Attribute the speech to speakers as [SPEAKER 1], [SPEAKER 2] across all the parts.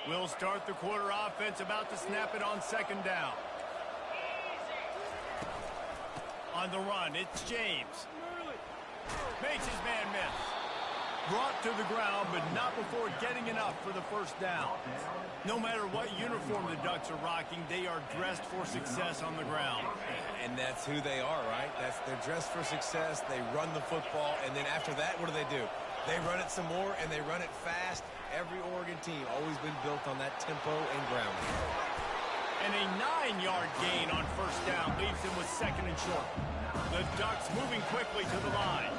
[SPEAKER 1] We'll start the quarter offense, about to snap it on second down. On the run, it's James. Makes his man miss. Brought to the ground, but not before getting enough for the first down. No matter what uniform the Ducks are rocking, they are dressed for success on the ground.
[SPEAKER 2] And that's who they are, right? They're dressed for success. They run the football, and then after that, what do? They run it some more, and they run it fast. Every Oregon team always been built on that tempo and ground.
[SPEAKER 1] And a 9-yard gain on first down leaves him with second and short. The Ducks moving quickly to the line.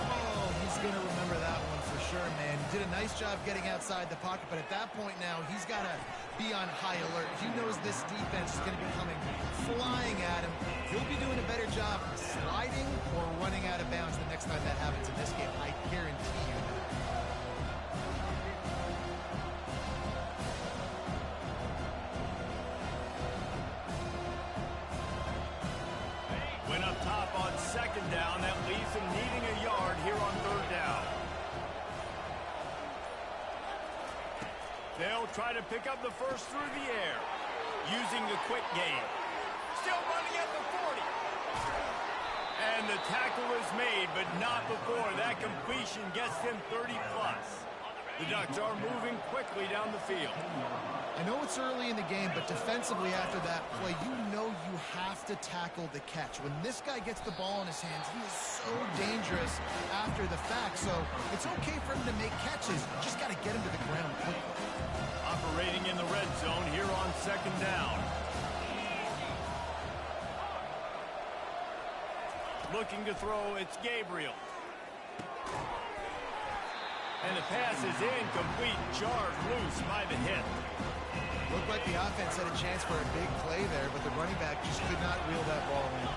[SPEAKER 3] Oh, he's going to remember that one for sure, man. He did a nice job getting outside the pocket, but at that point now, he's got to be on high alert. He knows this defense is going to be coming flying at him. He'll be doing a better job sliding or running out of bounds the next time that happens in this game. I guarantee you that.
[SPEAKER 1] Went up top on second down. That leaves him needing a yard here on third down. They'll try to pick up the first through the air, using the quick game. Still running at the 40. And the tackle is made, but not before that completion gets them 30-plus. The Ducks are moving quickly down the field.
[SPEAKER 3] I know it's early in the game, but defensively after that play, you know you have to tackle the catch. When this guy gets the ball in his hands, he is so dangerous after the fact. So it's okay for him to make catches. You just got to get him to the ground quickly.
[SPEAKER 1] Operating in the red zone here on second down. Looking to throw, it's Gabriel. And the pass is incomplete, jarred loose by the hit.
[SPEAKER 3] Looked like the offense had a chance for a big play there, but the running back just could not reel that ball in.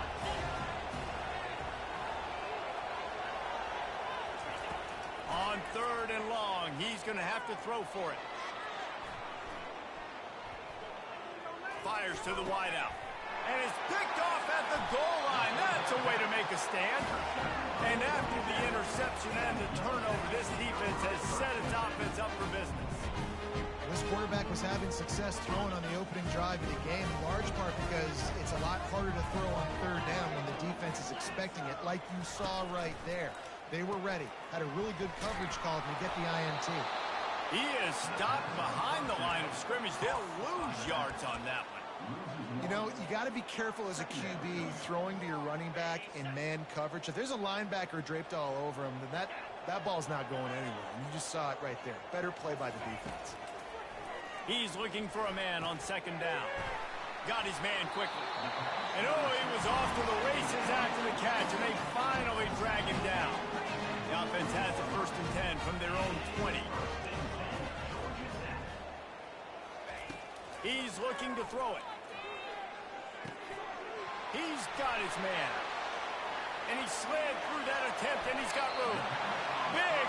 [SPEAKER 1] On third and long, he's going to have to throw for it. Fires to the wideout. And it's picked off at the goal line. That's a way to make a stand. And after the interception and the turnover, this defense has set its offense up for business.
[SPEAKER 3] This quarterback was having success throwing on the opening drive of the game, in large part because it's a lot harder to throw on third down when the defense is expecting it, like you saw right there. They were ready. Had a really good coverage call to get the INT.
[SPEAKER 1] He is stopped behind the line of scrimmage. They'll lose yards on that one.
[SPEAKER 3] You know, you got to be careful as a QB throwing to your running back in man coverage. If there's a linebacker draped all over him, then that ball's not going anywhere. And you just saw it right there. Better play by the defense.
[SPEAKER 1] He's looking for a man on second down. Got his man quickly. And oh, he was off to the races after the catch, and they finally drag him down. The offense has a 1st and 10 from their own 20. He's looking to throw it. He's got his man. And he slid through that attempt, and he's got room.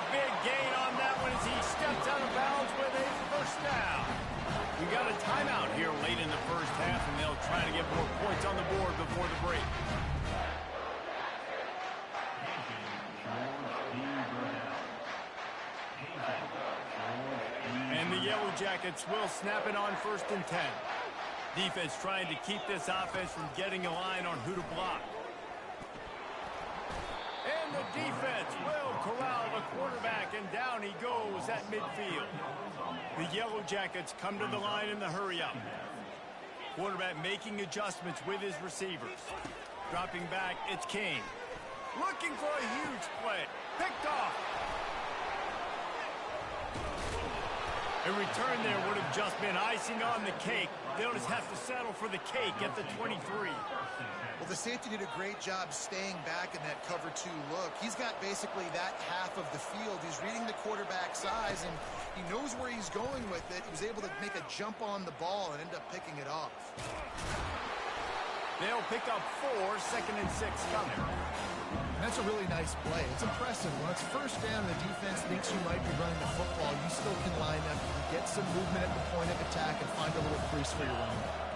[SPEAKER 1] Big gain on that one as he steps out of bounds with a first down. We got a timeout here late in the first half, and they'll try to get more points on the board before the break. And the Yellow Jackets will snap it on 1st and 10. Defense trying to keep this offense from getting a line on who to block. And the defense will corral the quarterback, and down he goes at midfield. The Yellow Jackets come to the line in the hurry-up. Quarterback making adjustments with his receivers. Dropping back, it's King. Looking for a huge play. Picked off. A return there would have just been icing on the cake. They'll just have to settle for the cake at the 23.
[SPEAKER 3] Well, the safety did a great job staying back in that cover 2 look. He's got basically that half of the field. He's reading the quarterback's eyes, and he knows where he's going with it. He was able to make a jump on the ball and end up picking it off.
[SPEAKER 1] They'll pick up 4, 2nd and 6 coming.
[SPEAKER 3] And that's a really nice play. It's impressive. When it's first down and the defense thinks you might be running the football, you still can line up, you can get some movement at the point of attack and find a little crease for your running back.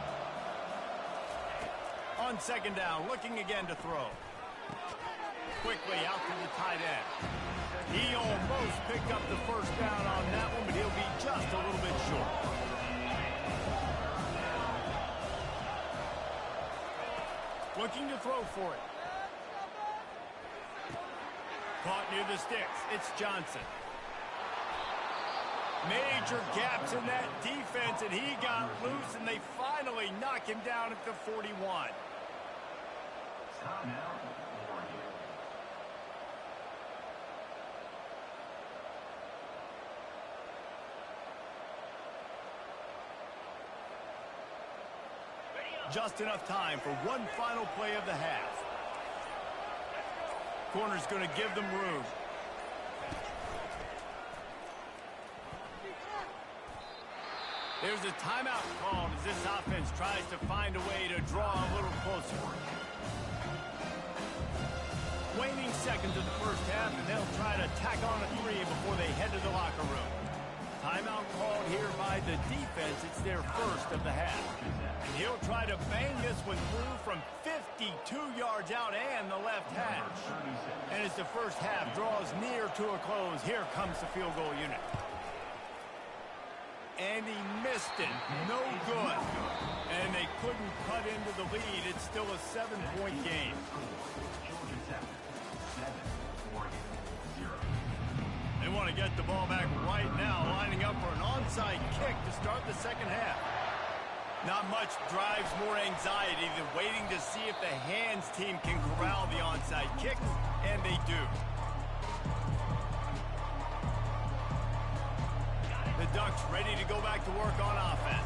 [SPEAKER 1] On second down, looking again to throw. Quickly out to the tight end. He almost picked up the first down on that one, but he'll be just a little bit short. Looking to throw for it. Caught near the sticks. It's Johnson. Major gaps in that defense, and he got loose, and they finally knock him down at the 41. Just enough time for one final play of the half. Corner's going to give them room. There's a timeout called as this offense tries to find a way to draw a little closer. Waning seconds of the first half, and they'll try to tack on a 3 before they head to the locker room. Timeout called here by the defense. It's their first of the half. And he'll try to bang this one through from 52 yards out and the left hash. And as the first half draws near to a close, here comes the field goal unit. And he missed it. No good. And they couldn't cut into the lead. It's still a 7-point game. They want to get the ball back right now, lining up for an onside kick to start the second half. Not much drives more anxiety than waiting to see if the hands team can corral the onside kick, and they do. The Ducks ready to go back to work on offense.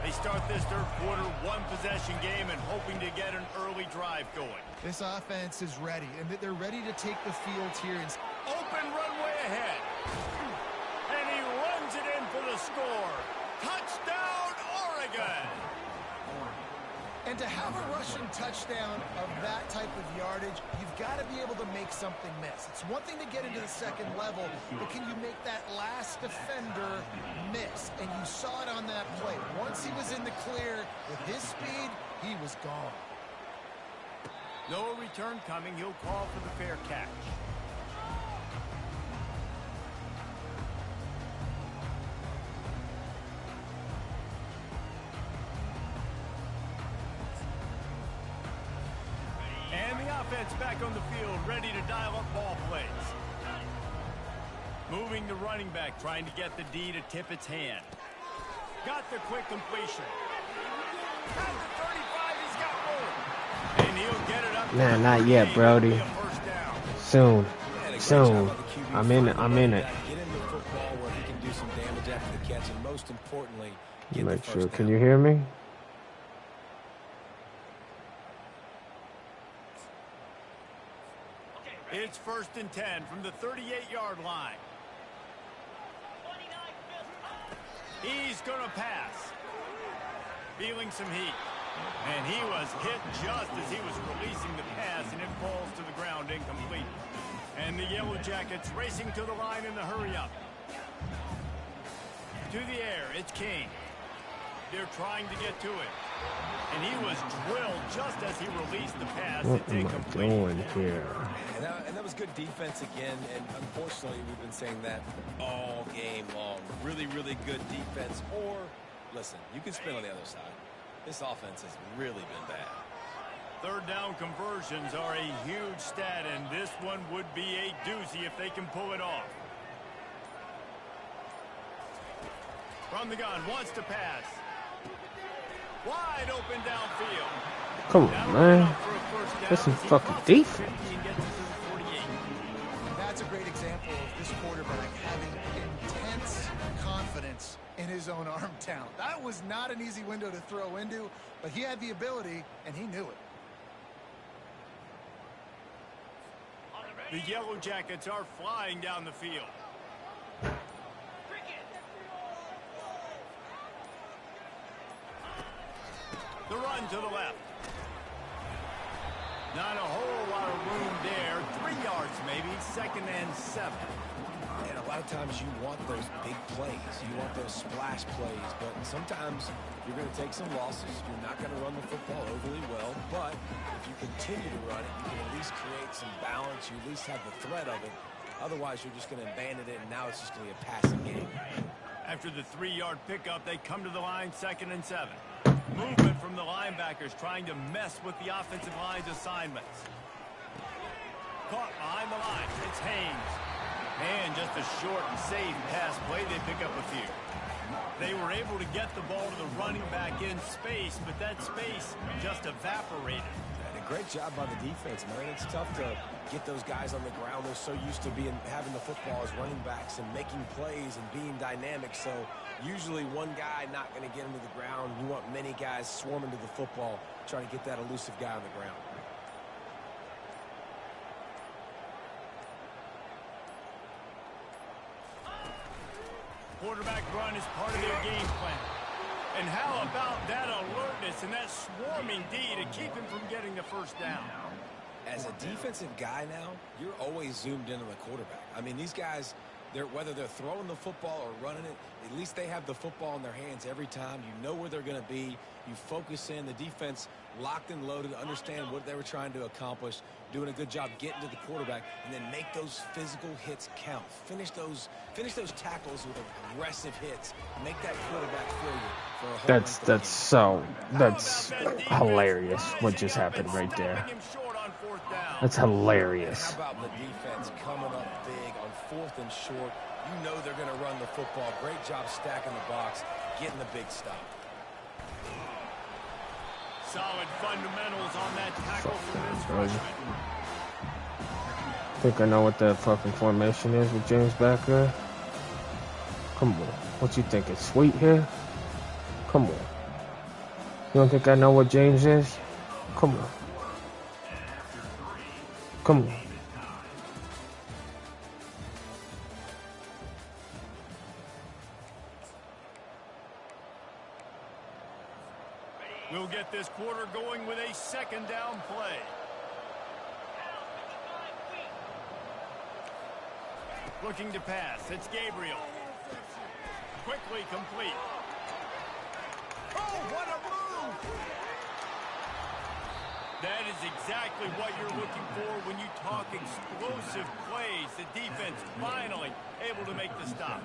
[SPEAKER 1] They start this third quarter one-possession game and hoping to get an early drive going.
[SPEAKER 3] This offense is ready, and they're ready to take the field here.
[SPEAKER 1] Open runway ahead. And he runs it in for the score. Touchdown, Oregon!
[SPEAKER 3] And to have a rushing touchdown of that type of yardage, you've got to be able to make something miss. It's one thing to get into the second level, but can you make that last defender miss? And you saw it on that play. Once he was in the clear with his speed, he was gone.
[SPEAKER 1] No return coming. He'll call for the fair catch. Offense back on the field, ready to dial up ball plays. Moving the running back, trying to get the D to tip its hand. Got the quick completion. At the 35, he's got room. And he'll get it up.
[SPEAKER 4] Nah, not yet, Brody. Soon. Soon. I'm in it. I'm in it.
[SPEAKER 2] Get into football where he can do some damage after the catch, and most importantly, get
[SPEAKER 4] Make
[SPEAKER 2] the first
[SPEAKER 4] sure.
[SPEAKER 2] down.
[SPEAKER 4] Can you hear me?
[SPEAKER 1] It's 1st and 10 from the 38-yard line. He's going to pass. Feeling some heat. And he was hit just as he was releasing the pass, and it falls to the ground incomplete. And the Yellow Jackets racing to the line in the hurry-up. To the air, it's King. They're trying to get to it. And he was drilled just as he released the pass.
[SPEAKER 4] What am I doing here?
[SPEAKER 2] And that was good defense again, and unfortunately we've been saying that all game long. Really, really good defense. Or, listen, you can spin on the other side. This offense has really been bad.
[SPEAKER 1] Third down conversions are a huge stat, and this one would be a doozy if they can pull it off. From the gun, wants to pass. Wide open downfield.
[SPEAKER 4] Come on, man. That's some fucking defense.
[SPEAKER 3] That's a great example of this quarterback having intense confidence in his own arm talent. That was not an easy window to throw into, but he had the ability, and he knew it.
[SPEAKER 1] The Yellow Jackets are flying down the field. The run to the left. Not a whole lot of room there. 3 yards maybe. 2nd and 7.
[SPEAKER 2] And a lot of times you want those big plays. You want those splash plays. But sometimes you're going to take some losses. You're not going to run the football overly well. But if you continue to run it, you can at least create some balance. You at least have the threat of it. Otherwise, you're just going to abandon it, and now it's just going to be a passing game.
[SPEAKER 1] After the 3-yard pickup, they come to the line 2nd and 7. Movement from the linebackers trying to mess with the offensive line's assignments. Caught behind the line. It's Haynes. And just a short and safe pass play. They pick up a few. They were able to get the ball to the running back in space, but that space just evaporated.
[SPEAKER 2] And a great job by the defense, man. It's tough to get those guys on the ground. They're so used to having the football as running backs and making plays and being dynamic. So usually one guy not going to get into the ground. You want many guys swarming to the football, trying to get that elusive guy on the ground.
[SPEAKER 1] Quarterback run is part of their game plan. And how about that alertness and that swarming D to keep him from getting the first down?
[SPEAKER 2] As a defensive guy now, you're always zoomed in on the quarterback. I mean, these guys, whether they're throwing the football or running it, at least they have the football in their hands every time. You know where they're going to be. You focus in. The defense locked and loaded, understand what they were trying to accomplish, doing a good job getting to the quarterback, and then make those physical hits count. Finish those tackles with aggressive hits. Make that quarterback feel you for a whole
[SPEAKER 4] That's hilarious what just happened right there. That's hilarious.
[SPEAKER 2] How about the defense coming up big on 4th and short? You know they're going to run the football. Great job stacking the box, getting the big stop.
[SPEAKER 1] Solid fundamentals on that tackle from this freshman.
[SPEAKER 4] I think I know what that fucking formation is with James back there. Come on. What you think? It's sweet here? Come on. You don't think I know what James is? Come on. Come on.
[SPEAKER 1] We'll get this quarter going with a second down play. Looking to pass. It's Gabriel. Quickly complete. Oh, what a move! That is exactly what you're looking for when you talk explosive plays. The defense finally able to make the stop.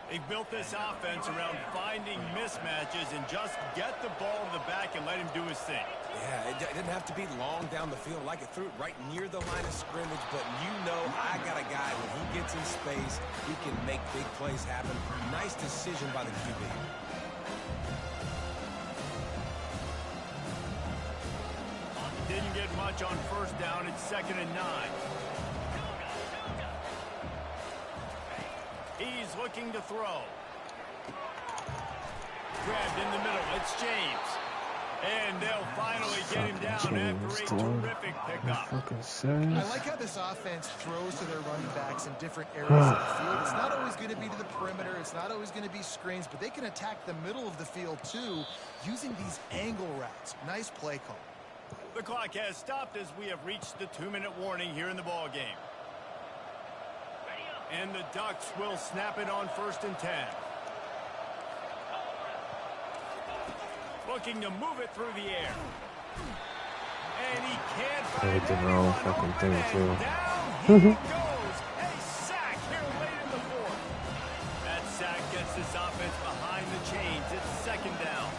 [SPEAKER 1] They built this offense around finding mismatches and just get the ball to the back and let him do his thing.
[SPEAKER 2] Yeah, it didn't have to be long down the field. Like it threw it right near the line of scrimmage, but you know I got a guy, when he gets in space, he can make big plays happen. Nice decision by the QB.
[SPEAKER 1] Didn't get much on first down. It's 2nd and 9. He's looking to throw. Grabbed in the middle. It's James. And they'll finally get him down after a terrific pickup.
[SPEAKER 3] I like how this offense throws to their running backs in different areas of the field. It's not always going to be to the perimeter. It's not always going to be screens, but they can attack the middle of the field too using these angle routes. Nice play call.
[SPEAKER 1] The clock has stopped as we have reached the 2-minute warning here in the ball game. And the Ducks will snap it on 1st and 10. Looking to move it through the air. And he can't find
[SPEAKER 4] the wrong fucking thing, too.
[SPEAKER 1] Down he goes. A sack here late in the 4th. That sack gets this offense behind the chains. It's 2nd down.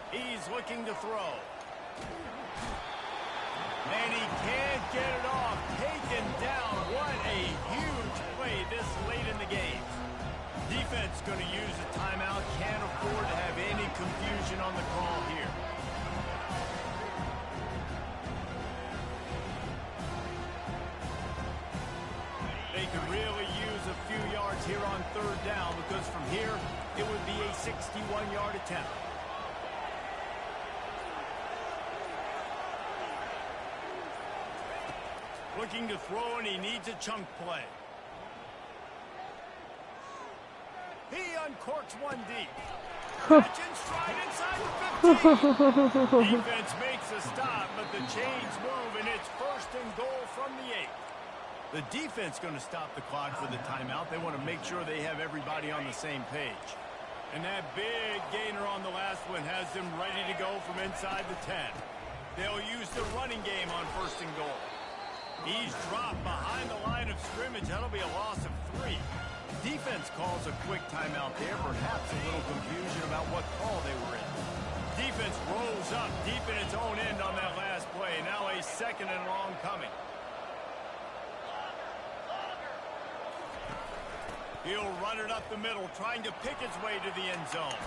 [SPEAKER 1] He's looking to throw. And he can't get it off. Taken down. What a huge play this late in the game. Defense going to use a timeout. Can't afford to have any confusion on the call here. They could really use a few yards here on 3rd down because from here it would be a 61-yard attempt. Looking to throw, and he needs a chunk play. He uncorks one deep. Catch and stride inside the 15. Defense makes a stop, but the chains move, and it's 1st and goal from the 8. The defense going to stop the clock for the timeout. They want to make sure they have everybody on the same page. And that big gainer on the last one has them ready to go from inside the 10. They'll use the running game on 1st and goal. He's dropped behind the line of scrimmage. That'll be a loss of 3. Defense calls a quick timeout there. Perhaps a little confusion about what call they were in. Defense rolls up deep in its own end on that last play. Now a 2nd and long coming. He'll run it up the middle, trying to pick his way to the end zone.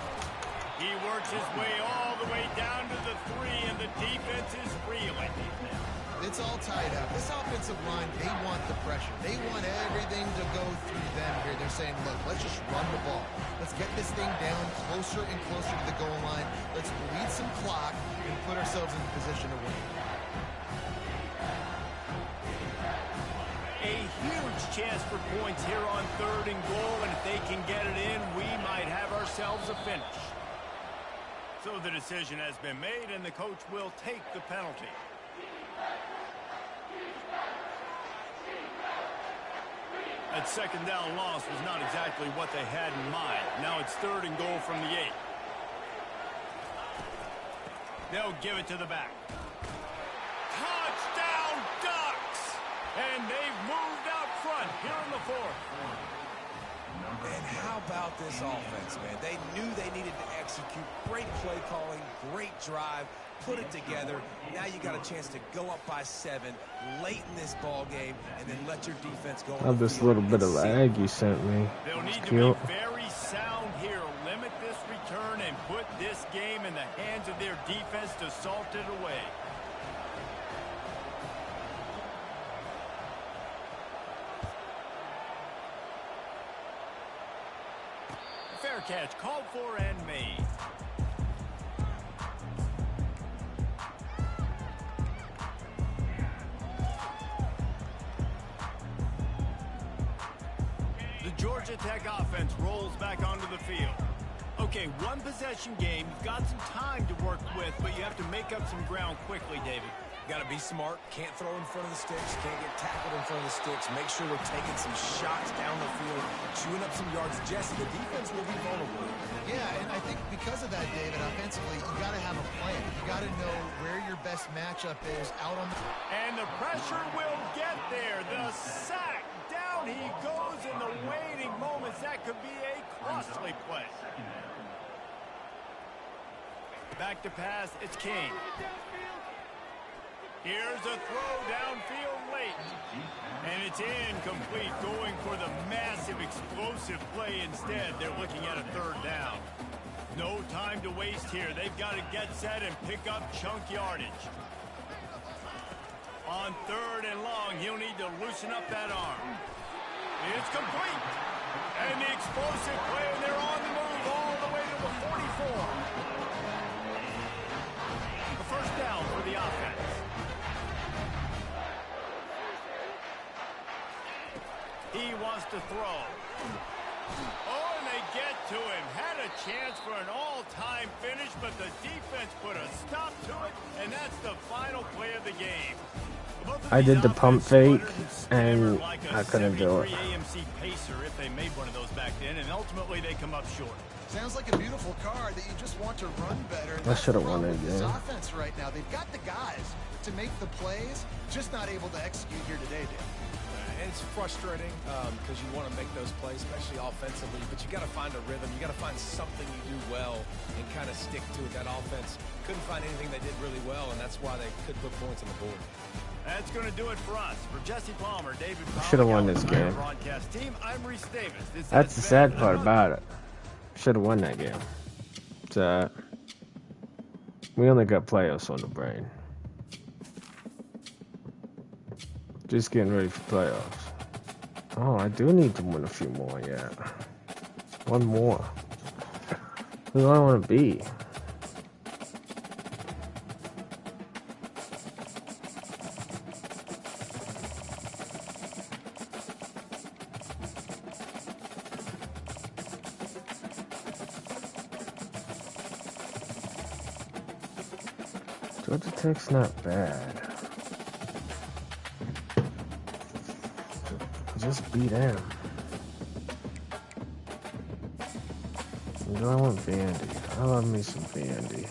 [SPEAKER 1] He works his way all the way down to the 3, and the defense is reeling.
[SPEAKER 3] It's all tied up. This offensive line, they want the pressure. They want everything to go through them here. They're saying, look, let's just run the ball. Let's get this thing down closer and closer to the goal line. Let's bleed some clock and put ourselves in position to win.
[SPEAKER 1] A huge chance for points here on 3rd and goal, and if they can get it in, we might have ourselves a finish. So the decision has been made, and the coach will take the penalty. That 2nd down loss was not exactly what they had in mind. Now it's 3rd and goal from the 8. They'll give it to the back. Touchdown Ducks! And they've moved out front here in the 4th.
[SPEAKER 2] And how about this offense, man? They knew they needed to execute. Great play calling, great drive, put it together. Now you got a chance to go up by 7 late in this ball game and then let your defense go.
[SPEAKER 4] Have this little bit of lag you sent me.
[SPEAKER 1] They'll need to
[SPEAKER 4] Cute.
[SPEAKER 1] be very sound here. Limit this return and put this game in the hands of their defense to salt it away. Fair catch called for and made. The Georgia Tech offense rolls back onto the field. Okay, 1 possession game. You've got some time to work with, but you have to make up some ground quickly, David.
[SPEAKER 2] Got to be smart. Can't throw in front of the sticks. Can't get tackled in front of the sticks. Make sure we're taking some shots down the field, chewing up some yards. Jesse, the defense will be vulnerable.
[SPEAKER 3] Yeah, and I think because of that, David, offensively, you got to have a plan. You got to know where your best matchup is out on the...
[SPEAKER 1] And the pressure will get there. The sack. Down he goes in the waiting moments. That could be a costly play. Back to pass. It's King. Here's a throw downfield late. And it's incomplete, going for the massive explosive play instead. They're looking at a 3rd down. No time to waste here. They've got to get set and pick up chunk yardage. On 3rd and long, he'll need to loosen up that arm. It's complete. And the explosive play, and they're on the move all the way to the 44. The 1st down for the offense. He wants to throw. Oh, and they get to him. Had a chance for an all-time finish, but the defense put a stop to it, and that's the final play of the game.
[SPEAKER 4] I did the pump fake, and I couldn't do it.
[SPEAKER 1] AMC pacer if they made one of those back then, and ultimately they come up short.
[SPEAKER 3] Sounds like a beautiful car that you just want to run better.
[SPEAKER 4] I should have won it
[SPEAKER 3] This
[SPEAKER 4] again.
[SPEAKER 3] offense right now, they've got the guys to make the plays, just not able to execute here today, Dave.
[SPEAKER 2] And it's frustrating because you want to make those plays, especially offensively, but you got to find a rhythm. You got to find something you do well and kind of stick to it. That offense couldn't find anything they did really well, and that's why they could put points on the board.
[SPEAKER 1] That's going to do it for us. For Jesse Palmer, David
[SPEAKER 4] Should have won this game.
[SPEAKER 1] Broadcast team, I'm Reese Davis.
[SPEAKER 4] That's the sad part about it. Should have won that game. We only got playoffs on the brain. Just getting ready for playoffs. Oh, I do need to win a few more yet. One more. Who do I want to be? Georgia Tech's not bad. Just beat him. Do I want Vandy? I love me some Vandy.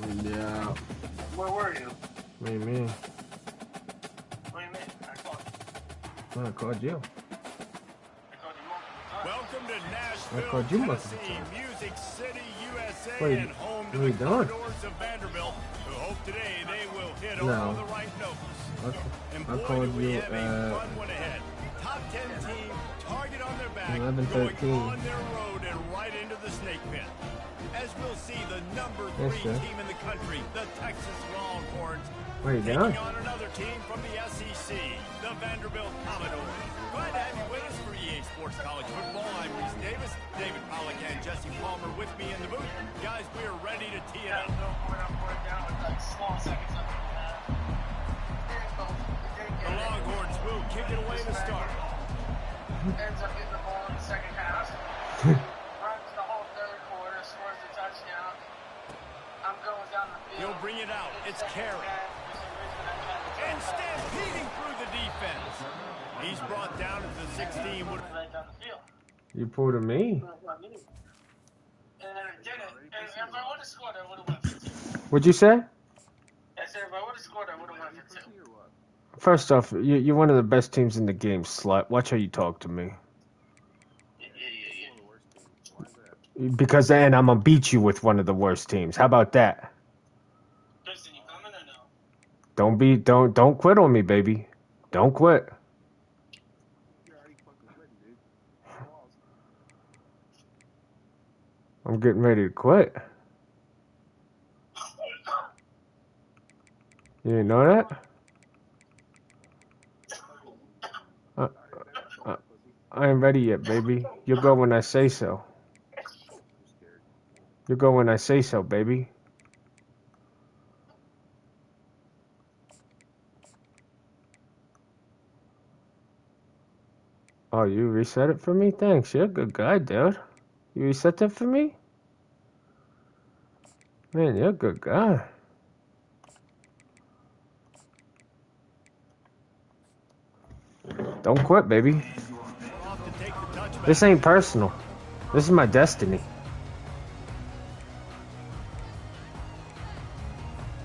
[SPEAKER 4] Yeah.
[SPEAKER 5] Where were you?
[SPEAKER 4] What do you mean?
[SPEAKER 5] What do you mean? I called
[SPEAKER 4] I called you.
[SPEAKER 5] you multiple times.
[SPEAKER 1] Welcome to
[SPEAKER 4] I
[SPEAKER 1] Nashville,
[SPEAKER 4] called you multiple
[SPEAKER 1] Tennessee,
[SPEAKER 4] times.
[SPEAKER 1] Music City, USA,
[SPEAKER 4] What are you-
[SPEAKER 1] and home to
[SPEAKER 4] what are
[SPEAKER 1] the
[SPEAKER 4] you doing?
[SPEAKER 1] Commodores of Vanderbilt, who hope today they will hit
[SPEAKER 4] No.
[SPEAKER 1] all the right notes. And
[SPEAKER 4] I
[SPEAKER 1] boy,
[SPEAKER 4] called
[SPEAKER 1] do we
[SPEAKER 4] you
[SPEAKER 1] have a
[SPEAKER 4] at
[SPEAKER 1] fun one ahead. Top 10 team, target on their back,
[SPEAKER 4] 11:13.
[SPEAKER 1] going on their road and right into the snake pit. As we'll see, the number 3
[SPEAKER 4] Yes, sir.
[SPEAKER 1] team in the country, the Texas Longhorns,
[SPEAKER 4] What are you
[SPEAKER 1] taking
[SPEAKER 4] doing?
[SPEAKER 1] on another team from the SEC, the Vanderbilt Commodores. Glad to have you with us for EA Sports College Football. I'm Reese Davis, David Pollack and Jesse Palmer with me in the booth. Guys, we are ready to tee it up. The Longhorns will kick it away to start.
[SPEAKER 5] Ends up getting the ball in the second half. Runs the whole third quarter, scores the touchdown. I'm going down the field.
[SPEAKER 1] He'll bring it out. It's Carey. And stampeding through the defense. He's brought down at the 16.
[SPEAKER 5] Right down the field.
[SPEAKER 4] You pulled a me.
[SPEAKER 5] And then I did it. And if I would have scored, I would have went for 2.
[SPEAKER 4] What'd you say?
[SPEAKER 5] I said if I would have scored, I would have went for 2.
[SPEAKER 4] First off, you're one of the best teams in the game, slut. Watch how you talk to me. Because then I'm gonna beat you with one of the worst teams. How about that?
[SPEAKER 5] Tristan, you coming or no?
[SPEAKER 4] Don't quit on me, baby. Don't quit. I'm getting ready to quit. You didn't know that? I ain't ready yet, baby. You'll go when I say so. You'll go when I say so, baby. Oh, you reset it for me? Thanks. You're a good guy, dude. You reset that for me? Man, you're a good guy. Don't quit, baby. This ain't personal. This is my destiny.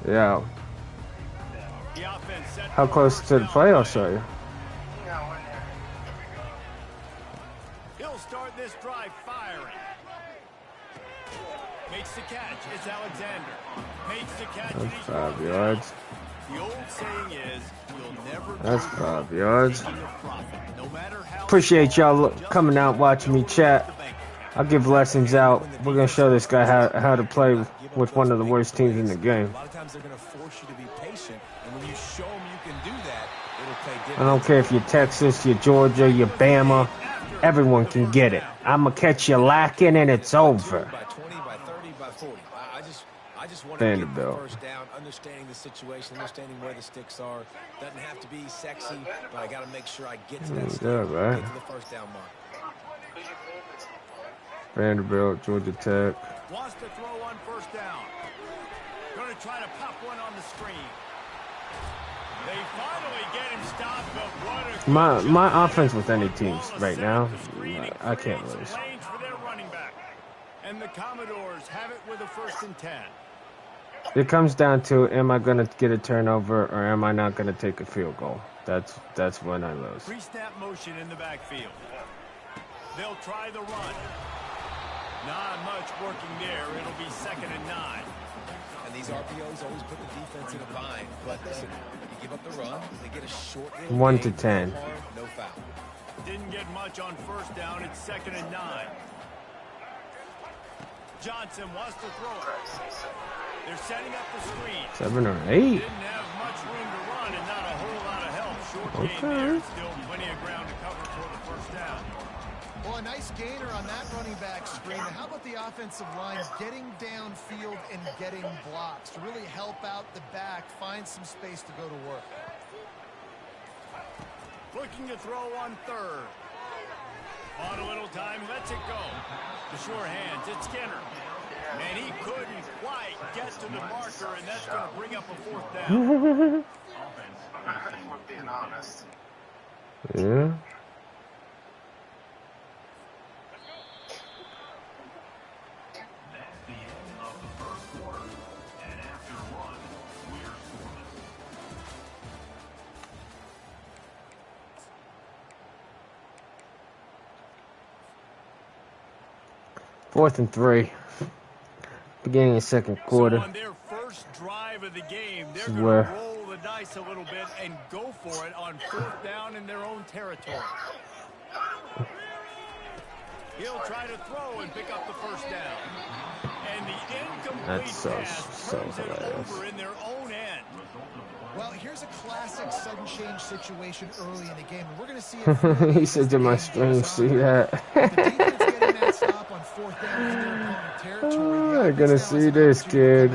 [SPEAKER 4] Yeah. How close to the playoffs are you?
[SPEAKER 1] He'll start this drive firing. Makes the catch. It's Alexander. Makes the catch.
[SPEAKER 4] That's 5 yards.
[SPEAKER 1] The old saying is, you'll never.
[SPEAKER 4] That's 5 yards.
[SPEAKER 1] No matter how.
[SPEAKER 4] Appreciate y'all coming out watching me chat. I'll give lessons out. We're gonna show this guy how to play with one of the worst teams in the game.
[SPEAKER 2] A lot of times they're going to force you to be patient, and when you show them you can do that, it'll pay dividends.
[SPEAKER 4] I don't care if you're Texas, you're Georgia, you're Bama. Everyone can get it. I'ma catch you lacking and it's over.
[SPEAKER 2] By 20, by 30, by 40. I just want to get the
[SPEAKER 4] Vanderbilt.
[SPEAKER 2] first down, understanding the situation, understanding where the sticks are. Doesn't have to be sexy, but I got to make sure I get to that stick,
[SPEAKER 4] Yeah, right.
[SPEAKER 2] get to the first down mark.
[SPEAKER 4] Vanderbilt, Georgia Tech.
[SPEAKER 1] Wants to throw on first down. Going to try to pop one on the screen. They finally get him stopped, but what a good
[SPEAKER 4] My
[SPEAKER 1] job.
[SPEAKER 4] offense with any teams
[SPEAKER 1] Ball is
[SPEAKER 4] right
[SPEAKER 1] set
[SPEAKER 4] now,
[SPEAKER 1] up the screen and
[SPEAKER 4] I can't
[SPEAKER 1] creates
[SPEAKER 4] lose.
[SPEAKER 1] some lanes for their running back. And the Commodores have it with a 1st and 10.
[SPEAKER 4] It comes down to, am I gonna get a turnover or am I not gonna take a field goal? That's when I lose.
[SPEAKER 1] Pre-snap motion in the backfield. They'll try the run. Not much working there. It'll be 2nd and 9.
[SPEAKER 2] And these RPOs always put the defense in a bind. But listen, you give up the run, they get a short little
[SPEAKER 4] 1
[SPEAKER 2] gain,
[SPEAKER 4] to 10.
[SPEAKER 2] no harm, no foul.
[SPEAKER 1] Didn't get much on first down. It's 2nd and 9. Johnson wants to throw it. They're setting up the screen.
[SPEAKER 4] 7 or 8.
[SPEAKER 1] Didn't have much room to run and not a whole lot of help. Short gain
[SPEAKER 4] Okay.
[SPEAKER 1] there. Still plenty of ground to cover for the first down.
[SPEAKER 3] Well, a nice gainer on that running back screen. How about the offensive line getting downfield and getting blocks to really help out the back, find some space to go to work?
[SPEAKER 1] Looking to throw on 3rd. On a little time, lets it go. The sure hands, it's Skinner. And he couldn't quite get to the marker, and that's going to bring up a 4th down.
[SPEAKER 5] We're being honest.
[SPEAKER 4] Yeah. 4th and 3. Beginning of second quarter.
[SPEAKER 1] So on their first drive of the game, they're going
[SPEAKER 4] Where?
[SPEAKER 1] to roll the dice a little bit and go for it on 4th down in their own territory. He'll try to throw and pick up the first down. And the incomplete pass turns it over in their own end.
[SPEAKER 3] Well, here's a classic sudden change situation early in the game, and we're going to see it.
[SPEAKER 4] He said to my stream, see that?
[SPEAKER 3] The defense getting that stop on 4th down in their opponent territory.
[SPEAKER 4] I'm going to see this, kid.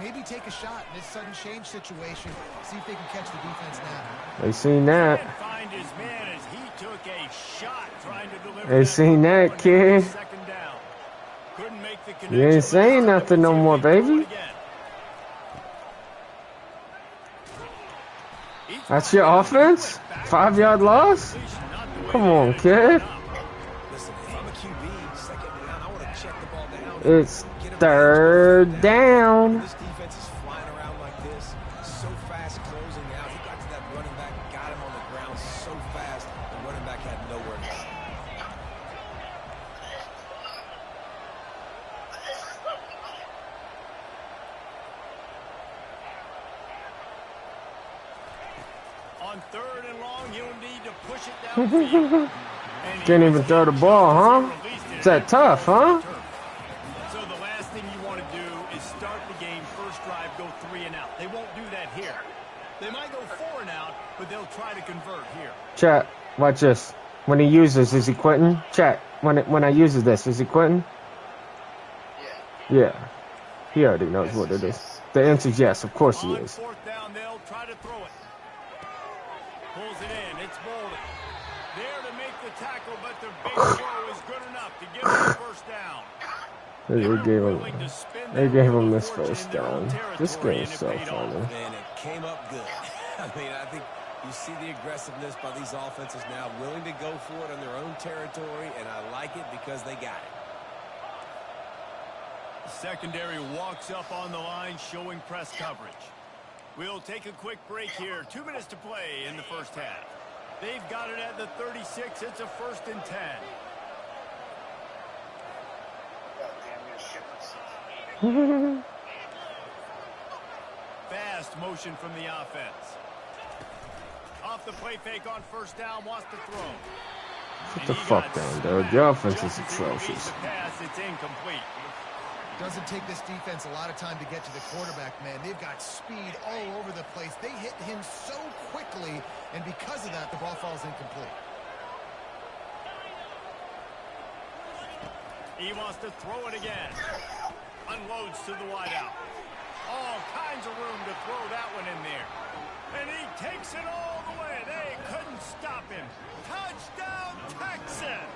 [SPEAKER 3] Maybe take a shot in this sudden change situation. See if they can catch the defense now.
[SPEAKER 4] They seen that.
[SPEAKER 1] Find his man as he took a shot trying to deliver.
[SPEAKER 4] They seen that, kid.
[SPEAKER 1] Second down. Couldn't make the connection.
[SPEAKER 4] You ain't saying nothing no more, baby. That's your offense? 5-yard loss? Come on, kid. It's 3rd down.
[SPEAKER 2] This defense is flying around like this, so fast closing out. He got to that running back, got him on the ground so fast, the running back had nowhere to go.
[SPEAKER 1] On 3rd and long, you'll need to push it downfield.
[SPEAKER 4] Can't even throw the ball, huh? Is that tough, huh?
[SPEAKER 1] So the last thing you want to do is start the game, first drive, go 3 and out. They won't do that here. They might go 4 and out, but they'll try to convert here.
[SPEAKER 4] Chat, watch this. When he uses, is he quitting? Chat, when I uses this, is he quitting? Yeah. He already knows what it is. The answer is yes, of course he is.
[SPEAKER 1] On 4th down, they'll try to throw it. Pulls it in. It's Bolden. There to make the tackle, but the big throw is good enough to give them the first down.
[SPEAKER 4] They gave him this first down. This game is so funny.
[SPEAKER 2] And it came up good. I mean, I think you see the aggressiveness by these offenses now, willing to go for it on their own territory, and I like it because they got it.
[SPEAKER 1] Secondary walks up on the line, showing press coverage. We'll take a quick break here. 2 minutes to play in the first half. They've got it at the 36. It's a 1st and 10. Fast motion from the offense. Off the play fake on 1st down, wants to throw.
[SPEAKER 4] Get the fuck down, dude. Your offense is atrocious.
[SPEAKER 1] It's incomplete.
[SPEAKER 3] Doesn't take this defense a lot of time to get to the quarterback, man. They've got speed all over the place. They hit him so quickly, and because of that, the ball falls incomplete.
[SPEAKER 1] He wants to throw it again. Unloads to the wideout. All kinds of room to throw that one in there. And he takes it all the way. They couldn't stop him. Touchdown, Texas!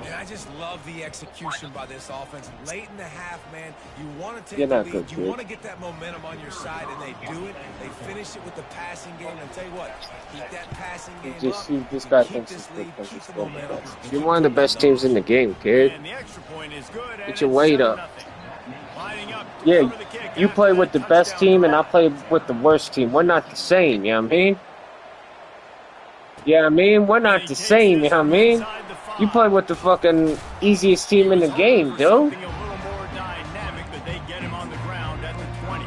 [SPEAKER 2] And I just love the execution by this offense. Late in the half, man, you want to take
[SPEAKER 4] You're
[SPEAKER 2] the
[SPEAKER 4] not
[SPEAKER 2] lead.
[SPEAKER 4] good,
[SPEAKER 2] You
[SPEAKER 4] kid.
[SPEAKER 2] want to get that momentum on your side, and they do it. They finish it with the passing game. And tell you what, keep that passing game up.
[SPEAKER 4] This guy
[SPEAKER 2] Keep
[SPEAKER 4] thinks
[SPEAKER 2] this
[SPEAKER 4] he's
[SPEAKER 2] lead,
[SPEAKER 4] good.
[SPEAKER 2] keep the momentum.
[SPEAKER 4] You're one of the best teams in the game, kid.
[SPEAKER 1] And the extra point is good.
[SPEAKER 4] Get your weight up.
[SPEAKER 1] Lining up to
[SPEAKER 4] Yeah,
[SPEAKER 1] cover the kick
[SPEAKER 4] you
[SPEAKER 1] after
[SPEAKER 4] play
[SPEAKER 1] that
[SPEAKER 4] with the best
[SPEAKER 1] touchdown
[SPEAKER 4] team, and I
[SPEAKER 1] run.
[SPEAKER 4] play with the worst team. We're not the same, you know what I mean? Yeah, I mean, we're not the same, you know what I mean? You play with the fucking easiest team in the game, dude.
[SPEAKER 1] Something a little more dynamic, but they get him on the ground at the 20.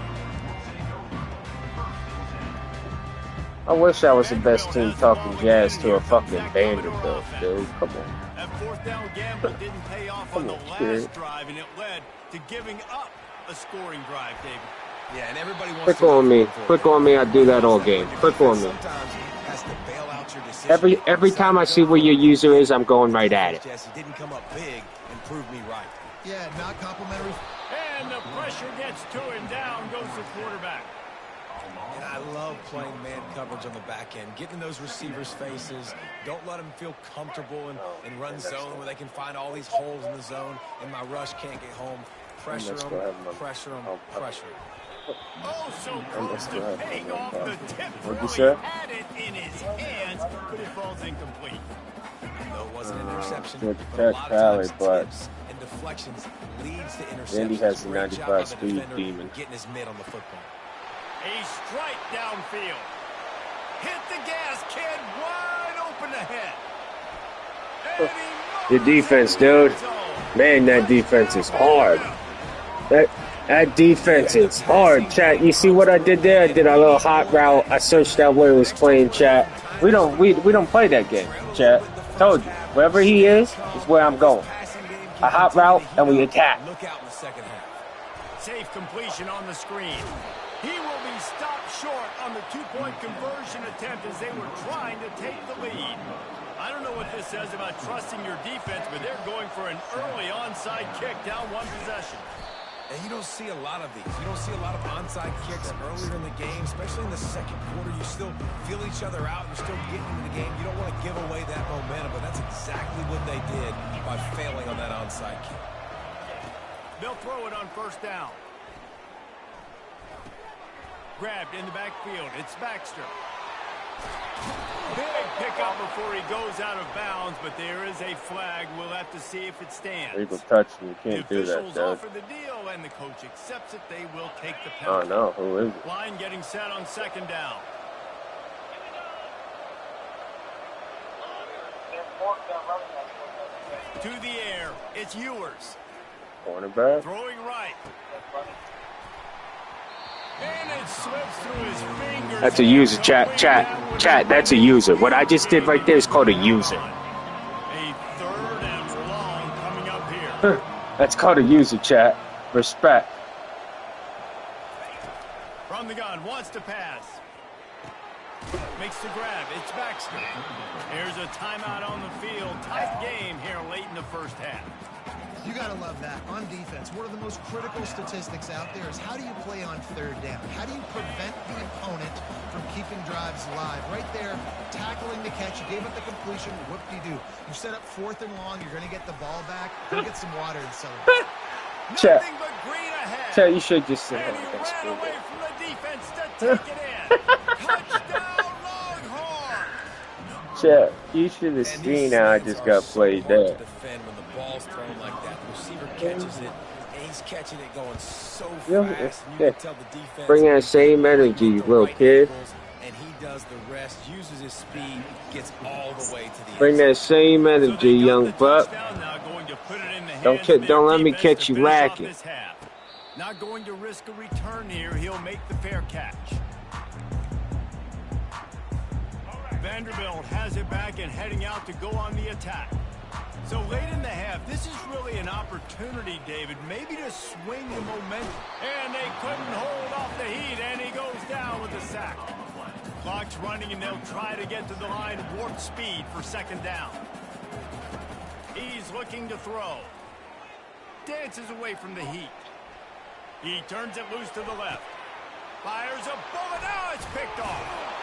[SPEAKER 4] I wish I was the best team talking jazz to a fucking Vanderbilt, dude. Come on.
[SPEAKER 1] That 4th down gamble didn't pay off on the last drive, and it led to giving up a scoring drive, David.
[SPEAKER 2] Yeah, and everybody wants
[SPEAKER 4] Quick
[SPEAKER 2] to
[SPEAKER 4] on me.
[SPEAKER 2] go for it.
[SPEAKER 4] Quick on me. I do that all game. Quick on me.
[SPEAKER 2] Sometimes has to bail out your decision.
[SPEAKER 4] Every time I see where your user is, I'm going right at it.
[SPEAKER 2] Jesse didn't come up big and prove me right.
[SPEAKER 3] Yeah, not complimentary.
[SPEAKER 1] And the pressure gets to him. Down goes the quarterback.
[SPEAKER 2] And I love playing man coverage on the back end, getting in those receivers' faces. Don't let them feel comfortable in run zone where they can find all these holes in the zone and my rush can't get home. Pressure them, pressure them, pressure them.
[SPEAKER 1] Oh, so close to paying off the tip.
[SPEAKER 4] What'd you
[SPEAKER 1] Really
[SPEAKER 4] say?
[SPEAKER 1] had it in his hands, but it falls incomplete.
[SPEAKER 2] No, it wasn't an interception.
[SPEAKER 4] Good
[SPEAKER 2] but a
[SPEAKER 4] catch,
[SPEAKER 2] lot of
[SPEAKER 4] Pally,
[SPEAKER 2] times
[SPEAKER 4] but
[SPEAKER 2] tips and deflections leads to interceptions.
[SPEAKER 4] Andy has the
[SPEAKER 2] Great
[SPEAKER 4] 95
[SPEAKER 2] job by the
[SPEAKER 4] speed
[SPEAKER 2] defender
[SPEAKER 4] demon.
[SPEAKER 2] getting his mid on the football.
[SPEAKER 1] A strike downfield. Hit the gas, kid. Wide open ahead. And he
[SPEAKER 4] The defense, dude. Man, that defense is hard. That defense is hard, chat. You see what I did there? I did a little hot route. I searched out where he was playing, chat. We don't play that game, chat. Told you. Wherever he is where I'm going. A hot route and we attack.
[SPEAKER 2] Look out in the second half.
[SPEAKER 1] Safe completion on the screen. He will be stopped short on the 2-point conversion attempt as they were trying to take the lead. I don't know what this says about trusting your defense, but they're going for an early onside kick down one possession.
[SPEAKER 2] And you don't see a lot of these. You don't see a lot of onside kicks earlier in the game, especially in the second quarter. You still feel each other out. You're still getting into the game. You don't want to give away that momentum, but that's exactly what they did by failing on that onside kick.
[SPEAKER 1] They'll throw it on first down. Grabbed in the backfield. It's Baxter. Big pickup before he goes out of bounds, but there is a flag. We'll have to see if it stands.
[SPEAKER 4] Legal touch. You can't do that,
[SPEAKER 1] Officials
[SPEAKER 4] dude.
[SPEAKER 1] offer the deal, and the coach accepts it. They will take the penalty.
[SPEAKER 4] Oh, no. Who is it?
[SPEAKER 1] Line getting set on second down. To the air. It's Ewers.
[SPEAKER 4] Cornerback.
[SPEAKER 1] Throwing right. And it slips through his fingers.
[SPEAKER 4] That's a user, chat. That's a user. What I just did right there is called a user.
[SPEAKER 1] A third and long coming up here.
[SPEAKER 4] That's called a user, chat. Respect.
[SPEAKER 1] From the gun, wants to pass. Makes the grab. It's Baxter. There's a timeout on the field. Tight game here late in the first half.
[SPEAKER 3] You got to love that. On defense, one of the most critical statistics out there is how do you play on third down? How do you prevent the opponent from keeping drives alive? Right there, tackling the catch. You gave up the completion. What do? You set up fourth and long. You're going to get the ball back. Go get some water and celebrate.
[SPEAKER 4] Chat.
[SPEAKER 1] Nothing but green ahead.
[SPEAKER 4] Chat, you should just sit
[SPEAKER 1] And
[SPEAKER 4] down.
[SPEAKER 1] he
[SPEAKER 4] That's
[SPEAKER 1] ran
[SPEAKER 4] cool.
[SPEAKER 1] away from the defense to take it in. Touchdown, Longhorn.
[SPEAKER 4] Chat, you should have seen how I just got played there.
[SPEAKER 2] Defend when the ball's thrown like that. The receiver catches it, and he's catching it going so
[SPEAKER 4] Yeah,
[SPEAKER 2] fast. And
[SPEAKER 4] yeah.
[SPEAKER 2] you can tell the defense.
[SPEAKER 4] Bring that same energy,
[SPEAKER 2] the
[SPEAKER 4] little
[SPEAKER 2] right
[SPEAKER 4] kid.
[SPEAKER 2] angles, and he does the rest, uses his speed, gets all the way to the
[SPEAKER 4] Bring
[SPEAKER 2] end.
[SPEAKER 4] that same energy, young buck. Don't let me catch you lacking.
[SPEAKER 1] Not going to risk a return here. He'll make the fair catch. Vanderbilt has it back and heading out to go on the attack. So late in the half, this is really an opportunity, David, maybe to swing the momentum. And they couldn't hold off the heat, and he goes down with a sack. Clock's running, and they'll try to get to the line of warp speed for second down. He's looking to throw. Dances away from the heat. He turns it loose to the left. Fires a bullet. Now it's picked off.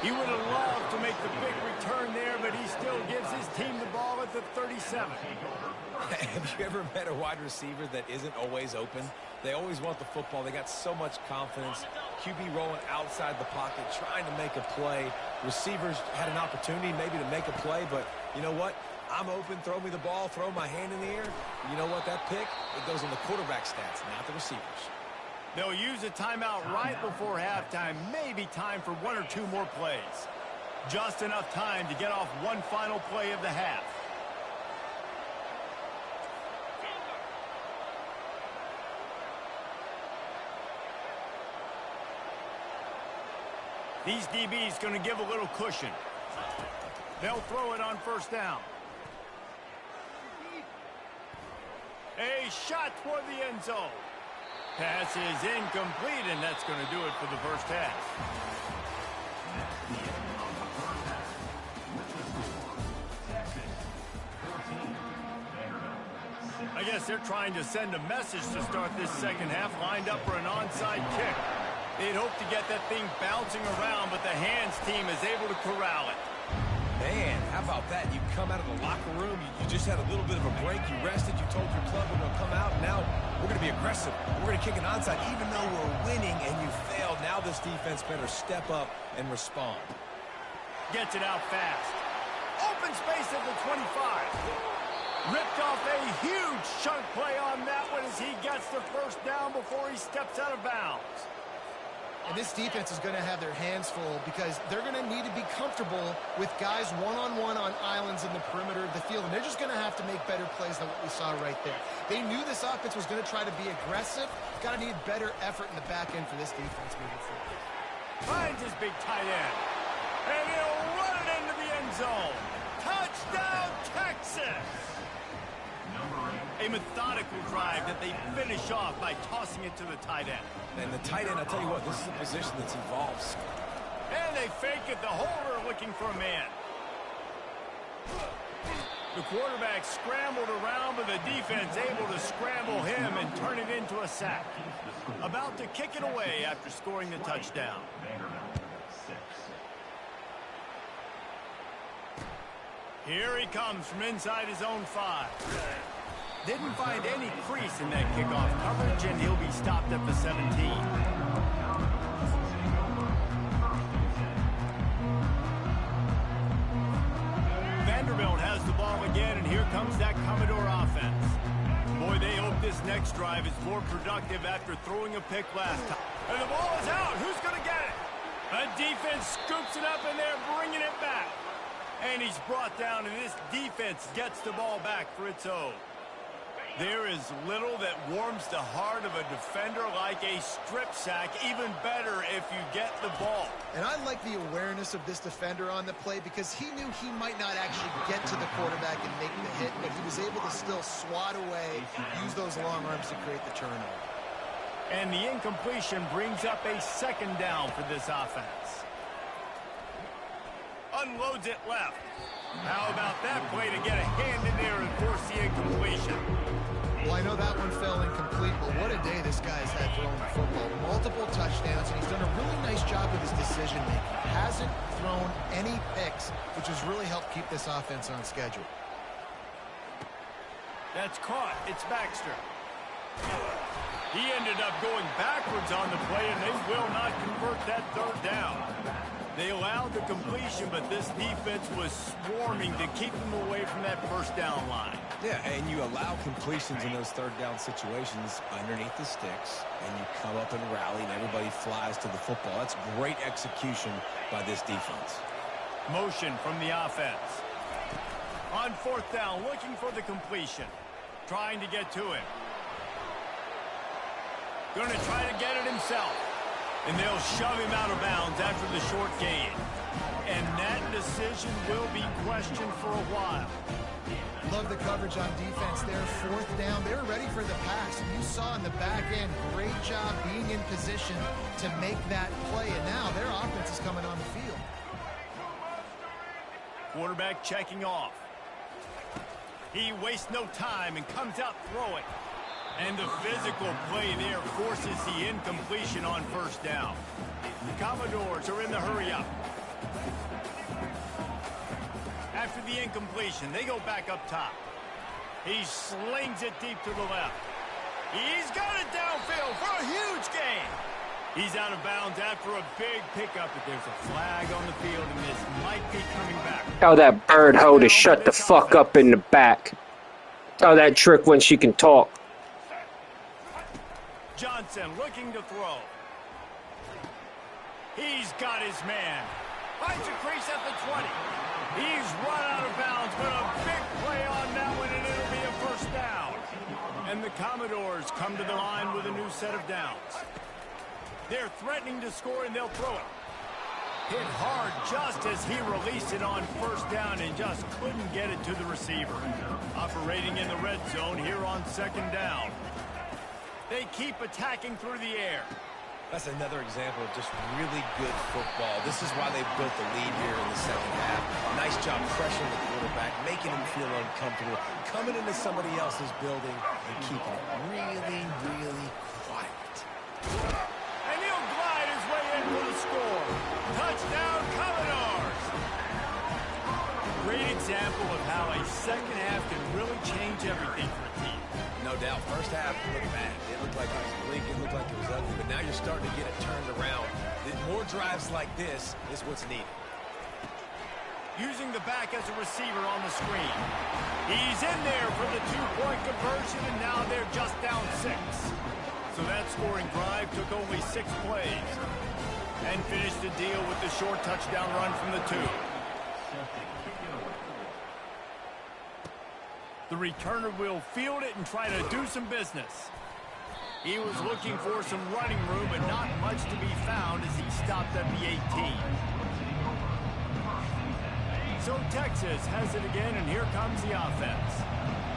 [SPEAKER 1] He would have loved to make the big return there, but he still gives his team the ball at the 37.
[SPEAKER 2] Have you ever met a wide receiver that isn't always open? They always want the football. They got so much confidence. QB rolling outside the pocket, trying to make a play. Receivers had an opportunity maybe to make a play, but you know what? I'm open, throw me the ball, throw my hand in the air. You know what? That pick, it goes in the quarterback stats, not the receivers.
[SPEAKER 1] They'll use a timeout right before halftime. Maybe time for one or two more plays. Just enough time to get off one final play of the half. These DBs going to give a little cushion. They'll throw it on first down. A shot toward the end zone. Pass is incomplete, and that's going to do it for the first half. I guess they're trying to send a message to start this second half, lined up for an onside kick. They'd hope to get that thing bouncing around, but the hands team is able to corral it.
[SPEAKER 2] Man, how about that? You come out of the locker room, you just had a little bit of a break, you rested, you told your club we're going to come out, and now we're going to be aggressive. We're going to kick an onside, even though we're winning and you failed. Now this defense better step up and respond.
[SPEAKER 1] Gets it out fast. Open space at the 25. Ripped off a huge chunk play on that one as he gets the first down before he steps out of bounds.
[SPEAKER 3] And this defense is going to have their hands full because they're going to need to be comfortable with guys one-on-one on islands in the perimeter of the field. And they're just going to have to make better plays than what we saw right there. They knew this offense was going to try to be aggressive. Got to need better effort in the back end for this defense moving forward.
[SPEAKER 1] Finds his big tight end. And he'll run it into the end zone. Touchdown, Texas! A methodical drive that they finish off by tossing it to the tight end.
[SPEAKER 2] And the tight end, I'll tell you what, this is a position that's evolved.
[SPEAKER 1] And they fake it. The holder looking for a man. The quarterback scrambled around, but the defense able to scramble him and turn it into a sack. About to kick it away after scoring the touchdown. Here he comes from inside his own 5. Didn't find any crease in that kickoff coverage, and he'll be stopped at the 17. Vanderbilt has the ball again, and here comes that Commodore offense. Boy, they hope this next drive is more productive after throwing a pick last time. And the ball is out. Who's going to get it? A defense scoops it up, and they're bringing it back. And he's brought down, and this defense gets the ball back for its own. There is little that warms the heart of a defender like a strip sack. Even better if you get the ball.
[SPEAKER 3] And I like the awareness of this defender on the play because he knew he might not actually get to the quarterback and make the hit, but he was able to still swat away, use those long arms to create the turnover.
[SPEAKER 1] And the incompletion brings up a second down for this offense. Unloads it left. How about that play to get a hand in there and force the incompletion?
[SPEAKER 3] Well, I know that one fell incomplete, but what a day this guy's had throwing the football. Multiple touchdowns, and he's done a really nice job with his decision-making. Hasn't thrown any picks, which has really helped keep this offense on schedule.
[SPEAKER 1] That's caught. It's Baxter. He ended up going backwards on the play, and they will not convert that third down. They allowed the completion, but this defense was swarming to keep them away from that first down line.
[SPEAKER 2] Yeah, and you allow completions in those third down situations underneath the sticks, and you come up and rally, and everybody flies to the football. That's great execution by this defense.
[SPEAKER 1] Motion from the offense. On fourth down, looking for the completion. Trying to get to him. Going to try to get it himself. And they'll shove him out of bounds after the short gain. And that decision will be questioned for a while.
[SPEAKER 3] Love the coverage on defense there. Fourth down, they were ready for the pass. And you saw in the back end, great job being in position to make that play. And now their offense is coming on the field.
[SPEAKER 1] Quarterback checking off. He wastes no time and comes out throwing. And the physical play there forces the incompletion on first down. The Commodores are in the hurry-up. After the incompletion, they go back up top. He slings it deep to the left. He's got it downfield for a huge gain. He's out of bounds after a big pickup, but there's a flag on the field, and this might be coming back.
[SPEAKER 4] Tell that bird hoe to shut the fuck up in the back. Tell that trick when she can talk.
[SPEAKER 1] Johnson looking to throw. He's got his man. Finds a crease at the 20. He's run out of bounds, but a big play on that one, and it'll be a first down. And the Commodores come to the line with a new set of downs. They're threatening to score, and they'll throw it. Hit hard just as he released it on first down and just couldn't get it to the receiver. Operating in the red zone here on second down. They keep attacking through the air.
[SPEAKER 2] That's another example of just really good football. This is why they built the lead here in the second half. Nice job pressuring the quarterback, making him feel uncomfortable, coming into somebody else's building and keeping it really, really quiet.
[SPEAKER 1] And he'll glide his way in for the score. Touchdown, Commodores! Great example of how a second half can really change everything for a team.
[SPEAKER 2] No doubt. First half looked bad. It looked like it was bleak. It looked like it was ugly. But now you're starting to get it turned around. More drives like this is what's needed.
[SPEAKER 1] Using the back as a receiver on the screen. He's in there for the two-point conversion, and now they're just down 6. So that scoring drive took only 6 plays. And finish the deal with the short touchdown run from the 2. The returner will field it and try to do some business. He was looking for some running room, but not much to be found as he stopped at the 18. So Texas has it again, and here comes the offense.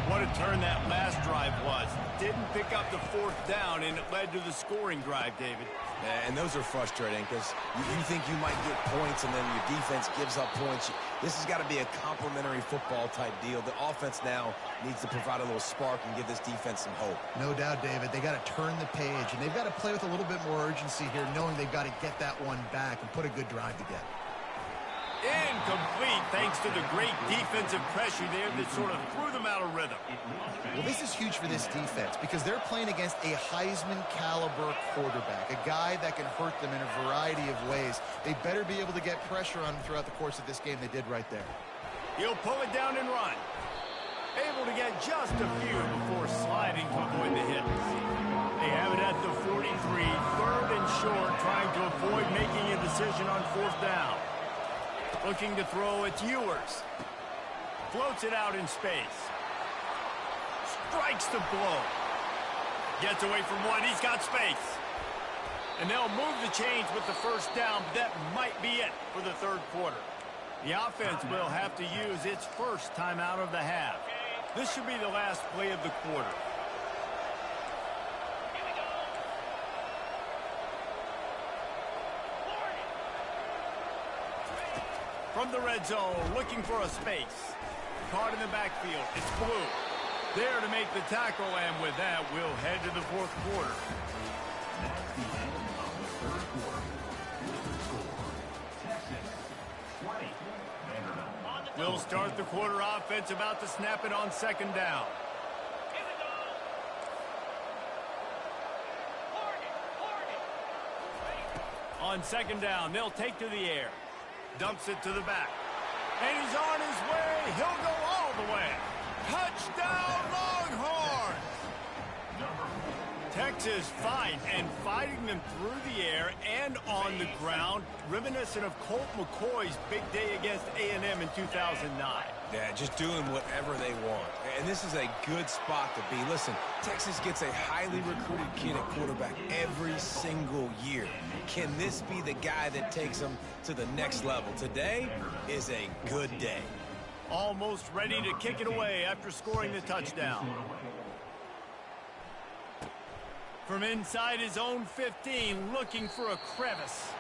[SPEAKER 1] What a turn that last drive was. Didn't pick up the 4th down, and it led to the scoring drive, David.
[SPEAKER 2] Yeah, and those are frustrating because you think you might get points and then your defense gives up points. This has got to be a complementary football type deal. The offense now needs to provide a little spark and give this defense some hope.
[SPEAKER 3] No doubt, David. They got to turn the page, and they've got to play with a little bit more urgency here, knowing they've got to get that one back and put a good drive together.
[SPEAKER 1] Incomplete thanks to the great defensive pressure there that sort of threw them out of rhythm.
[SPEAKER 3] Well, this is huge for this defense because they're playing against a Heisman-caliber quarterback, a guy that can hurt them in a variety of ways. They better be able to get pressure on him throughout the course of this game. They did right there.
[SPEAKER 1] He'll pull it down and run. Able to get just a few before sliding to avoid the hits. They have it at the 43, 3rd and short, trying to avoid making a decision on 4th down. Looking to throw, it's Ewers. Floats it out in space. Strikes the blow. Gets away from one, he's got space. And they'll move the chains with the 1st down, but that might be it for the 3rd quarter. The offense will have to use its 1st timeout of the half. This should be the last play of the quarter. From the red zone, looking for a space. Caught in the backfield, it's Blue. There to make the tackle, and with that, we'll head to the 4th quarter.
[SPEAKER 6] That's the end of the 3rd quarter. Texas 20. Vanderbilt.
[SPEAKER 1] We'll start the quarter offense, about to snap it on 2nd down. On 2nd down, they'll take to the air. Dumps it to the back. And he's on his way. He'll go all the way. Touchdown, Longhorns! Texas fight and fighting them through the air and on the ground, reminiscent of Colt McCoy's big day against A&M in 2009.
[SPEAKER 2] Yeah, just doing whatever they want. And this is a good spot to be. Listen, Texas gets a highly recruited kid at quarterback every single year. Can this be the guy that takes them to the next level? Today is a good day.
[SPEAKER 1] Almost ready to kick it away after scoring the touchdown. From inside his own 15, looking for a crevice.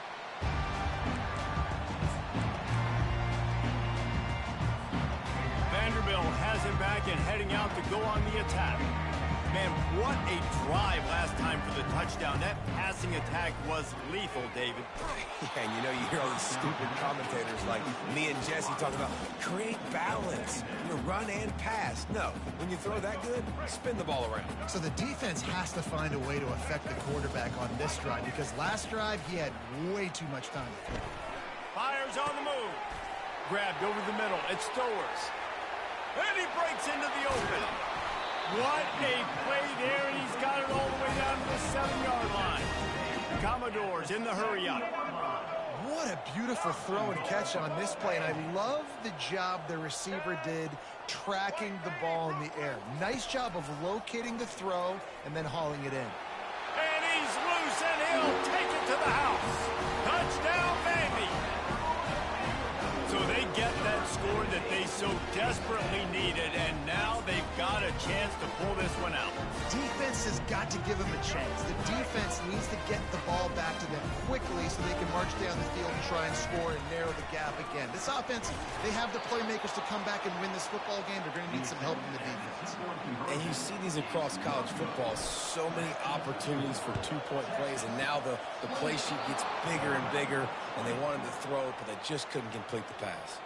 [SPEAKER 1] Vanderbilt has it back and heading out to go on the attack. Man, what a drive last time for the touchdown. That passing attack was lethal, David.
[SPEAKER 2] Yeah, and you know, you hear all these stupid commentators like me and Jesse talking about create balance, run and pass. No, when you throw that good, spin the ball around.
[SPEAKER 3] So the defense has to find a way to affect the quarterback on this drive because last drive he had way too much time to throw.
[SPEAKER 1] Fires on the move. Grabbed over the middle. It's Stowers. And he breaks into the open. What a play there, and he's got it all the way down to the 7-yard line. Commodores in the hurry-up.
[SPEAKER 3] What a beautiful throw and catch on this play, and I love the job the receiver did tracking the ball in the air. Nice job of locating the throw and then hauling it in.
[SPEAKER 1] And he's loose, and he'll take it to the house. Touchdown, baby! So they get that score that they so desperately needed, and now they've got a chance to pull this one out.
[SPEAKER 3] Defense has got to give them a chance. The defense needs to get the ball back to them quickly so they can march down the field and try and score and narrow the gap again. This offense, they have the playmakers to come back and win this football game. They're going to need some help from the defense.
[SPEAKER 2] And you see these across college football, so many opportunities for two-point plays, and now the play sheet gets bigger and bigger, and they wanted to throw it, but they just couldn't complete the pass.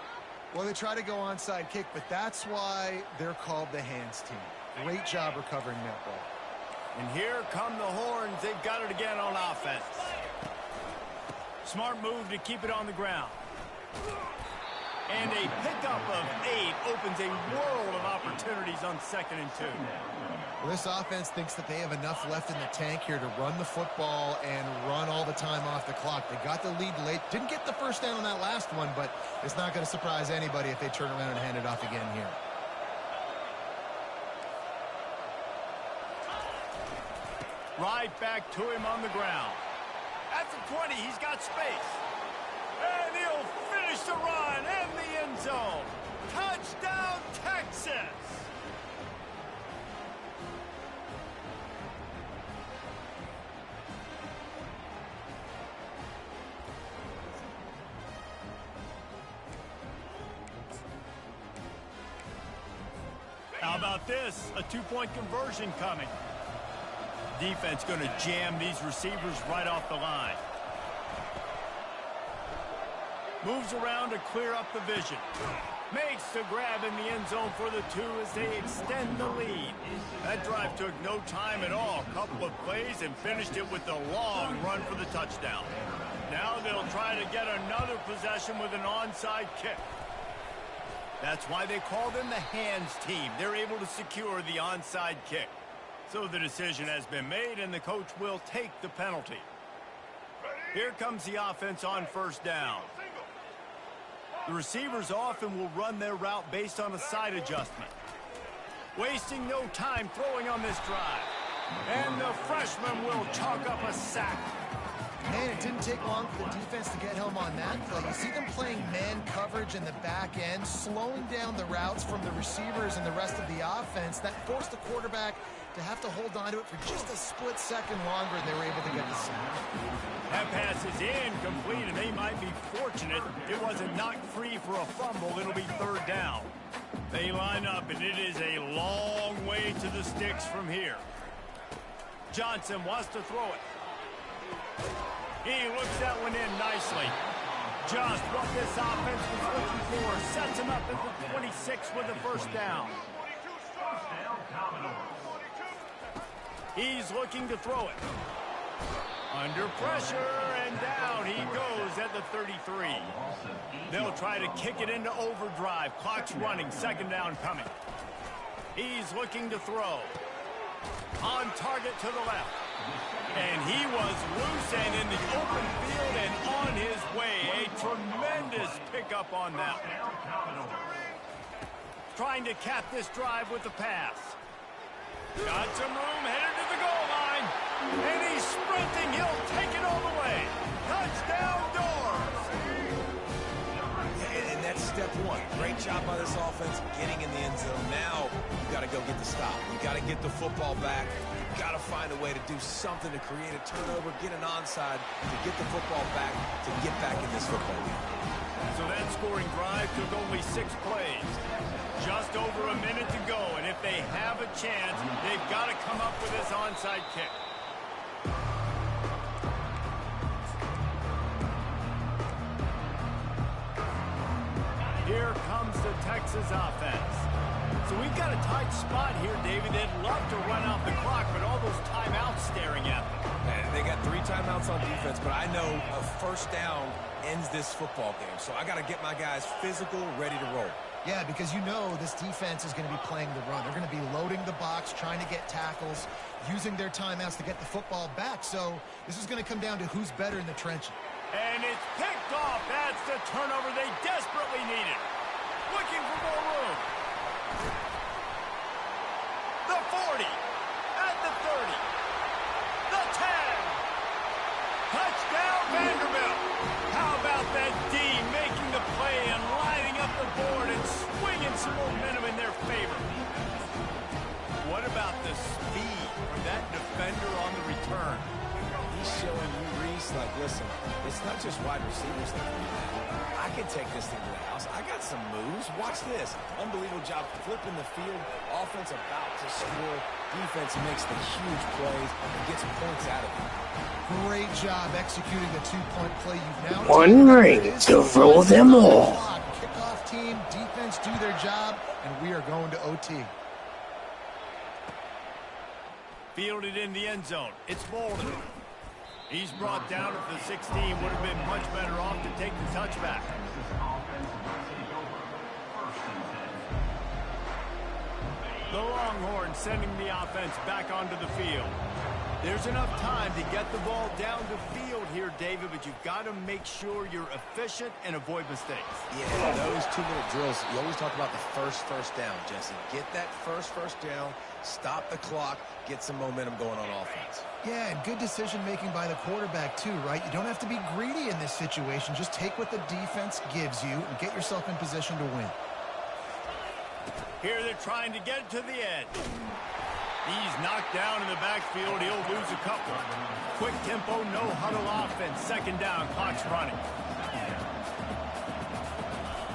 [SPEAKER 3] Well, they try to go onside kick, but that's why they're called the hands team. Great job recovering that ball.
[SPEAKER 1] And here come the Horns. They've got it again on offense. Smart move to keep it on the ground. And a pickup of 8 opens a world of opportunities on 2nd and 2.
[SPEAKER 3] Well, this offense thinks that they have enough left in the tank here to run the football and run all the time off the clock. They got the lead late. Didn't get the first down on that last one, but it's not going to surprise anybody if they turn around and hand it off again here.
[SPEAKER 1] Right back to him on the ground. At the 20, he's got space. And he'll finish the run in the end zone. Touchdown, Texas! How about this? A two-point conversion coming. Defense going to jam these receivers right off the line. Moves around to clear up the vision. Makes the grab in the end zone for the 2 as they extend the lead. That drive took no time at all. Couple of plays and finished it with a long run for the touchdown. Now they'll try to get another possession with an onside kick. That's why they call them the hands team. They're able to secure the onside kick. So the decision has been made, and the coach will take the penalty. Here comes the offense on first down. The receivers often will run their route based on a side adjustment. Wasting no time throwing on this drive. And the freshman will chalk up a sack.
[SPEAKER 3] Man, it didn't take long for the defense to get home on that play. You see them playing man coverage in the back end, slowing down the routes from the receivers and the rest of the offense. That forced the quarterback to have to hold on to it for just a split second longer, and they were able to get the sack.
[SPEAKER 1] That pass is incomplete, and they might be fortunate it wasn't knocked free for a fumble. It'll be third down. They line up, and it is a long way to the sticks from here. Johnson wants to throw it. He looks that one in nicely. Just what this offense was looking for. Sets him up at the 26 with a first down. He's looking to throw it. Under pressure, and down he goes at the 33. They'll try to kick it into overdrive. Clock's running. Second down coming. He's looking to throw. On target to the left. And he was loose and in the open field and on his way. A tremendous pickup on that. Trying to cap this drive with the pass. Got some room, headed to the goal line. And he's sprinting. He'll take it all the way. Touchdown, Doors.
[SPEAKER 2] And that's step one. Great job by this offense getting in the end zone. Now you got to go get the stop. You got to get the football back. You got to find a way to do something to create a turnover, get an onside, to get the football back, to get back in this football game.
[SPEAKER 1] So that scoring drive took only 6 plays. Just over a minute to go, and if they have a chance, they've got to come up with this onside kick. Here comes the Texas offense. So we've got a tight spot here, David. They'd love to run out the clock, but all those timeouts staring at them.
[SPEAKER 2] And they got 3 timeouts on defense, but I know a first down ends this football game. So I got to get my guys physical, ready to roll.
[SPEAKER 3] Yeah, because you know this defense is going to be playing the run. They're going to be loading the box, trying to get tackles, using their timeouts to get the football back. So this is going to come down to who's better in the trenches.
[SPEAKER 1] And it's picked off. That's the turnover they desperately needed. Looking for more room. The 40. At the 30. The 10. Touchdown, Vanderbilt. How about that D making the play and lining up the board and swinging some momentum in their favor? What about the speed from that defender on the return?
[SPEAKER 2] He's showing you, Reese, like, listen, it's not just wide receivers that can do that. I can take this thing to the house. I got some moves. Watch this. Unbelievable job flipping the field. Offense about to score. Defense makes the huge plays and gets points out of it.
[SPEAKER 3] Great job executing the two-point play. You've now
[SPEAKER 4] One ring to rule them all.
[SPEAKER 3] Kickoff team, defense do their job, and we are going to OT.
[SPEAKER 1] Fielded in the end zone. It's Bolden. He's brought down at the 16. Would have been much better off to take the touchback. The Longhorns sending the offense back onto the field. There's enough time to get the ball down the field here, David, but you've got to make sure you're efficient and avoid mistakes.
[SPEAKER 2] Yeah, those 2-minute drills, you always talk about the first down, Jesse. Get that first down, stop the clock, get some momentum going on offense.
[SPEAKER 3] Yeah, and good decision-making by the quarterback, too, right? You don't have to be greedy in this situation. Just take what the defense gives you and get yourself in position to win.
[SPEAKER 1] Here they're trying to get to the edge. He's knocked down in the backfield. He'll lose a couple. Quick tempo, no huddle offense. Second down, clock's running.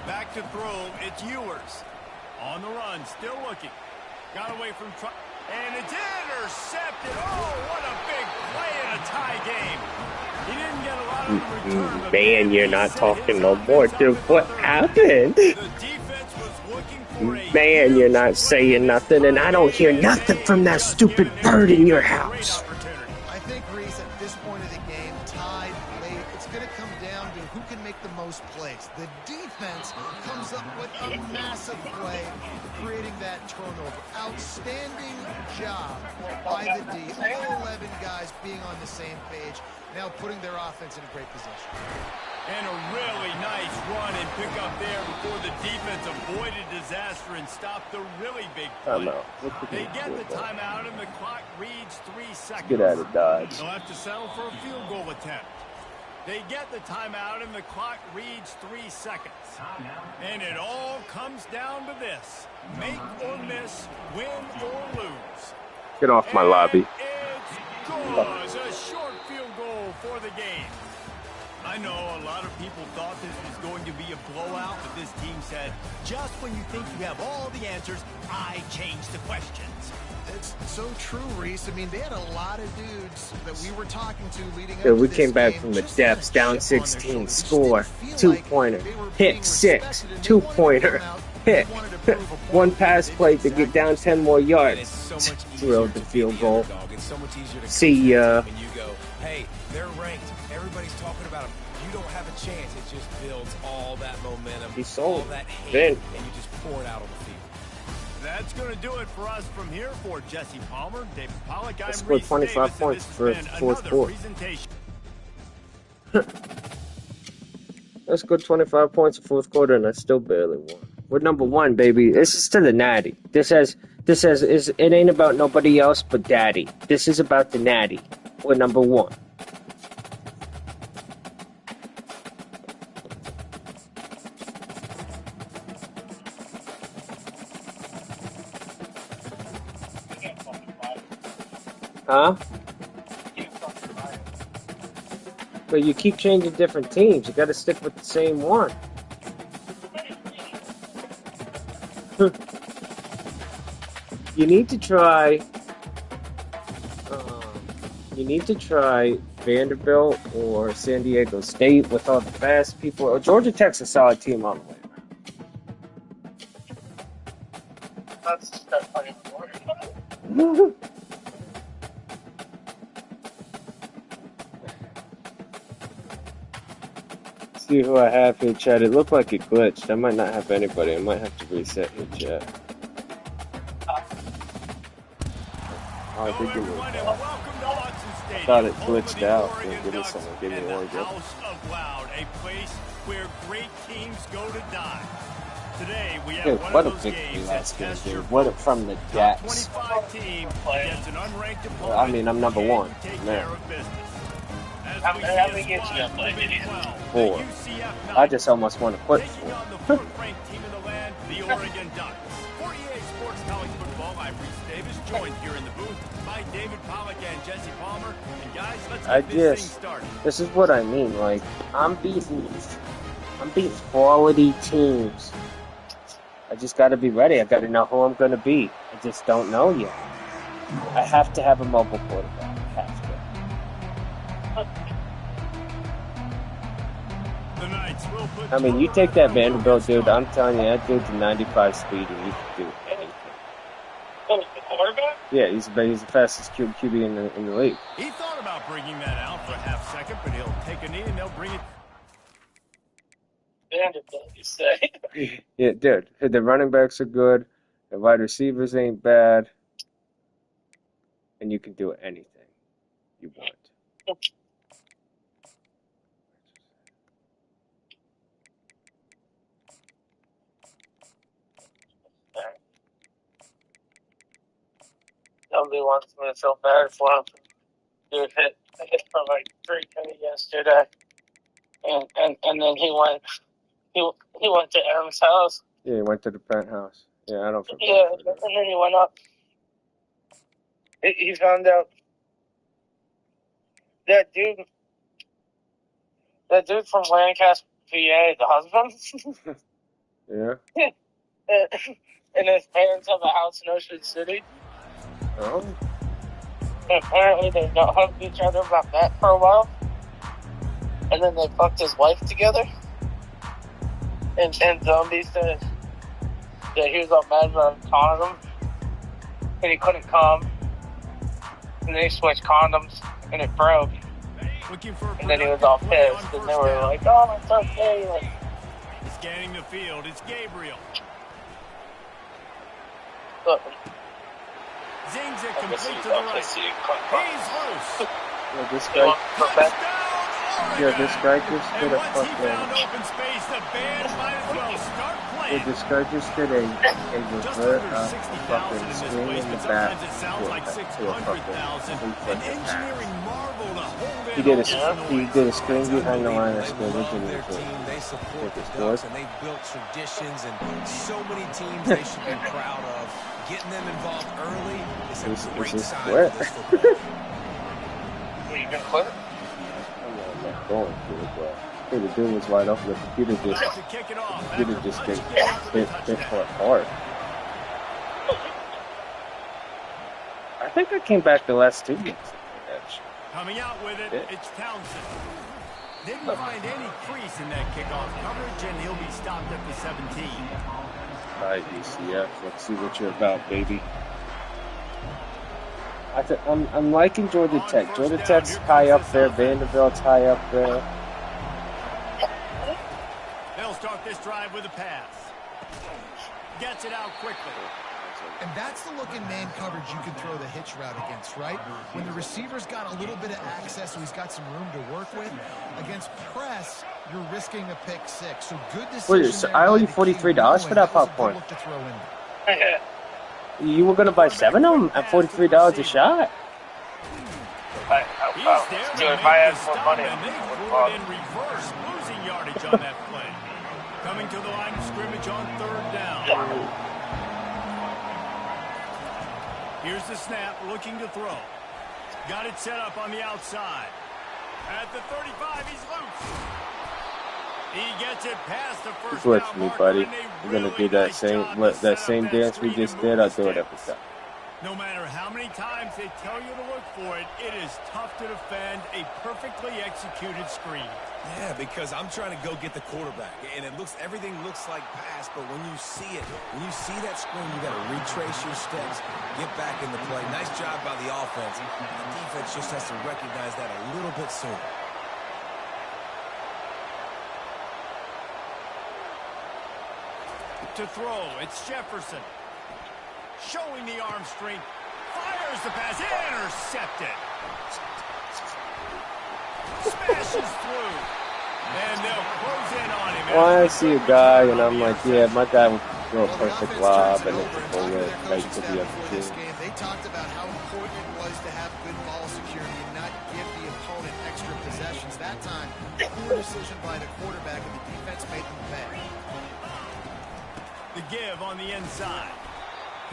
[SPEAKER 1] Back to throw, it's Ewers. On the run, still looking. Got away from Trump. And it's intercepted. Oh, what a big play in a tie game. He didn't get a lot of the return.
[SPEAKER 4] Man, you're not talking no more, dude. What happened?
[SPEAKER 1] The defense was looking for a...
[SPEAKER 4] Man, you're not saying nothing, and I don't hear nothing from that stupid bird in your house.
[SPEAKER 3] I think, Reese, at this point of the game, tied late, it's going to come down to who can make the most plays. The defense comes up with a massive play, creating that turnover. Outstanding job by the D. All 11 guys being on the same page, now putting their offense in a great position.
[SPEAKER 1] And a really nice run and pick up there before the defense avoided disaster and stopped the really big play. They get the timeout and the clock reads 3 seconds.
[SPEAKER 4] Get out of Dodge.
[SPEAKER 1] They'll have to settle for a field goal attempt. They get the timeout and the clock reads 3 seconds. And it all comes down to this. Make or miss, win or lose.
[SPEAKER 4] Get off my lobby.
[SPEAKER 1] It's good. A short field goal for the game. I know a lot of people thought this was going to be a blowout, but this team said, just when you think you have all the answers, I change the questions.
[SPEAKER 3] It's so true, Reese. I mean, they had a lot of dudes that we were talking to leading up
[SPEAKER 4] Dude,
[SPEAKER 3] to
[SPEAKER 4] we
[SPEAKER 3] this
[SPEAKER 4] came back
[SPEAKER 3] game,
[SPEAKER 4] from the
[SPEAKER 3] just
[SPEAKER 4] depths,
[SPEAKER 3] had a
[SPEAKER 4] down
[SPEAKER 3] chip on their
[SPEAKER 4] 16,
[SPEAKER 3] shoulder. Just
[SPEAKER 4] score,
[SPEAKER 3] didn't feel
[SPEAKER 4] two-pointer,
[SPEAKER 3] like they were
[SPEAKER 4] hit
[SPEAKER 3] being
[SPEAKER 4] 6,
[SPEAKER 3] respected, and they
[SPEAKER 4] two-pointer,
[SPEAKER 3] wanted to come out.
[SPEAKER 4] hit,
[SPEAKER 3] They wanted to prove a point.
[SPEAKER 4] one pass play to get down 10 more
[SPEAKER 2] And it's
[SPEAKER 4] yards.
[SPEAKER 2] so much easier
[SPEAKER 4] Drilled the
[SPEAKER 2] to be
[SPEAKER 4] field
[SPEAKER 2] the
[SPEAKER 4] goal.
[SPEAKER 2] underdog. It's so much easier to
[SPEAKER 4] See
[SPEAKER 2] come to
[SPEAKER 4] ya.
[SPEAKER 2] a team and you go, hey, they're ranked. Everybody's talking about them. You don't have a chance. It just builds all that momentum,
[SPEAKER 4] He sold.
[SPEAKER 2] all that hate,
[SPEAKER 4] Then-
[SPEAKER 2] and you just pour it out on the field.
[SPEAKER 1] That's going to do it for us from here. For Jesse Palmer, David Pollack, I'm
[SPEAKER 4] Let's score
[SPEAKER 1] Reese
[SPEAKER 4] 25
[SPEAKER 1] Davis, and
[SPEAKER 4] points
[SPEAKER 1] this
[SPEAKER 4] for
[SPEAKER 1] has been
[SPEAKER 4] fourth
[SPEAKER 1] another
[SPEAKER 4] quarter.
[SPEAKER 1] presentation.
[SPEAKER 4] Let's go 25 points in fourth quarter, and I still barely won. We're number one, baby. This is to the natty. It ain't about nobody else but daddy. This is about the natty. We're number one. Huh? But you keep changing different teams. You got to stick with the same one. You need to try. You need to try Vanderbilt or San Diego State with all the fast people. Or Georgia Tech's a solid team on the way.
[SPEAKER 5] That's funny.
[SPEAKER 4] See who I have here, chat. It looked like it glitched. I might not have anybody. I might have to reset here, chat. Oh, I think it was.
[SPEAKER 1] I
[SPEAKER 4] thought it glitched out. Give me someone. Give me Oregon.
[SPEAKER 1] House of Loud, a place where great teams go to die. Today we have
[SPEAKER 4] Dude,
[SPEAKER 1] one
[SPEAKER 4] what
[SPEAKER 1] of
[SPEAKER 4] a
[SPEAKER 1] those
[SPEAKER 4] victory
[SPEAKER 1] games
[SPEAKER 4] last
[SPEAKER 1] that
[SPEAKER 4] game,
[SPEAKER 1] tests
[SPEAKER 4] dude.
[SPEAKER 1] your
[SPEAKER 4] What a, from the
[SPEAKER 1] top
[SPEAKER 4] depths.
[SPEAKER 1] 25 team against an unranked opponent.
[SPEAKER 4] I mean, I'm number one.
[SPEAKER 1] Take
[SPEAKER 4] Man.
[SPEAKER 1] care of business. As
[SPEAKER 5] How
[SPEAKER 1] we
[SPEAKER 5] many
[SPEAKER 1] see a
[SPEAKER 5] games you got
[SPEAKER 1] squad
[SPEAKER 5] played,
[SPEAKER 1] moving
[SPEAKER 5] idiot?
[SPEAKER 1] well, the
[SPEAKER 4] 4.
[SPEAKER 1] UCF
[SPEAKER 4] I
[SPEAKER 1] Knights
[SPEAKER 4] just almost want to quit
[SPEAKER 1] taking
[SPEAKER 4] 4.
[SPEAKER 1] on the fourth-ranked team in the land, the Oregon Ducks. For EA Sports College Football, I'm Reese Davis, joined here in the booth by David Pollack and Jesse Palmer. And guys, let's get this thing started.
[SPEAKER 4] This is what I mean. Like, I'm beating quality teams. I just got to be ready. I got to know who I'm going to beat. I just don't know yet. I have to have a mobile quarterback. I have to.
[SPEAKER 1] The Knights will put
[SPEAKER 4] I mean, you take that Vanderbilt dude, I'm telling you, that dude's a 95 speed and you can do anything.
[SPEAKER 5] Oh, the quarterback?
[SPEAKER 4] Yeah, he's the fastest QB in the league.
[SPEAKER 1] He thought about bringing that out for a half second, but he'll take a knee and they'll bring it.
[SPEAKER 5] Vanderbilt, you say?
[SPEAKER 4] Yeah, dude. The running backs are good. The wide receivers ain't bad, and you can do anything you want.
[SPEAKER 5] Nobody wants me to feel bad for him. Dude hit for like 3K yesterday, and then he went to M's house.
[SPEAKER 4] Yeah, he went to the penthouse. Yeah, I don't feel bad
[SPEAKER 5] Yeah,
[SPEAKER 4] for that.
[SPEAKER 5] and then he went up. He found out that dude from Lancaster, PA, the husband.
[SPEAKER 4] Yeah.
[SPEAKER 5] And his parents have a house in Ocean City.
[SPEAKER 4] Oh.
[SPEAKER 5] And apparently they got hugged each other about that for a while. And then they fucked his wife together. And Zombie said that he was all mad about a condom. And he couldn't come. And then he switched condoms and it broke. And then he was all pissed. And they were like, oh, it's okay. Like,
[SPEAKER 1] He's scanning the field. It's Gabriel.
[SPEAKER 5] look,
[SPEAKER 1] Zings it
[SPEAKER 5] I guess
[SPEAKER 1] complete
[SPEAKER 5] he's
[SPEAKER 1] to the
[SPEAKER 5] up
[SPEAKER 1] right.
[SPEAKER 5] to see it come
[SPEAKER 1] He's loose.
[SPEAKER 4] Yeah, this
[SPEAKER 5] He
[SPEAKER 4] guy.
[SPEAKER 5] wants to go back.
[SPEAKER 1] Touchdown,
[SPEAKER 4] Yeah, this guy
[SPEAKER 1] Oregon.
[SPEAKER 4] just
[SPEAKER 1] And
[SPEAKER 4] did a
[SPEAKER 1] once he found
[SPEAKER 4] fucking.
[SPEAKER 1] open space, the band might as well start
[SPEAKER 4] Yeah,
[SPEAKER 1] playing.
[SPEAKER 4] this guy just did a
[SPEAKER 1] Just
[SPEAKER 4] revert
[SPEAKER 1] under 60,000
[SPEAKER 4] fucking
[SPEAKER 1] in this
[SPEAKER 4] swing
[SPEAKER 1] place,
[SPEAKER 4] in the
[SPEAKER 1] but
[SPEAKER 4] back
[SPEAKER 1] sometimes it sounds like
[SPEAKER 4] to a
[SPEAKER 1] 600,000.
[SPEAKER 4] fucking
[SPEAKER 1] An engineering marvel to hold in
[SPEAKER 4] He did
[SPEAKER 1] all this
[SPEAKER 4] he
[SPEAKER 1] noise.
[SPEAKER 4] did a screen
[SPEAKER 2] It's
[SPEAKER 4] behind the line of
[SPEAKER 2] unbelievable.
[SPEAKER 4] scrimmage
[SPEAKER 2] They
[SPEAKER 4] and
[SPEAKER 2] love
[SPEAKER 4] he
[SPEAKER 2] their team. They support the
[SPEAKER 4] It's
[SPEAKER 2] Ducks,
[SPEAKER 4] good.
[SPEAKER 2] and they've built traditions and so many teams they should be proud of. Getting them involved early is a
[SPEAKER 4] Is
[SPEAKER 2] great
[SPEAKER 4] this
[SPEAKER 2] sign
[SPEAKER 4] split?
[SPEAKER 2] for this football.
[SPEAKER 5] Are you going to quit it?
[SPEAKER 4] I'm not going to it, but hey, the dude was wide open. The computer just
[SPEAKER 1] About to kick it off after
[SPEAKER 4] hit
[SPEAKER 1] punching it in for the
[SPEAKER 4] hit
[SPEAKER 1] touchdown.
[SPEAKER 4] hard. I think I came back the last 2 weeks.
[SPEAKER 1] Coming out with it,
[SPEAKER 4] Yeah.
[SPEAKER 1] it's Townsend. Didn't find any crease in that kickoff coverage, and he'll be stopped at the 17.
[SPEAKER 4] All right, UCF. Let's see what you're about, baby. I'm liking Georgia Tech. Georgia Tech's high up there. Vanderbilt's high up there.
[SPEAKER 1] They'll start this drive with a pass. Gets it out quickly.
[SPEAKER 3] And that's the look in man coverage you can throw the hitch route against, right? When the receiver's got a little bit of access, so he's got some room to work with. Against press, you're risking a pick six. So good decision.
[SPEAKER 4] Wait, so I owe you $43 for that popcorn.
[SPEAKER 3] Look to throw in.
[SPEAKER 4] You were gonna buy 7 of them at $43 a shot.
[SPEAKER 1] He's there to
[SPEAKER 5] Dude, if
[SPEAKER 1] make
[SPEAKER 5] I had
[SPEAKER 1] the
[SPEAKER 5] more
[SPEAKER 1] stop,
[SPEAKER 5] money,
[SPEAKER 1] and they
[SPEAKER 5] I would
[SPEAKER 1] threw
[SPEAKER 5] bought
[SPEAKER 1] it in reverse, losing yardage on that play. Coming to the line of scrimmage on third down. Here's the snap, looking to throw. Got it set up on the outside. At the 35, he's loose. He gets it past the first
[SPEAKER 4] Glitch
[SPEAKER 1] down
[SPEAKER 4] me,
[SPEAKER 1] marker,
[SPEAKER 4] buddy.
[SPEAKER 1] and a
[SPEAKER 4] We're gonna
[SPEAKER 1] really
[SPEAKER 4] do that
[SPEAKER 1] nice
[SPEAKER 4] same
[SPEAKER 1] job to set
[SPEAKER 4] that
[SPEAKER 1] up
[SPEAKER 4] same
[SPEAKER 1] that
[SPEAKER 4] dance we
[SPEAKER 1] screen
[SPEAKER 4] just
[SPEAKER 1] and
[SPEAKER 4] did.
[SPEAKER 1] move
[SPEAKER 4] I'll
[SPEAKER 1] the
[SPEAKER 4] do it
[SPEAKER 1] sticks.
[SPEAKER 4] every time.
[SPEAKER 1] No matter how many times they tell you to look for it, it is tough to defend a perfectly executed screen.
[SPEAKER 2] Yeah, because I'm trying to go get the quarterback, and everything looks like pass, but when you see that screen, you got to retrace your steps, get back in the play. Nice job by the offense. The defense just has to recognize that a little bit sooner.
[SPEAKER 1] To throw, it's Jefferson. Showing the arm strength. Fires the pass. Intercepted. Smashes through. And they'll close in on him.
[SPEAKER 4] Well, I see a guy, and I'm like, yeah, my guy would throw a perfect lob, and it's a bullet right to the other team.
[SPEAKER 3] They talked about how important it was to have good ball security and not give the opponent extra possessions. That time, poor decision by the quarterback, and the defense made them pay.
[SPEAKER 1] The give on the inside.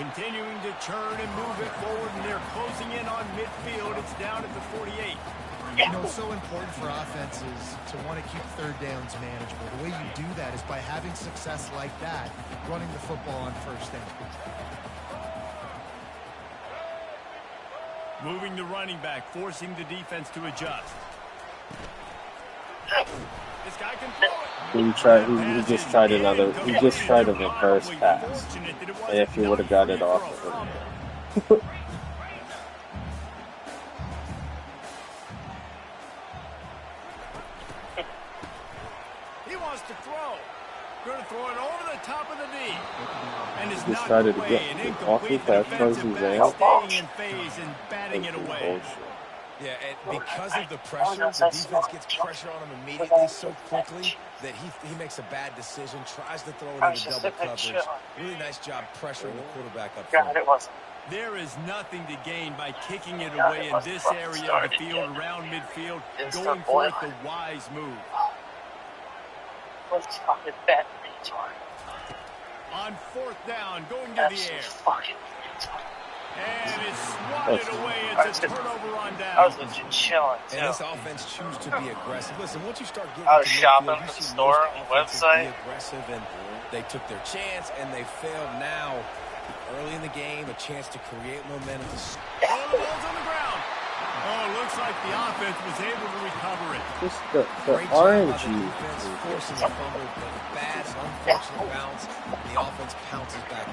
[SPEAKER 1] Continuing to churn and move it forward, and they're closing in on midfield. It's down at the 48.
[SPEAKER 3] You know, it's so important for offenses to want to keep third downs manageable. The way you do that is by having success like that, running the football on first down.
[SPEAKER 1] Moving the running back, forcing the defense to adjust. This guy can throw it.
[SPEAKER 4] He just tried a reverse pass. And if he would have got it off, it would have been.
[SPEAKER 1] He wants to throw. Going to throw it over the top of the knee. And is knocked
[SPEAKER 4] Decided to
[SPEAKER 1] away.
[SPEAKER 4] get
[SPEAKER 1] An
[SPEAKER 4] off the
[SPEAKER 1] incomplete
[SPEAKER 4] pass,
[SPEAKER 1] defensive
[SPEAKER 4] closes
[SPEAKER 1] back
[SPEAKER 4] out.
[SPEAKER 1] staying in phase and batting it away.
[SPEAKER 4] Bullshit.
[SPEAKER 2] Yeah, and because of the pressure, the defense gets pressure on him immediately so quickly that he makes a bad decision, tries to throw it into double coverage. Really nice job pressuring the quarterback up front.
[SPEAKER 1] There is nothing to gain by kicking it away in this area of the field, around midfield, going for it the wise move.
[SPEAKER 5] Let's fucking bet retard.
[SPEAKER 1] On fourth down, going to the air.
[SPEAKER 5] Fucking retard.
[SPEAKER 1] And it's swatted away. It's a turnover on
[SPEAKER 5] I
[SPEAKER 1] down.
[SPEAKER 5] was legit chilling, too.
[SPEAKER 2] And this offense choose to be aggressive. Listen, once you start getting
[SPEAKER 5] I was
[SPEAKER 2] to
[SPEAKER 5] shopping
[SPEAKER 2] midfield,
[SPEAKER 5] at
[SPEAKER 2] you
[SPEAKER 5] the
[SPEAKER 2] see
[SPEAKER 5] store,
[SPEAKER 2] most offenses
[SPEAKER 5] website.
[SPEAKER 2] be aggressive, and they took their chance, and they failed now. Early in the game, a chance to create momentum.
[SPEAKER 1] Oh, the ball's on the ground. Oh, looks like the offense was able to recover it.
[SPEAKER 4] Just the
[SPEAKER 2] Great job by the
[SPEAKER 4] RNG.
[SPEAKER 2] defense forcing the fumble, but a bad, unfortunate bounce. The offense pounces back.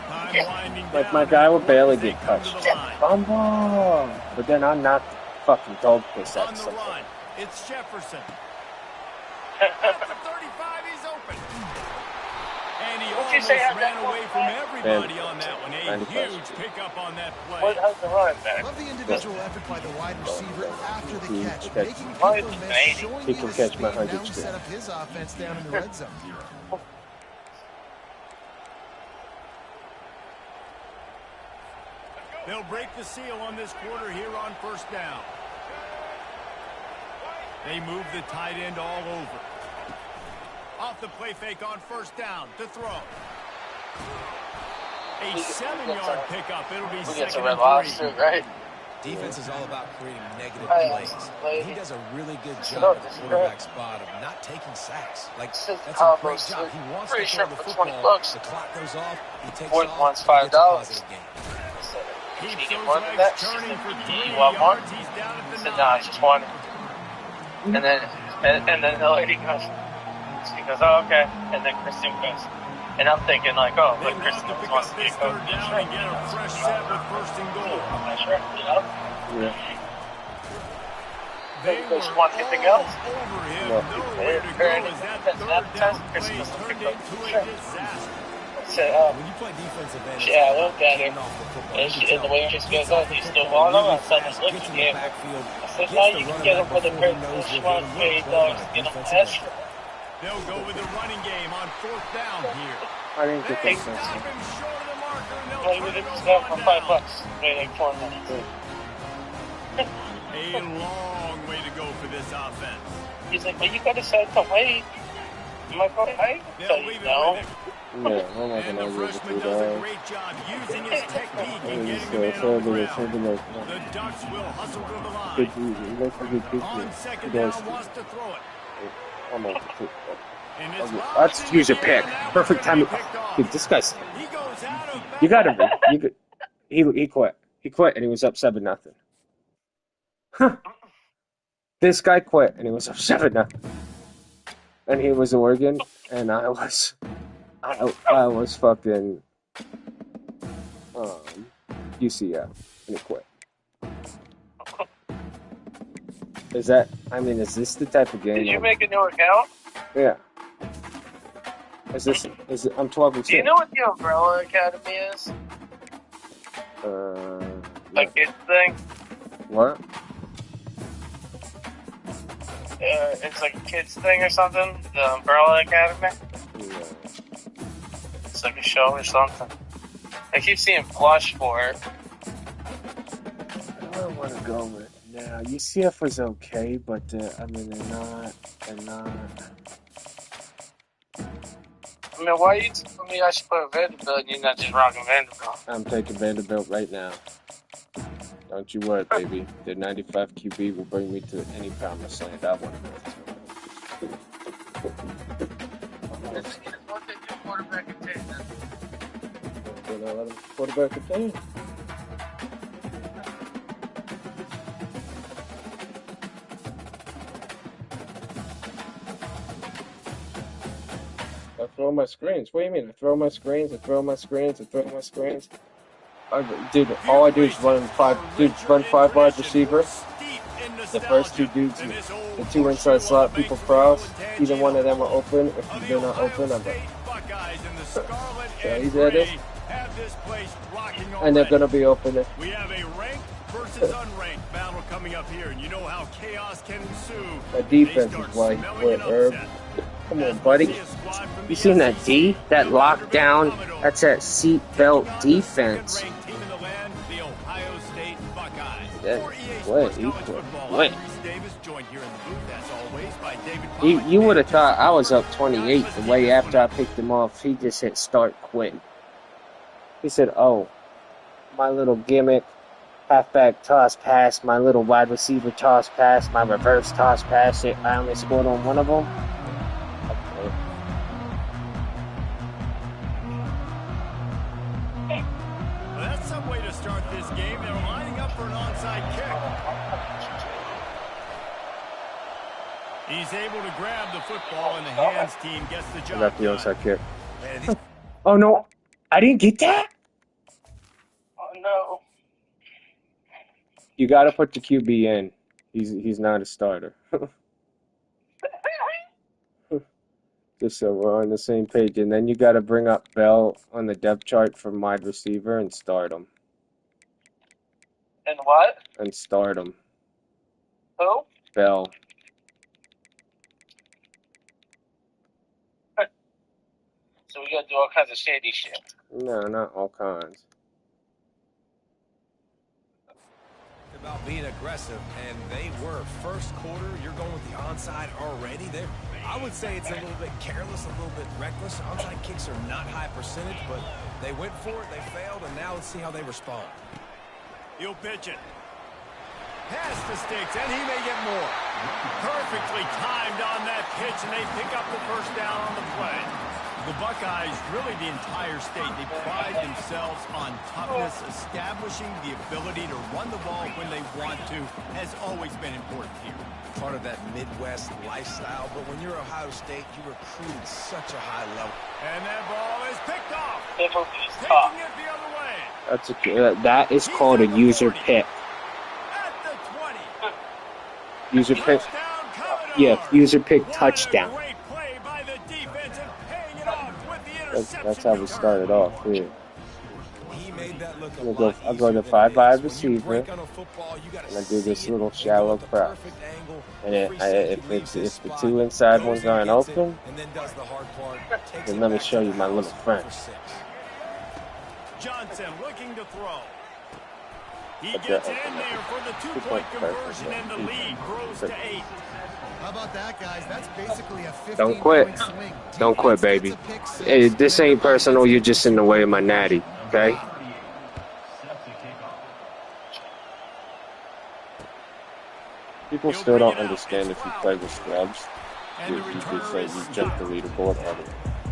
[SPEAKER 1] Time winding
[SPEAKER 4] Like
[SPEAKER 1] down,
[SPEAKER 4] my guy would
[SPEAKER 1] and
[SPEAKER 4] barely
[SPEAKER 1] they
[SPEAKER 4] get
[SPEAKER 1] come to
[SPEAKER 4] touched.
[SPEAKER 1] the line.
[SPEAKER 4] Fumble! But then I knocked fucking dog piss
[SPEAKER 1] On
[SPEAKER 4] at
[SPEAKER 1] the
[SPEAKER 4] something.
[SPEAKER 1] run, it's Jefferson. At the 35, he's open. And he
[SPEAKER 5] What'd you say
[SPEAKER 1] almost
[SPEAKER 5] on
[SPEAKER 1] ran
[SPEAKER 5] that
[SPEAKER 1] away
[SPEAKER 5] one,
[SPEAKER 1] from
[SPEAKER 5] man?
[SPEAKER 1] everybody on that one. A
[SPEAKER 4] 95.
[SPEAKER 1] huge pickup on that
[SPEAKER 5] What
[SPEAKER 1] play.
[SPEAKER 5] how's the run back?
[SPEAKER 3] Love the individual effort by the wide receiver after the catch,
[SPEAKER 4] Okay.
[SPEAKER 3] making
[SPEAKER 5] Why
[SPEAKER 3] people
[SPEAKER 5] is he
[SPEAKER 3] miss,
[SPEAKER 5] fading?
[SPEAKER 3] showing
[SPEAKER 4] He
[SPEAKER 3] you
[SPEAKER 4] can
[SPEAKER 3] the
[SPEAKER 4] catch my
[SPEAKER 3] speed. Now
[SPEAKER 4] 100
[SPEAKER 3] he
[SPEAKER 4] speed.
[SPEAKER 3] set up his offense down in the red zone.
[SPEAKER 1] They'll break the seal on this quarter here on first down. They move the tight end all over. Off the play fake on first down to throw. A 7-yard pickup. It'll be
[SPEAKER 5] We get
[SPEAKER 1] second
[SPEAKER 5] to Red
[SPEAKER 1] and
[SPEAKER 5] Lobster,
[SPEAKER 1] 3.
[SPEAKER 5] right?
[SPEAKER 2] Defense is all about creating negative
[SPEAKER 5] Hey,
[SPEAKER 2] plays.
[SPEAKER 5] lady.
[SPEAKER 2] He does a really good
[SPEAKER 5] Sit
[SPEAKER 2] job
[SPEAKER 5] up,
[SPEAKER 2] at the
[SPEAKER 5] this is
[SPEAKER 2] quarterback spot of not taking sacks. Like,
[SPEAKER 5] This is
[SPEAKER 2] that's a great
[SPEAKER 5] combos,
[SPEAKER 2] job.
[SPEAKER 5] too.
[SPEAKER 2] He wants
[SPEAKER 5] Pretty
[SPEAKER 2] to
[SPEAKER 5] sure
[SPEAKER 2] throw the
[SPEAKER 5] for
[SPEAKER 2] football.
[SPEAKER 5] 20 bucks.
[SPEAKER 2] The clock goes off. He takes
[SPEAKER 5] Fourth
[SPEAKER 2] off.
[SPEAKER 5] one's
[SPEAKER 2] He gets a
[SPEAKER 5] $5.
[SPEAKER 2] positive gain.
[SPEAKER 5] Can
[SPEAKER 1] Keeps
[SPEAKER 5] you get
[SPEAKER 1] those
[SPEAKER 5] more than
[SPEAKER 1] legs
[SPEAKER 5] that?
[SPEAKER 1] turning for 3
[SPEAKER 5] You want more?
[SPEAKER 1] yards. He's down at
[SPEAKER 5] I
[SPEAKER 1] the
[SPEAKER 5] said,
[SPEAKER 1] 9.
[SPEAKER 5] nah, it's 20. And then the lady goes, she goes, oh, okay. And then Kristen goes, and I'm thinking like, oh,
[SPEAKER 1] They
[SPEAKER 5] but
[SPEAKER 1] want
[SPEAKER 5] Kristen
[SPEAKER 1] to pick
[SPEAKER 5] wants
[SPEAKER 1] up
[SPEAKER 5] to
[SPEAKER 1] this
[SPEAKER 5] get
[SPEAKER 1] third down and get a fresh set with first and goal.
[SPEAKER 4] Yeah.
[SPEAKER 1] They were
[SPEAKER 5] Just want to get the
[SPEAKER 1] all
[SPEAKER 5] goals.
[SPEAKER 1] over him.
[SPEAKER 4] Yeah.
[SPEAKER 1] Nowhere to go as that third down play turned into a disaster.
[SPEAKER 5] So,
[SPEAKER 2] When you play defensive end,
[SPEAKER 5] yeah, I looked at her.
[SPEAKER 2] getting off the football,
[SPEAKER 5] And
[SPEAKER 2] you can
[SPEAKER 5] the
[SPEAKER 2] tell.
[SPEAKER 5] way she just
[SPEAKER 2] Gets
[SPEAKER 5] goes,
[SPEAKER 2] off
[SPEAKER 5] oh,
[SPEAKER 2] the
[SPEAKER 5] you still
[SPEAKER 2] football
[SPEAKER 5] want them? I
[SPEAKER 2] really
[SPEAKER 5] said,
[SPEAKER 2] fast,
[SPEAKER 5] look
[SPEAKER 2] gets in
[SPEAKER 5] again.
[SPEAKER 2] the backfield,
[SPEAKER 5] I said,
[SPEAKER 2] gets
[SPEAKER 5] now
[SPEAKER 2] the
[SPEAKER 5] you can
[SPEAKER 2] running
[SPEAKER 5] get
[SPEAKER 2] back
[SPEAKER 5] them for the
[SPEAKER 2] before he
[SPEAKER 5] first
[SPEAKER 2] knows
[SPEAKER 5] she
[SPEAKER 2] we're
[SPEAKER 5] wants
[SPEAKER 2] gonna
[SPEAKER 5] to
[SPEAKER 2] look
[SPEAKER 5] eat
[SPEAKER 2] for
[SPEAKER 5] dogs,
[SPEAKER 2] him on a
[SPEAKER 5] get them
[SPEAKER 2] defensive end.
[SPEAKER 5] extra.
[SPEAKER 1] They'll go with the running game on fourth down here.
[SPEAKER 4] I didn't get
[SPEAKER 1] They
[SPEAKER 4] that
[SPEAKER 1] stop
[SPEAKER 4] sense.
[SPEAKER 1] him short of the marker and
[SPEAKER 5] Well,
[SPEAKER 1] they'll
[SPEAKER 5] we
[SPEAKER 1] turn
[SPEAKER 5] did
[SPEAKER 1] it
[SPEAKER 5] this
[SPEAKER 1] over
[SPEAKER 5] for
[SPEAKER 1] on
[SPEAKER 5] $5.
[SPEAKER 1] down.
[SPEAKER 5] Wait, like 4 minutes.
[SPEAKER 1] A long way to go for this offense.
[SPEAKER 5] He's like, well, you could have said to wait. I'm like, okay, I
[SPEAKER 1] They'll
[SPEAKER 5] tell you
[SPEAKER 1] leave it
[SPEAKER 5] no.
[SPEAKER 1] with him.
[SPEAKER 4] Yeah, I'm not
[SPEAKER 1] And
[SPEAKER 4] gonna
[SPEAKER 1] the
[SPEAKER 4] argue with
[SPEAKER 1] freshman
[SPEAKER 4] you
[SPEAKER 1] does a
[SPEAKER 4] guys.
[SPEAKER 1] great job using his technique and getting the
[SPEAKER 4] So,
[SPEAKER 1] man on the ground.
[SPEAKER 4] so
[SPEAKER 1] The Ducks will hustle to the
[SPEAKER 4] good
[SPEAKER 1] line.
[SPEAKER 4] easy. Let's get good
[SPEAKER 1] On
[SPEAKER 4] easy.
[SPEAKER 1] second
[SPEAKER 4] Guys,
[SPEAKER 1] down, wants to throw it.
[SPEAKER 4] I'm on the pick.
[SPEAKER 1] And it's
[SPEAKER 4] Let's use a pick. Perfect time. Dude, this guy's.
[SPEAKER 1] He goes out of
[SPEAKER 4] You got him. You could. He quit. He quit, and he was up 7-0. Huh. This guy quit, and he was up 7-0. And he was Oregon, and I was fucking UCF, and he quit. Is this the type of game?
[SPEAKER 5] Did you make a new account?
[SPEAKER 4] Yeah. Is it? I'm 12 and 6.
[SPEAKER 5] Do you know what the Umbrella Academy is? Like
[SPEAKER 4] No.
[SPEAKER 5] kids thing?
[SPEAKER 4] What?
[SPEAKER 5] It's like a kids thing or something? The Umbrella Academy?
[SPEAKER 4] No.
[SPEAKER 5] It's like a show or something. I keep seeing plush for it.
[SPEAKER 4] I don't want to go with it now. UCF was okay, but they're not.
[SPEAKER 5] I mean, why are you telling me I should put a Vanderbilt and you're not just rocking Vanderbilt?
[SPEAKER 4] I'm taking Vanderbilt right now. Don't you worry, baby. The 95 QB will bring me to any promised land I want to go to.
[SPEAKER 5] What they do quarterback and take that?
[SPEAKER 4] Then I let him quarterback a team. I throw my screens. What do you mean? I throw my screens. Dude, all I do is run five wide receiver.
[SPEAKER 1] Steep into
[SPEAKER 4] the first two dudes, the two inside slot people cross, either one of them are open. If they're not open, I'm like, yeah, he's at it. And they're going to be open.
[SPEAKER 1] We have a ranked versus unranked battle coming up here, and you know how chaos can ensue.
[SPEAKER 4] The defense is why he quit, Herb. Come on, buddy. You seen that D? That lockdown? That's that seatbelt defense. Wait. You would have thought I was up 28 the way after I picked him off. He just hit start quit. He said, oh, my little gimmick, halfback toss pass, my little wide receiver toss pass, my reverse toss pass, I only scored on one of them.
[SPEAKER 1] Well, that's some way to start this game. They're lining up for an onside kick. He's able to grab the football, and the hands team gets the job.
[SPEAKER 4] I got the onside kick. Oh, no. I didn't get that?
[SPEAKER 5] Oh, no.
[SPEAKER 4] You got to put the QB in. He's not a starter. Just so we're on the same page. And then you got to bring up Bell on the depth chart from wide receiver and start him.
[SPEAKER 5] And what?
[SPEAKER 4] And start him.
[SPEAKER 5] Who?
[SPEAKER 4] Bell.
[SPEAKER 5] So we gotta do all kinds of shady shit.
[SPEAKER 4] No, not all kinds.
[SPEAKER 2] About being aggressive, and they were. First quarter, you're going with the onside already. I would say it's a little bit careless, a little bit reckless. Onside kicks are not high percentage, but they went for it, they failed, and now let's see how they respond.
[SPEAKER 1] He'll pitch it. Pass to Sticks, and he may get more. Perfectly timed on that pitch, and they pick up the first down on the play. The Buckeyes, really the entire state, they pride themselves on toughness. Establishing the ability to run the ball when they want to has always been important here.
[SPEAKER 2] Part of that Midwest lifestyle, but when you're Ohio State, you recruit at such a high level.
[SPEAKER 1] And that ball is picked off.
[SPEAKER 5] Taking
[SPEAKER 1] it the other way.
[SPEAKER 4] That is called a user pick.
[SPEAKER 1] At the 20.
[SPEAKER 4] User pick. Yeah, user pick touchdown.
[SPEAKER 1] Great play by the defense and paying it off with the interception.
[SPEAKER 4] That's how we started off here.
[SPEAKER 2] He made that look
[SPEAKER 4] I'll go to 5-5 receiver, and I do this little shallow press. And if the two inside ones aren't open, then let me show you my little friend.
[SPEAKER 1] Johnson looking to throw. He gets in there for the two-point conversion, and the lead grows to 8.
[SPEAKER 3] How about that, guys? That's basically a 15-point
[SPEAKER 4] Don't quit.
[SPEAKER 3] swing.
[SPEAKER 4] Don't quit, baby. Hey, this ain't personal. You're just in the way of my natty, okay? People still don't understand if you play with scrubs. You just say you jump the leaderboard,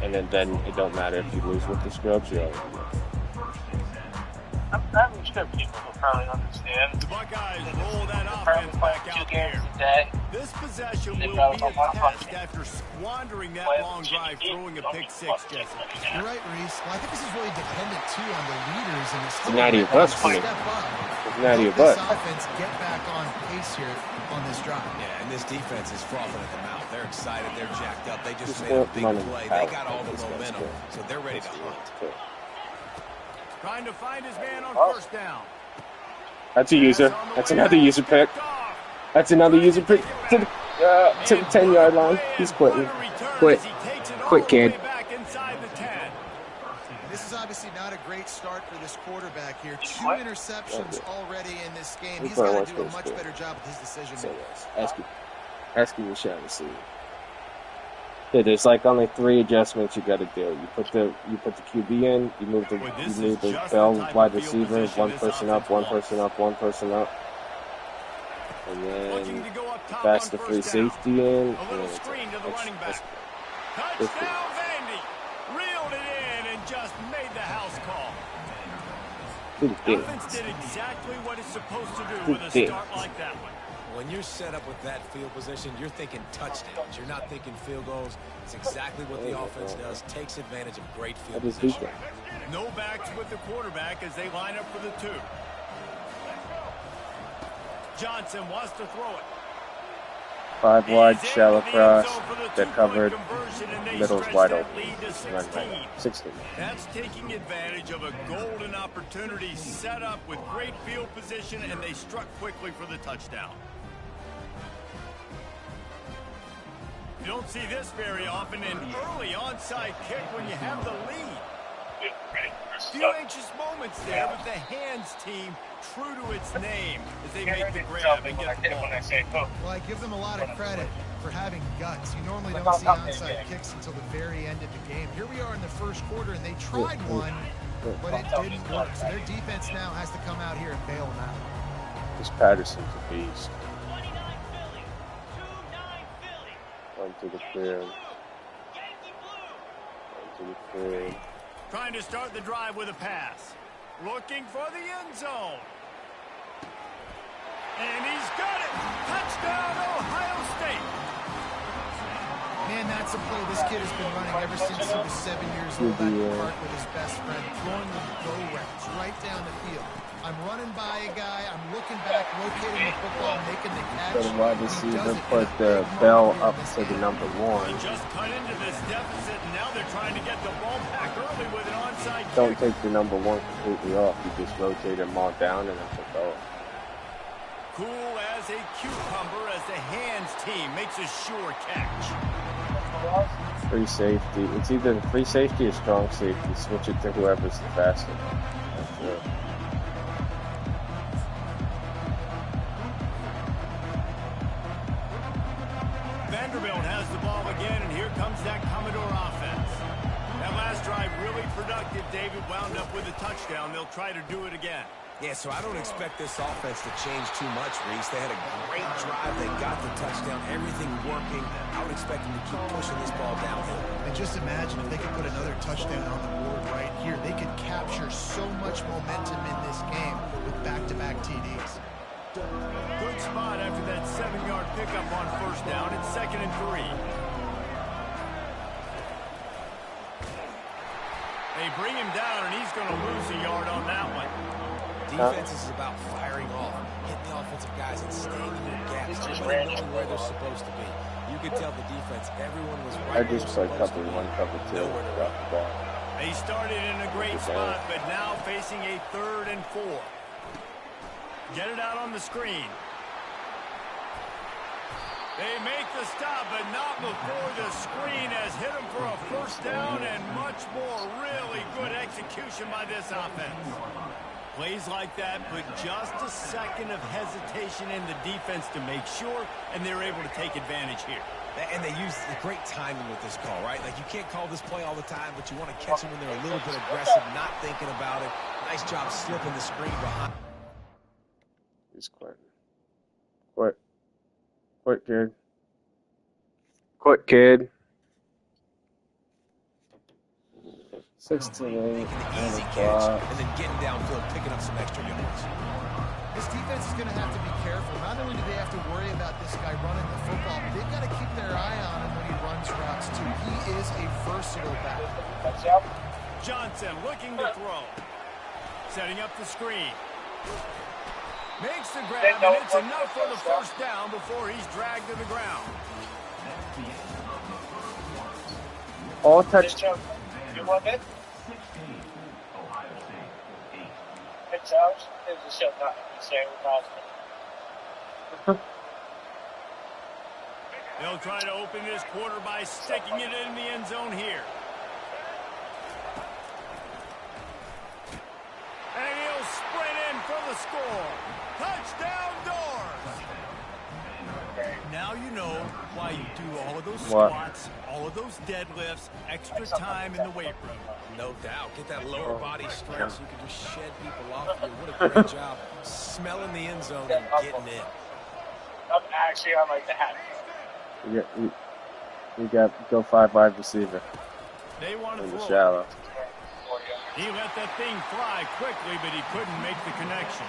[SPEAKER 4] and then it don't matter if you lose with the scrubs. You're already good.
[SPEAKER 5] I'm sure people will probably understand.
[SPEAKER 1] The Buckeyes roll that offense back out there. This possession will be a test after squandering that long drive, throwing a pick six, Jesse.
[SPEAKER 3] You're right, Reese. Well, I think this is really dependent, too, on the leaders in this team.
[SPEAKER 4] It's not your bus for me. It's not your bus.
[SPEAKER 3] This offense get back on pace here on this drive.
[SPEAKER 2] Yeah, and this defense is frothing at the mouth. They're excited. They're jacked up. They just made a big play. They got all the momentum, so they're ready to hunt.
[SPEAKER 1] Trying to find his man on first down.
[SPEAKER 4] That's a user. That's another user pick. That's another user pick to the 10-yard line. He's quitting. Quit, kid.
[SPEAKER 3] This is obviously not a great start for this quarterback here. 2 interceptions already in this game. He's got to do a much better job with his decision making.
[SPEAKER 4] Ask him to share the scene. Yeah, there's like only 3 adjustments you got to do. You put the QB in. You move the Bell wide receiver. One person up, one person up, one person up, and then pass the free safety in.
[SPEAKER 1] Touchdown, Vandy. Reeled it in and just made the house call. Offense did exactly what it's supposed to do with a start like that one.
[SPEAKER 2] When you're set up with that field position, you're thinking touchdowns. You're not thinking field goals. It's exactly what the offense does. Takes advantage of great field position.
[SPEAKER 1] No backs with the quarterback as they line up for the 2. Johnson wants to throw it.
[SPEAKER 4] 5 wide,
[SPEAKER 1] He's
[SPEAKER 4] shallow
[SPEAKER 1] into the end
[SPEAKER 4] cross.
[SPEAKER 1] zone for the
[SPEAKER 4] They're
[SPEAKER 1] two-point
[SPEAKER 4] covered.
[SPEAKER 1] conversion, and they
[SPEAKER 4] Middle's
[SPEAKER 1] stretch
[SPEAKER 4] wide
[SPEAKER 1] that
[SPEAKER 4] open.
[SPEAKER 1] lead to
[SPEAKER 4] Run
[SPEAKER 1] 16.
[SPEAKER 4] right. 16.
[SPEAKER 1] That's taking advantage of a golden opportunity set up with great field position, and they struck quickly for the touchdown. You don't see this very often, an early onside kick when you have the lead. Few anxious moments there, but the hands team true to its name as they make the grab and get the ball.
[SPEAKER 3] Well, I give them a lot of credit for having guts. You normally don't see onside kicks until the very end of the game. Here we are in the first quarter, and they tried one, but it didn't work. So their defense now has to come out here and bail them out.
[SPEAKER 4] This Patterson's a beast. One to the crib. One to the crib.
[SPEAKER 1] Trying to start the drive with a pass. Looking for the end zone. And he's got it. Touchdown, Ohio State.
[SPEAKER 3] Man, that's a play this kid has been running ever since he was 7 years old at the park with his best friend, throwing the go routes right down the field. I'm running by a guy, I'm looking back, rotating the football, making the catch.
[SPEAKER 4] So the wide receiver put the bell up to the number 1.
[SPEAKER 1] They just cut into this deficit, and now they're trying to get the ball back early with an onside kick.
[SPEAKER 4] Don't take the number 1 completely off. You just rotate them all down and then put the off.
[SPEAKER 1] Cool as a cucumber as the hands team makes a sure catch.
[SPEAKER 4] Free safety. It's either free safety or strong safety. Switch it to whoever's the fastest. That's it.
[SPEAKER 1] Vanderbilt has the ball again, and here comes that Commodore offense. That last drive really productive. David wound up with a touchdown. They'll try to do it again.
[SPEAKER 2] Yeah, so I don't expect this offense to change too much, Reese. They had a great drive. They got the touchdown. Everything working. I would expect them to keep pushing this ball downhill.
[SPEAKER 3] And just imagine if they could put another touchdown on the board right here. They could capture so much momentum in this game with back-to-back TDs.
[SPEAKER 1] Good spot after that 7-yard pickup on first down. It's 2nd and 3. They bring him down, and he's going to lose a yard on that one.
[SPEAKER 2] Defense is about firing off, hitting the offensive guys and staying in their gaps, everybody knowing where they're supposed to be. You could tell the defense, everyone was right.
[SPEAKER 4] I just played cover 1, cover 2. Drop the ball.
[SPEAKER 1] They started in a great spot, but now facing a 3rd and 4. Get it out on the screen. They make the stop, but not before the screen has hit them for a first down, and much more really good execution by this offense. Plays like that put just a second of hesitation in the defense to make sure, and they're able to take advantage here.
[SPEAKER 2] And they use the great timing with this call, right? Like, you can't call this play all the time, but you want to catch them when they're a little bit aggressive, not thinking about it. Nice job slipping the screen behind.
[SPEAKER 4] He's quit. Quit. Quit, kid. Quit, kid. 16-8.
[SPEAKER 2] Making the easy catch, and then getting downfield, picking up some extra yards.
[SPEAKER 3] This defense is going to have to be careful. Not only do they have to worry about this guy running the football, but they've got to keep their eye on him when he runs routes, too. He is a versatile back.
[SPEAKER 1] Johnson looking to throw. Setting up the screen. Makes the grab, and it's enough for the first down before he's dragged to the ground.
[SPEAKER 4] All touch.
[SPEAKER 5] You want it?
[SPEAKER 6] 16, Ohio State 8.
[SPEAKER 5] Hey, Charles, there's a shot not saying
[SPEAKER 1] They'll try to open this quarter by sticking it in the end zone here. And he'll sprint in for the score. Touchdown, Doors! Now you know why you do all of those squats, all of those deadlifts, extra time in the weight room.
[SPEAKER 2] No doubt. Get that lower body strength so you can just shed people off you. What a great job smelling the end zone and getting in.
[SPEAKER 5] I'm actually on like the hat.
[SPEAKER 4] You got go 5 wide receiver.
[SPEAKER 1] They want to
[SPEAKER 4] In the
[SPEAKER 1] throw.
[SPEAKER 4] shallow.
[SPEAKER 1] He let that thing fly quickly, but he couldn't make the connection.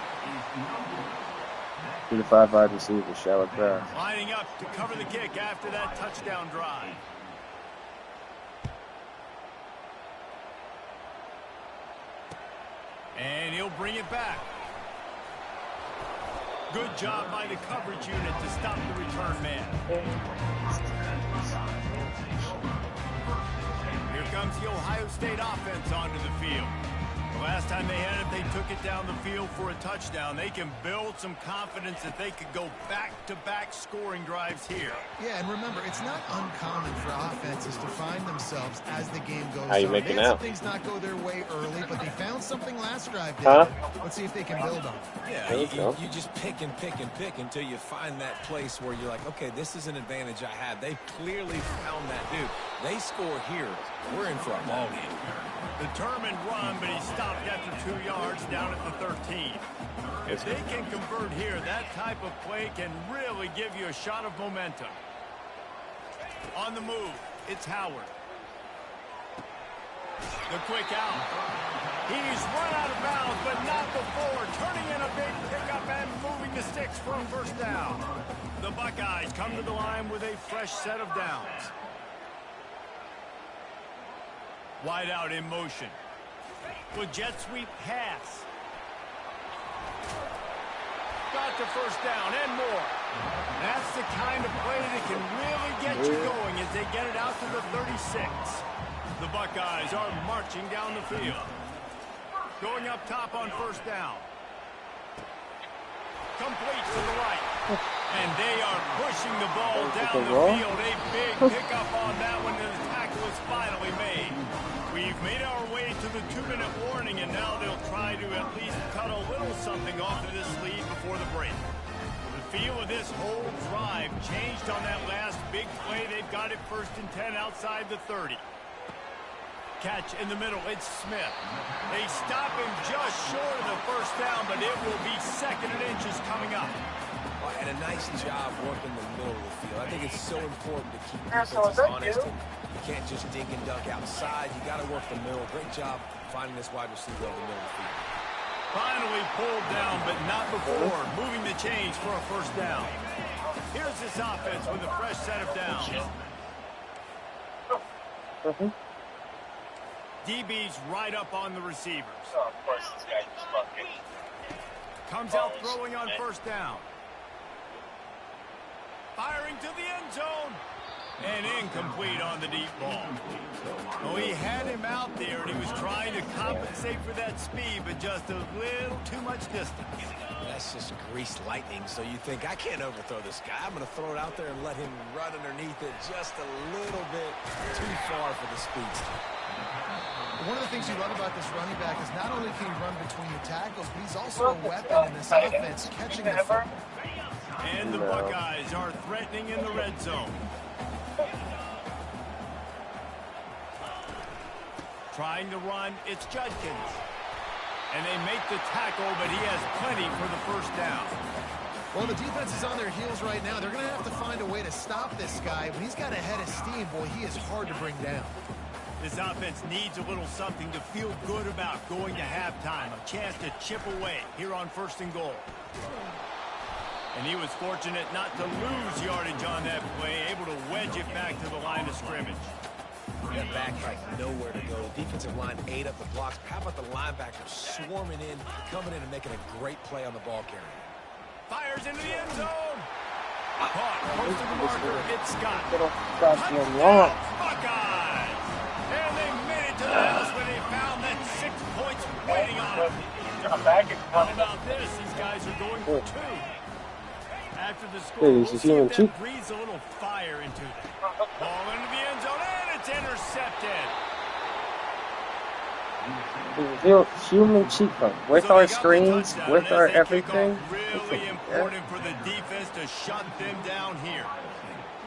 [SPEAKER 4] Do the 5 wide receiver, shallow cross.
[SPEAKER 1] Lining up to cover the kick after that touchdown drive. And he'll bring it back. Good job by the coverage unit to stop the return man. Here comes the Ohio State offense onto the field. The last time they had it, they took it down the field for a touchdown. They can build some confidence that they could go back-to-back scoring drives here.
[SPEAKER 3] Yeah, and remember, it's not uncommon for offenses to find themselves as the game goes on.
[SPEAKER 4] How you making
[SPEAKER 3] They had some
[SPEAKER 4] out?
[SPEAKER 3] things not go their way early, but they found something last drive.
[SPEAKER 4] Huh?
[SPEAKER 3] Let's see if they can build on it.
[SPEAKER 2] Yeah, you just pick and pick and pick until you find that place where you're like, okay, this is an advantage I have. They clearly found that dude. They score here. We're in for a ball game.
[SPEAKER 1] Determined run, but he stopped after 2 yards down at the 13. If they can convert here, that type of play can really give you a shot of momentum. On the move, it's Howard. The quick out. He's run out of bounds, but not before. Turning in a big pickup and moving the sticks for a first down. The Buckeyes come to the line with a fresh set of downs. Wide out in motion. With jet sweep pass. Got the first down and more. That's the kind of play that can really get you going as they get it out to the 36. The Buckeyes are marching down the field. Going up top on first down. Complete to the right. And they are pushing the ball down the field. A big pickup on that one, and the tackle is finally made. We've made our way to the 2-minute warning, and now they'll try to at least cut a little something off of this lead before the break. The feel of this whole drive changed on that last big play. They've got it 1st and 10 outside the 30. Catch in the middle, it's Smith. They stop him just short of the first down, but it will be 2nd and inches coming up.
[SPEAKER 2] And a nice job working the middle of the field. I think it's so important to keep defenses honest. And you can't just dink and dunk outside. You got to work the middle. Great job finding this wide receiver over the middle of the field.
[SPEAKER 1] Finally pulled down, but not before moving the chains for a first down. Here's this offense with a fresh set of downs. DB's right up on the receivers.
[SPEAKER 5] Oh, of course, this guy just fucking...
[SPEAKER 1] Comes out throwing on first down. Firing to the end zone. And incomplete on the deep ball. Oh, he had him out there, and he was trying to compensate for that speed, but just a little too much distance.
[SPEAKER 2] That's just greased lightning, so you think, I can't overthrow this guy. I'm going to throw it out there and let him run underneath it just a little bit too far for the speedster.
[SPEAKER 3] One of the things you love about this running back is not only can he run between the tackles, but he's also a weapon in this offense, catching the football.
[SPEAKER 1] And the Buckeyes are threatening in the red zone. Trying to run, it's Judkins. And they make the tackle, but he has plenty for the first down.
[SPEAKER 3] Well, the defense is on their heels right now. They're going to have to find a way to stop this guy. When he's got a head of steam, boy, he is hard to bring down.
[SPEAKER 1] This offense needs a little something to feel good about going to halftime. A chance to chip away here on 1st and goal. And he was fortunate not to lose yardage on that play, able to wedge it back to the line of scrimmage.
[SPEAKER 2] That back had nowhere to go. The defensive line ate up the blocks. How about the linebackers swarming in, coming in and making a great play on the ball carrier?
[SPEAKER 1] Fires into the end zone. Caught close to the marker. It's Scott. Buckeyes. And they made it to the house when they found that 6 points waiting on them. How about this? These guys are going for 2. After the score, we'll see if that breathes a little fire into them. Ball into the end zone, and it's intercepted.
[SPEAKER 4] Human cheek bump. With our screens, with our everything.
[SPEAKER 1] Really important for the defense to shut them down here.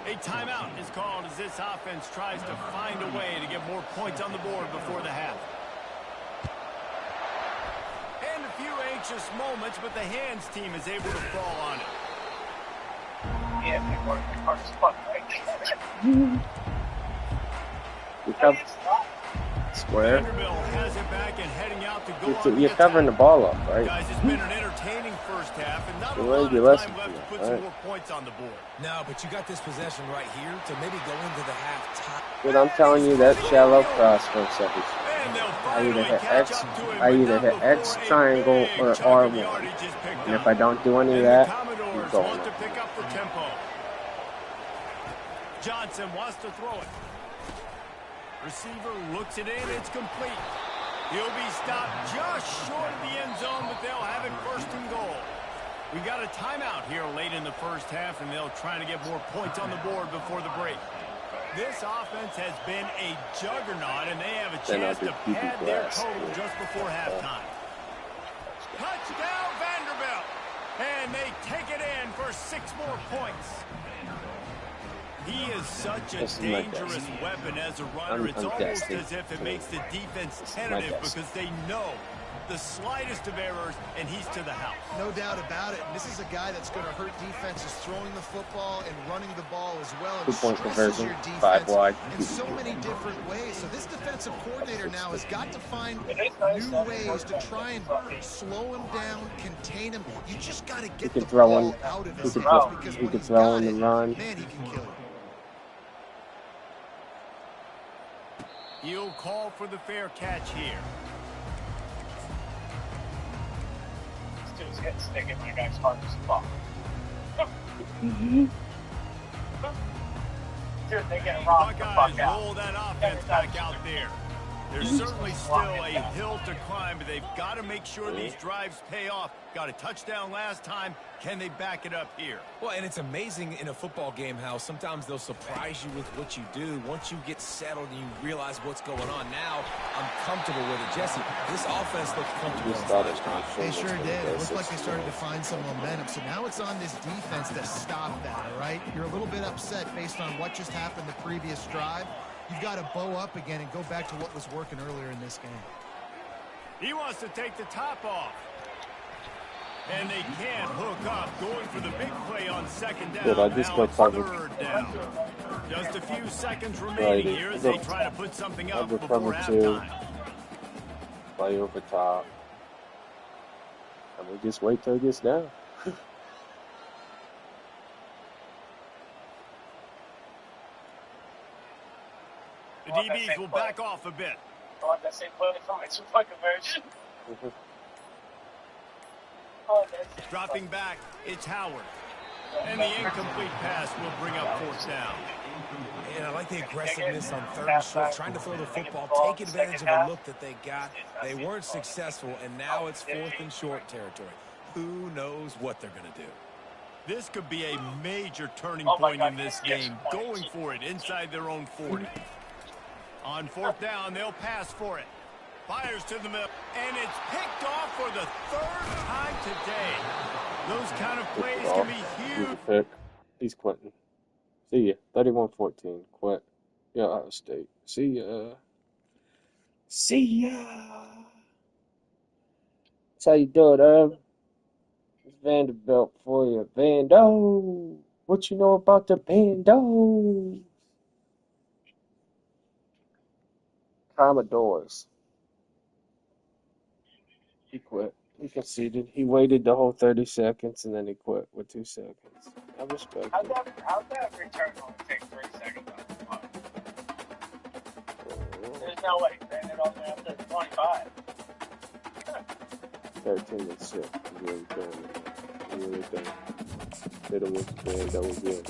[SPEAKER 1] A timeout is called as this offense tries to find a way to get more points on the board before the half. And a few anxious moments, but the hands team is able to fall on it.
[SPEAKER 5] Yeah, they work hard as fuck, right?
[SPEAKER 4] Square.
[SPEAKER 1] Vanderbilt has it back and heading out to go on
[SPEAKER 4] You're covering the ball up, right?
[SPEAKER 1] Guys, it's been an entertaining first half, and not a
[SPEAKER 4] The
[SPEAKER 1] lot of
[SPEAKER 4] regulation,
[SPEAKER 1] time left to put
[SPEAKER 4] all
[SPEAKER 1] some
[SPEAKER 4] right.
[SPEAKER 1] more points on the board.
[SPEAKER 2] No, but you got this possession right here to maybe go into the half top.
[SPEAKER 4] Dude, I'm telling you, that shallow cross first second.
[SPEAKER 1] And they'll
[SPEAKER 4] I either
[SPEAKER 1] finally
[SPEAKER 4] hit
[SPEAKER 1] catch
[SPEAKER 4] X,
[SPEAKER 1] up to him,
[SPEAKER 4] I
[SPEAKER 1] but
[SPEAKER 4] either
[SPEAKER 1] not
[SPEAKER 4] hit X
[SPEAKER 1] before a
[SPEAKER 4] triangle
[SPEAKER 1] big
[SPEAKER 4] or
[SPEAKER 1] chunk of
[SPEAKER 4] R1.
[SPEAKER 1] yardage is picked
[SPEAKER 4] And if
[SPEAKER 1] up.
[SPEAKER 4] I don't do any of
[SPEAKER 1] And
[SPEAKER 4] that,
[SPEAKER 1] the
[SPEAKER 4] he's
[SPEAKER 1] Commodores
[SPEAKER 4] going.
[SPEAKER 1] want to pick up the tempo. Johnson wants to throw it. Receiver looks it in. It's complete. He'll be stopped just short of the end zone, but they'll have it first and goal. We got a timeout here late in the first half, and they'll try to get more points on the board before the break. This offense has been a juggernaut, and they have a chance to pad their total just before halftime. Touchdown, Vanderbilt! And they take it in for 6 more points. He is such a dangerous weapon as a runner. It's almost as if it makes the defense tentative because they know the slightest of errors, and he's to the house.
[SPEAKER 3] No doubt about it. And this is a guy that's going to hurt defenses throwing the football and running the ball as well. And
[SPEAKER 4] 2-point
[SPEAKER 3] stresses
[SPEAKER 4] conversion,
[SPEAKER 3] your
[SPEAKER 4] 5
[SPEAKER 3] defense
[SPEAKER 4] wide.
[SPEAKER 3] in so many different ways. So this defensive coordinator now has got to find new ways to try and slow him down, contain him. You just got to get the ball out of his hands because when he's got it, man, he can kill you.
[SPEAKER 1] He'll call for the fair catch here.
[SPEAKER 5] This dude's getting sticking my guy's heart as fuck. Dude, they get rocked the
[SPEAKER 1] Buckeyes
[SPEAKER 5] fuck out.
[SPEAKER 1] roll that offense back out there. There's certainly still a hill to climb, but they've got to make sure these drives pay off. Got a touchdown last time. Can they back it up here?
[SPEAKER 2] Well, and it's amazing in a football game how sometimes they'll surprise you with what you do. Once you get settled and you realize what's going on, now I'm comfortable with it. Jesse, this offense looks comfortable.
[SPEAKER 3] They sure did. It looked like they started to find some momentum. So now it's on this defense to stop that, all right? You're a little bit upset based on what just happened the previous drive. You've got to bow up again and go back to what was working earlier in this game.
[SPEAKER 1] He wants to take the top off. And they can't hook up, going for the big play on second down.
[SPEAKER 4] Good, I just
[SPEAKER 1] now
[SPEAKER 4] got
[SPEAKER 1] it's
[SPEAKER 4] covered.
[SPEAKER 1] third down. Just a few seconds remaining here as they try to put something up before halftime.
[SPEAKER 4] Play over top. And we just wait till it gets down.
[SPEAKER 1] The DBs will back off a bit.
[SPEAKER 5] I want that same play from my 2-point conversion.
[SPEAKER 1] Dropping back, it's Howard. And the incomplete pass will bring up fourth down.
[SPEAKER 2] And I like the aggressiveness on third and short, trying to throw the football, take advantage of a look that they got. They weren't successful, and now it's fourth and short territory. Who knows what they're going to do?
[SPEAKER 1] This could be a major turning point in this game, going for it inside their own 40. On fourth down, they'll pass for it. Fires to the middle, and it's picked off for the third time today. Those kind of plays can be huge.
[SPEAKER 4] Pick. He's quitting. See ya. 31-14. Quit. Yeah, Ohio State. See ya. See ya. That's how you do it, It's Vanderbilt for you. Vando. What you know about the Vando? Commodores. He quit. He conceded. He waited the whole 30 seconds and then he quit with 2 seconds. I respect it.
[SPEAKER 5] How'd that return only take 3 seconds on the clock? There's no way he ran it all the way up to 25.
[SPEAKER 4] 13-6. He's really doing it. He's really doing it. Hit him with the band. That was good.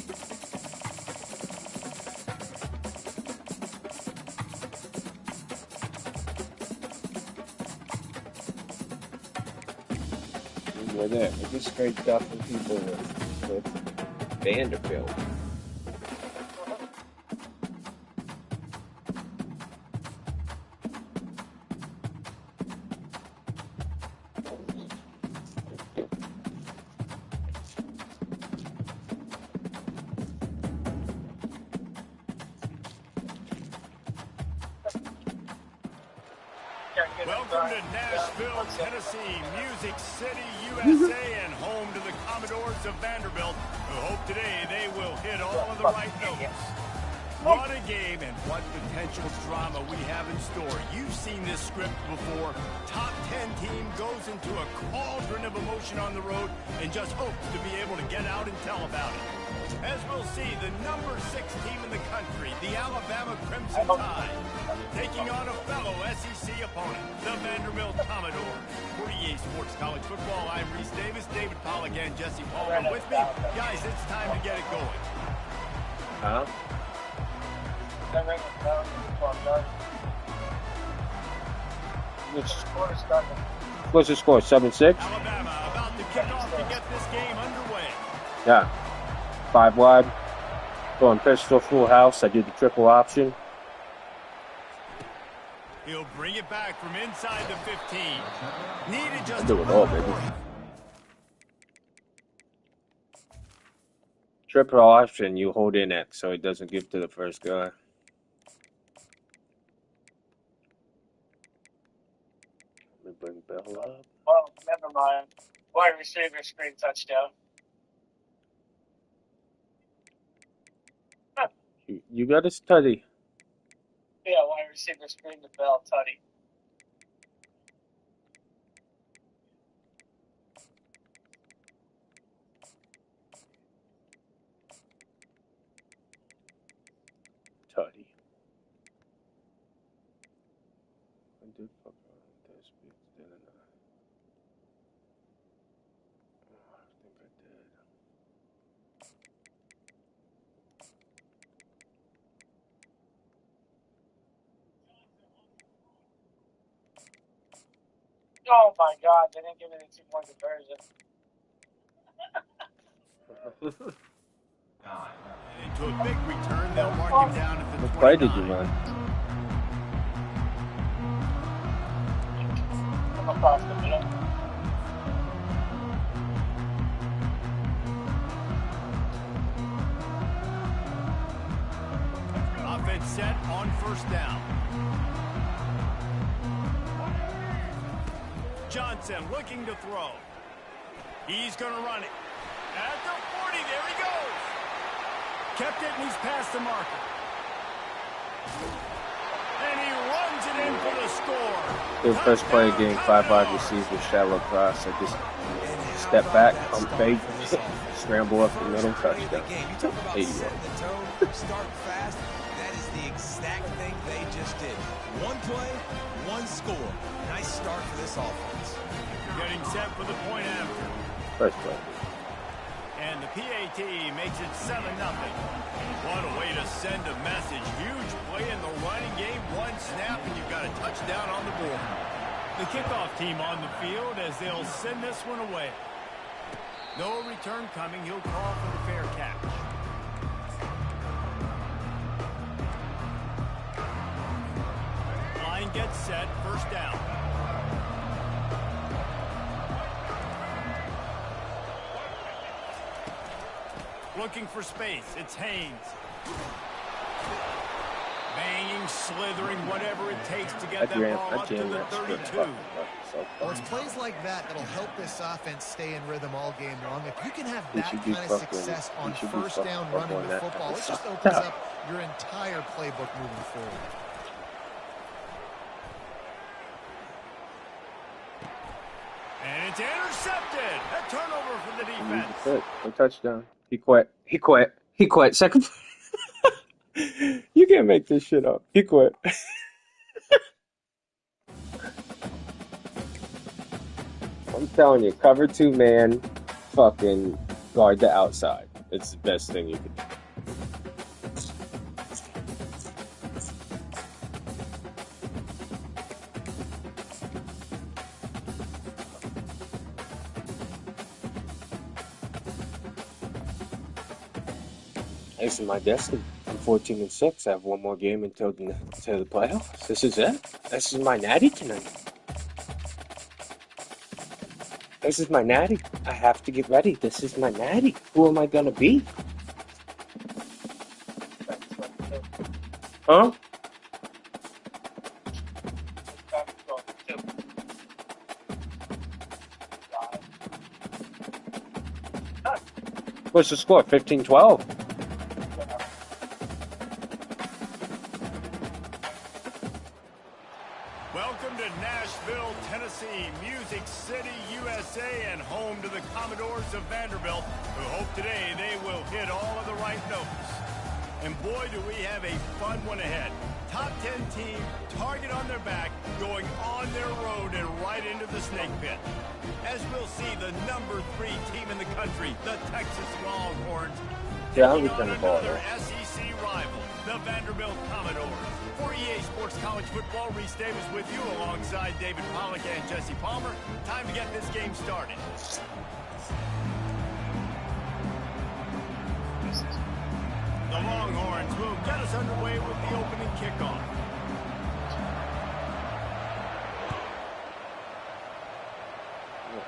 [SPEAKER 4] With it. We're just straight duffing people with Vanderbilt.
[SPEAKER 1] Welcome to Nashville, Tennessee, Music City, USA, and home to the Commodores of Vanderbilt, who hope today they will hit all of the right notes. What a game and what potential drama we have in store. You've seen this script before. Top 10 team goes into a cauldron of emotion on the road and just hopes to be able to get out and tell about it. As we'll see, the number 6 team in the country, the Alabama Crimson Tide, taking on a fellow SEC opponent, the Vanderbilt Commodores. For EA Sports College Football, I'm Reese Davis, David Pollack, and Jesse Palmer with me. Guys, it's time to get it going.
[SPEAKER 4] Huh? What's the score? 7-6?
[SPEAKER 1] Alabama about to kick off to get this game underway.
[SPEAKER 4] Yeah. 5 wide. Going pistol, full house. I did the triple option.
[SPEAKER 1] He'll bring it back from inside the 15. Needed just
[SPEAKER 4] Do it all, baby. Triple option, you hold in X so it doesn't give to the first guy. Let me bring Bell up.
[SPEAKER 5] Well, never mind. Wide receiver screen touchdown.
[SPEAKER 4] You got to study.
[SPEAKER 5] Yeah, wide receiver screen to Bell, Tutty.
[SPEAKER 4] Tutty. I did fuck around with this bitch, didn't I? Oh, I think I did.
[SPEAKER 5] Oh my God, they didn't give me the 2-point conversion.
[SPEAKER 1] into a big return. They'll mark him down at the 29.
[SPEAKER 4] What play did you run?
[SPEAKER 5] Across the middle.
[SPEAKER 1] Offense set on first down. Johnson looking to throw. He's going to run it. At the 40, there he goes. Kept it and he's past the marker. And he runs it in for the score.
[SPEAKER 4] The first play of game, 5 wide receivers, shallow cross. I just step back, pump fake, scramble up the middle, touchdown. 80 yards.
[SPEAKER 2] Start fast. That is the exact thing they just did. One play, one score. Nice start for this offense.
[SPEAKER 1] Getting set for the point after.
[SPEAKER 4] First play.
[SPEAKER 1] And the PAT makes it 7-0. What a way to send a message. Huge play in the running game. One snap and you've got a touchdown on the board. The kickoff team on the field as they'll send this one away. No return coming. He'll call for the fair catch. Line gets set. First down. Looking for space. It's Haynes. Banging, slithering, whatever it takes to get that ball up to the 32.
[SPEAKER 3] Well, it's plays like that that'll help this offense stay in rhythm all game long. If you can have that kind of success on first down running the football, it just opens up your entire playbook moving forward.
[SPEAKER 1] And it's intercepted. A turnover for the defense.
[SPEAKER 4] A touchdown. He quit. He quit. He quit. Second. You can't make this shit up. He quit. I'm telling you, cover 2 man, fucking guard the outside. It's the best thing you could do. This is my destiny. I'm 14-6. I have one more game until the playoffs. This is it. This is my natty tonight. This is my natty. I have to get ready. This is my natty. Who am I gonna be? Huh? What's the score? 15-12.
[SPEAKER 1] Welcome to Nashville, Tennessee, Music City, USA, and home to the Commodores of Vanderbilt, who hope today they will hit all of the right notes. And boy, do we have a fun one ahead. Top 10 team, target on their back, going on their road and right into the snake pit. As we'll see, the number 3 team in the country, the Texas Longhorns, taking on another SEC rival, the Vanderbilt Commodores. For EA Sports College Football, Reese Davis with you alongside David Pollack and Jesse Palmer. Time to get this game started. The Longhorns will get us underway with the opening kickoff.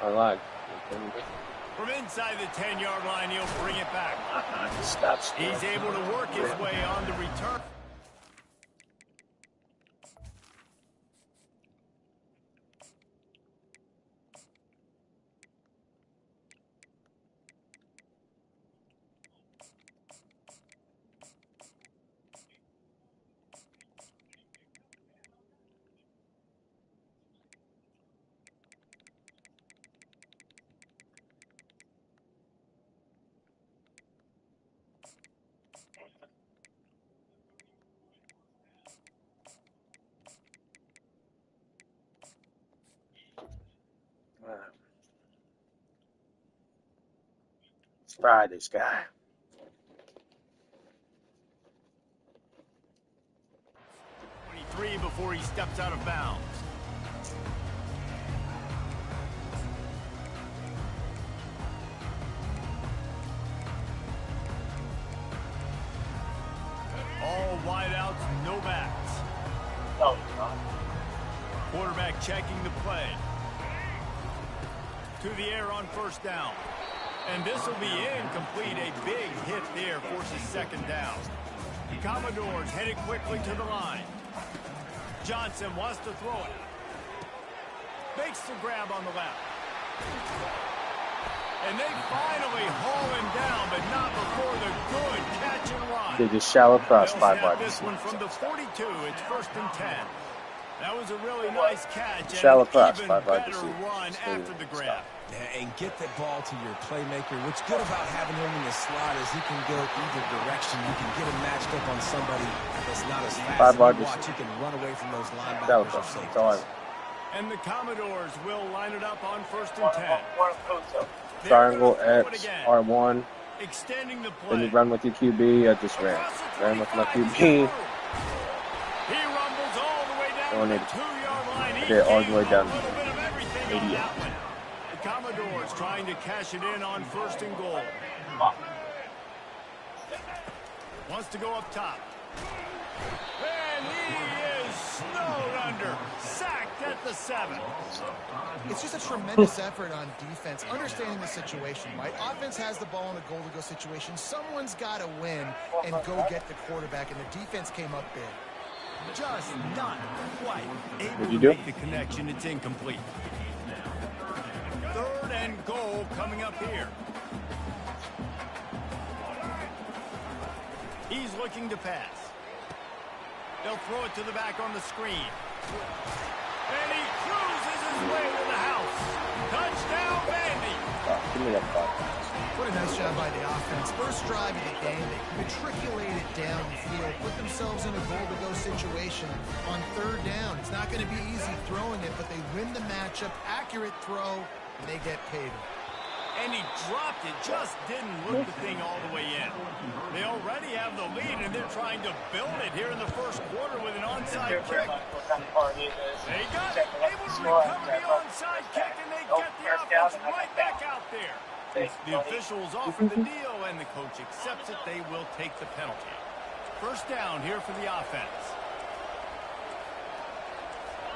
[SPEAKER 4] I like.
[SPEAKER 1] From inside the 10-yard line, he'll bring it back.
[SPEAKER 4] Stops.
[SPEAKER 1] He's able to work his way on the return.
[SPEAKER 4] Let's fry this guy.
[SPEAKER 1] 23 before he steps out of bounds. All wideouts, no backs.
[SPEAKER 5] No,
[SPEAKER 1] Quarterback checking the play. To the air on first down. And this will be incomplete. A big hit there forces second down. The Commodores headed quickly to the line. Johnson wants to throw it. Makes the grab on the left. And they finally haul him down, but not before the good catch and run.
[SPEAKER 4] They just shallow cross 5 wide.
[SPEAKER 1] This one from the 42. It's 1st and 10. That was a really nice catch.
[SPEAKER 4] Shallow cross,
[SPEAKER 1] and
[SPEAKER 4] 5 wide
[SPEAKER 1] better
[SPEAKER 4] receiver.
[SPEAKER 1] run after the grab.
[SPEAKER 2] And get the ball to your playmaker. What's good about having him in the slot is he can go either direction. You can get him matched up on somebody that's not as fast
[SPEAKER 4] 5 wide
[SPEAKER 2] as you watch. You can run away from those
[SPEAKER 4] Shallow
[SPEAKER 2] linebackers or
[SPEAKER 4] cross.
[SPEAKER 2] safeties.
[SPEAKER 4] That's all I
[SPEAKER 1] And the Commodores will line it up on 1st and 10.
[SPEAKER 4] Triangle X, R1.
[SPEAKER 1] Extending the
[SPEAKER 4] Then
[SPEAKER 1] play.
[SPEAKER 4] you run with your QB. I just ran. Ran with my QB.
[SPEAKER 1] He rumbles all the way down
[SPEAKER 4] Going
[SPEAKER 1] to
[SPEAKER 4] in.
[SPEAKER 1] the 2-yard line. He
[SPEAKER 4] Okay, all the
[SPEAKER 1] gave
[SPEAKER 4] way down.
[SPEAKER 1] a little bit of everything on
[SPEAKER 4] 88.
[SPEAKER 1] that one. The Commodores trying to cash it in on 1st and goal. Wants to go up top. And he is snowed under. Sacked at the 7.
[SPEAKER 3] It's just a tremendous effort on defense, understanding the situation, right? Offense has the ball in a goal-to-go situation. Someone's got to win and go get the quarterback, and the defense came up big.
[SPEAKER 1] Just not quite able
[SPEAKER 4] What'd
[SPEAKER 1] to
[SPEAKER 4] you do?
[SPEAKER 1] make the connection. It's incomplete. 3rd and goal coming up here. He's looking to pass. They'll throw it to the back on the screen. And he cruises his way to the house. Touchdown, Vandy.
[SPEAKER 4] Give me that ball.
[SPEAKER 3] What a nice job by the offense. First drive of the game, they matriculated down the field, put themselves in a goal-to-go situation on 3rd down. It's not going to be easy throwing it, but they win the matchup, accurate throw, and they get paid.
[SPEAKER 1] And he dropped it, just didn't look the thing all the way in. They already have the lead, and they're trying to build it here in the 1st quarter with an onside kick. They got it, able to recover the onside kick, and they get the offense right back out there. The officials offer the deal, and the coach accepts it. They will take the penalty. 1st down here for the offense.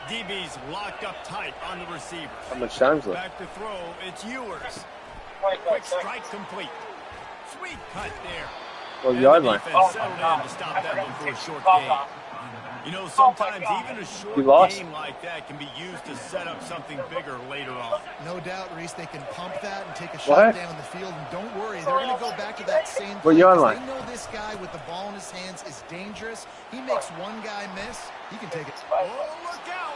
[SPEAKER 1] DB's locked up tight on the receiver.
[SPEAKER 4] How much time's left?
[SPEAKER 1] Back to throw, it's Ewers. Quick strike complete. Sweet cut there.
[SPEAKER 4] Well,
[SPEAKER 1] And
[SPEAKER 4] yard
[SPEAKER 1] the
[SPEAKER 4] line.
[SPEAKER 1] defense settled in to stop that one for a short gain. You know, sometimes even a short
[SPEAKER 4] lost.
[SPEAKER 1] game like that can be used to set up something bigger later on.
[SPEAKER 3] No doubt, Reese, they can pump that and take a shot down the field. And don't worry, they're going to go back to that same play.
[SPEAKER 4] Well, you're
[SPEAKER 3] They
[SPEAKER 4] online.
[SPEAKER 3] know this guy with the ball in his hands is dangerous. He makes one guy miss, he can take it.
[SPEAKER 1] Oh, look out!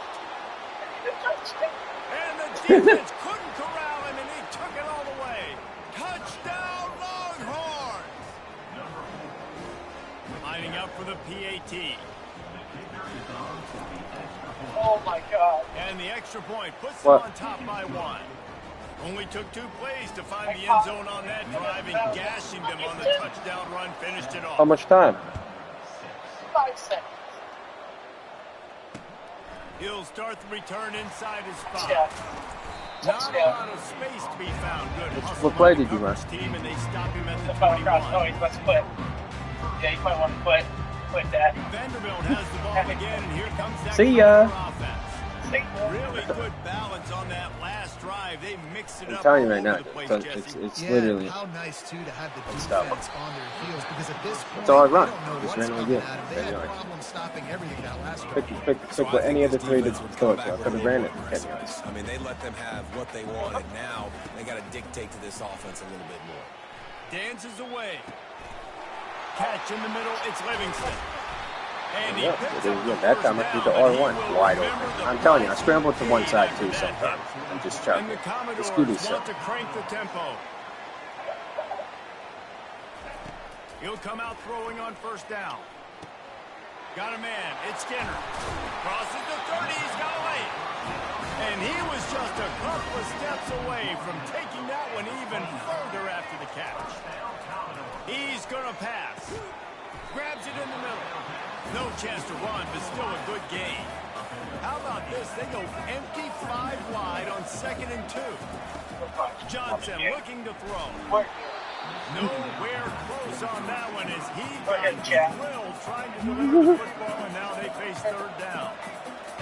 [SPEAKER 1] And the defense couldn't corral him, and he took it all the way. Touchdown, Longhorns! Lining up for the PAT.
[SPEAKER 5] Oh my God.
[SPEAKER 1] And the extra point puts them on top by 1. Only took 2 plays to find the end zone on that drive, and gashing them on the touchdown run finished it off.
[SPEAKER 4] How much time?
[SPEAKER 5] 5 seconds.
[SPEAKER 1] He'll start the return inside his spot.
[SPEAKER 5] Yeah.
[SPEAKER 1] Not a lot of space to be found. Good hustle
[SPEAKER 4] What play
[SPEAKER 1] by the
[SPEAKER 4] did you run?
[SPEAKER 1] coverage team, and they stop him at the
[SPEAKER 5] Across. Oh,
[SPEAKER 1] 21.
[SPEAKER 5] he's about to quit. Yeah, you might want to quit. Quit that.
[SPEAKER 1] Vanderbilt has the ball again, and here comes that
[SPEAKER 4] See ya.
[SPEAKER 1] Commodore offense. Really good balance on that last drive. They mixed it
[SPEAKER 4] I'm
[SPEAKER 1] up
[SPEAKER 4] telling you
[SPEAKER 1] all
[SPEAKER 4] right now,
[SPEAKER 1] over the place,
[SPEAKER 4] it's
[SPEAKER 1] Jesse.
[SPEAKER 4] literally.
[SPEAKER 3] How nice, too, to have the defense
[SPEAKER 4] Unstoppable.
[SPEAKER 3] on their heels. Because at this point,
[SPEAKER 4] That's all I
[SPEAKER 3] they
[SPEAKER 4] run.
[SPEAKER 3] don't know
[SPEAKER 4] Just
[SPEAKER 3] what's
[SPEAKER 4] randomly
[SPEAKER 3] coming
[SPEAKER 4] get.
[SPEAKER 3] at them. They had problems stopping everything that last drive.
[SPEAKER 4] Pick with any other 3 to throw it to. I could have ran it.
[SPEAKER 2] I mean, they let them have what they wanted. Now they got to dictate to this offense a little bit more.
[SPEAKER 1] Dances away. Catch in the middle. It's Livingston. And he
[SPEAKER 4] Yeah,
[SPEAKER 1] picks
[SPEAKER 4] it
[SPEAKER 1] up
[SPEAKER 4] is.
[SPEAKER 1] the
[SPEAKER 4] Yeah, that
[SPEAKER 1] first
[SPEAKER 4] time I threw
[SPEAKER 1] down,
[SPEAKER 4] the
[SPEAKER 1] but he
[SPEAKER 4] R1
[SPEAKER 1] will
[SPEAKER 4] wide
[SPEAKER 1] remember
[SPEAKER 4] open.
[SPEAKER 1] the
[SPEAKER 4] I'm telling you, I
[SPEAKER 1] play
[SPEAKER 4] scramble to one side
[SPEAKER 1] after
[SPEAKER 4] too
[SPEAKER 1] that
[SPEAKER 4] sometimes.
[SPEAKER 1] hit.
[SPEAKER 4] I'm just
[SPEAKER 1] And
[SPEAKER 4] chucking.
[SPEAKER 1] the
[SPEAKER 4] The
[SPEAKER 1] Commodores
[SPEAKER 4] Scooby
[SPEAKER 1] want
[SPEAKER 4] stuff.
[SPEAKER 1] to crank the tempo. He'll come out throwing on first down. Got a man. It's Skinner. Crosses the 30. He's got a lane. And he was just a couple of steps away from taking that one even further after the catch. He's going to pass. Grabs it in the middle. No chance to run, but still a good gain. How about this? They go empty 5 wide on 2nd and 2. Johnson looking to throw. Nowhere close on that one as he got drilled trying to deliver the football, and now they face 3rd down.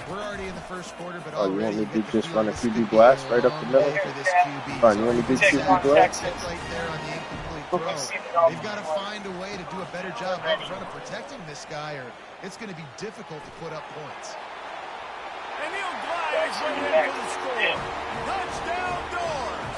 [SPEAKER 3] We're already in the first quarter, but
[SPEAKER 4] Oh, you want
[SPEAKER 3] already
[SPEAKER 4] me to
[SPEAKER 3] you get the
[SPEAKER 4] just
[SPEAKER 3] feel
[SPEAKER 4] run a
[SPEAKER 3] this could
[SPEAKER 4] QB
[SPEAKER 3] be
[SPEAKER 4] blast
[SPEAKER 3] a
[SPEAKER 4] right up the
[SPEAKER 3] long
[SPEAKER 4] middle?
[SPEAKER 3] day for this QB.
[SPEAKER 4] Fine, you want me to do QB blast?
[SPEAKER 3] Right there on the incomplete throw. They've got to find a way to do a better job up front of protecting this guy, or it's going to be difficult to put up points.
[SPEAKER 1] And he'll glide his way in for the score. Touchdown, Doors.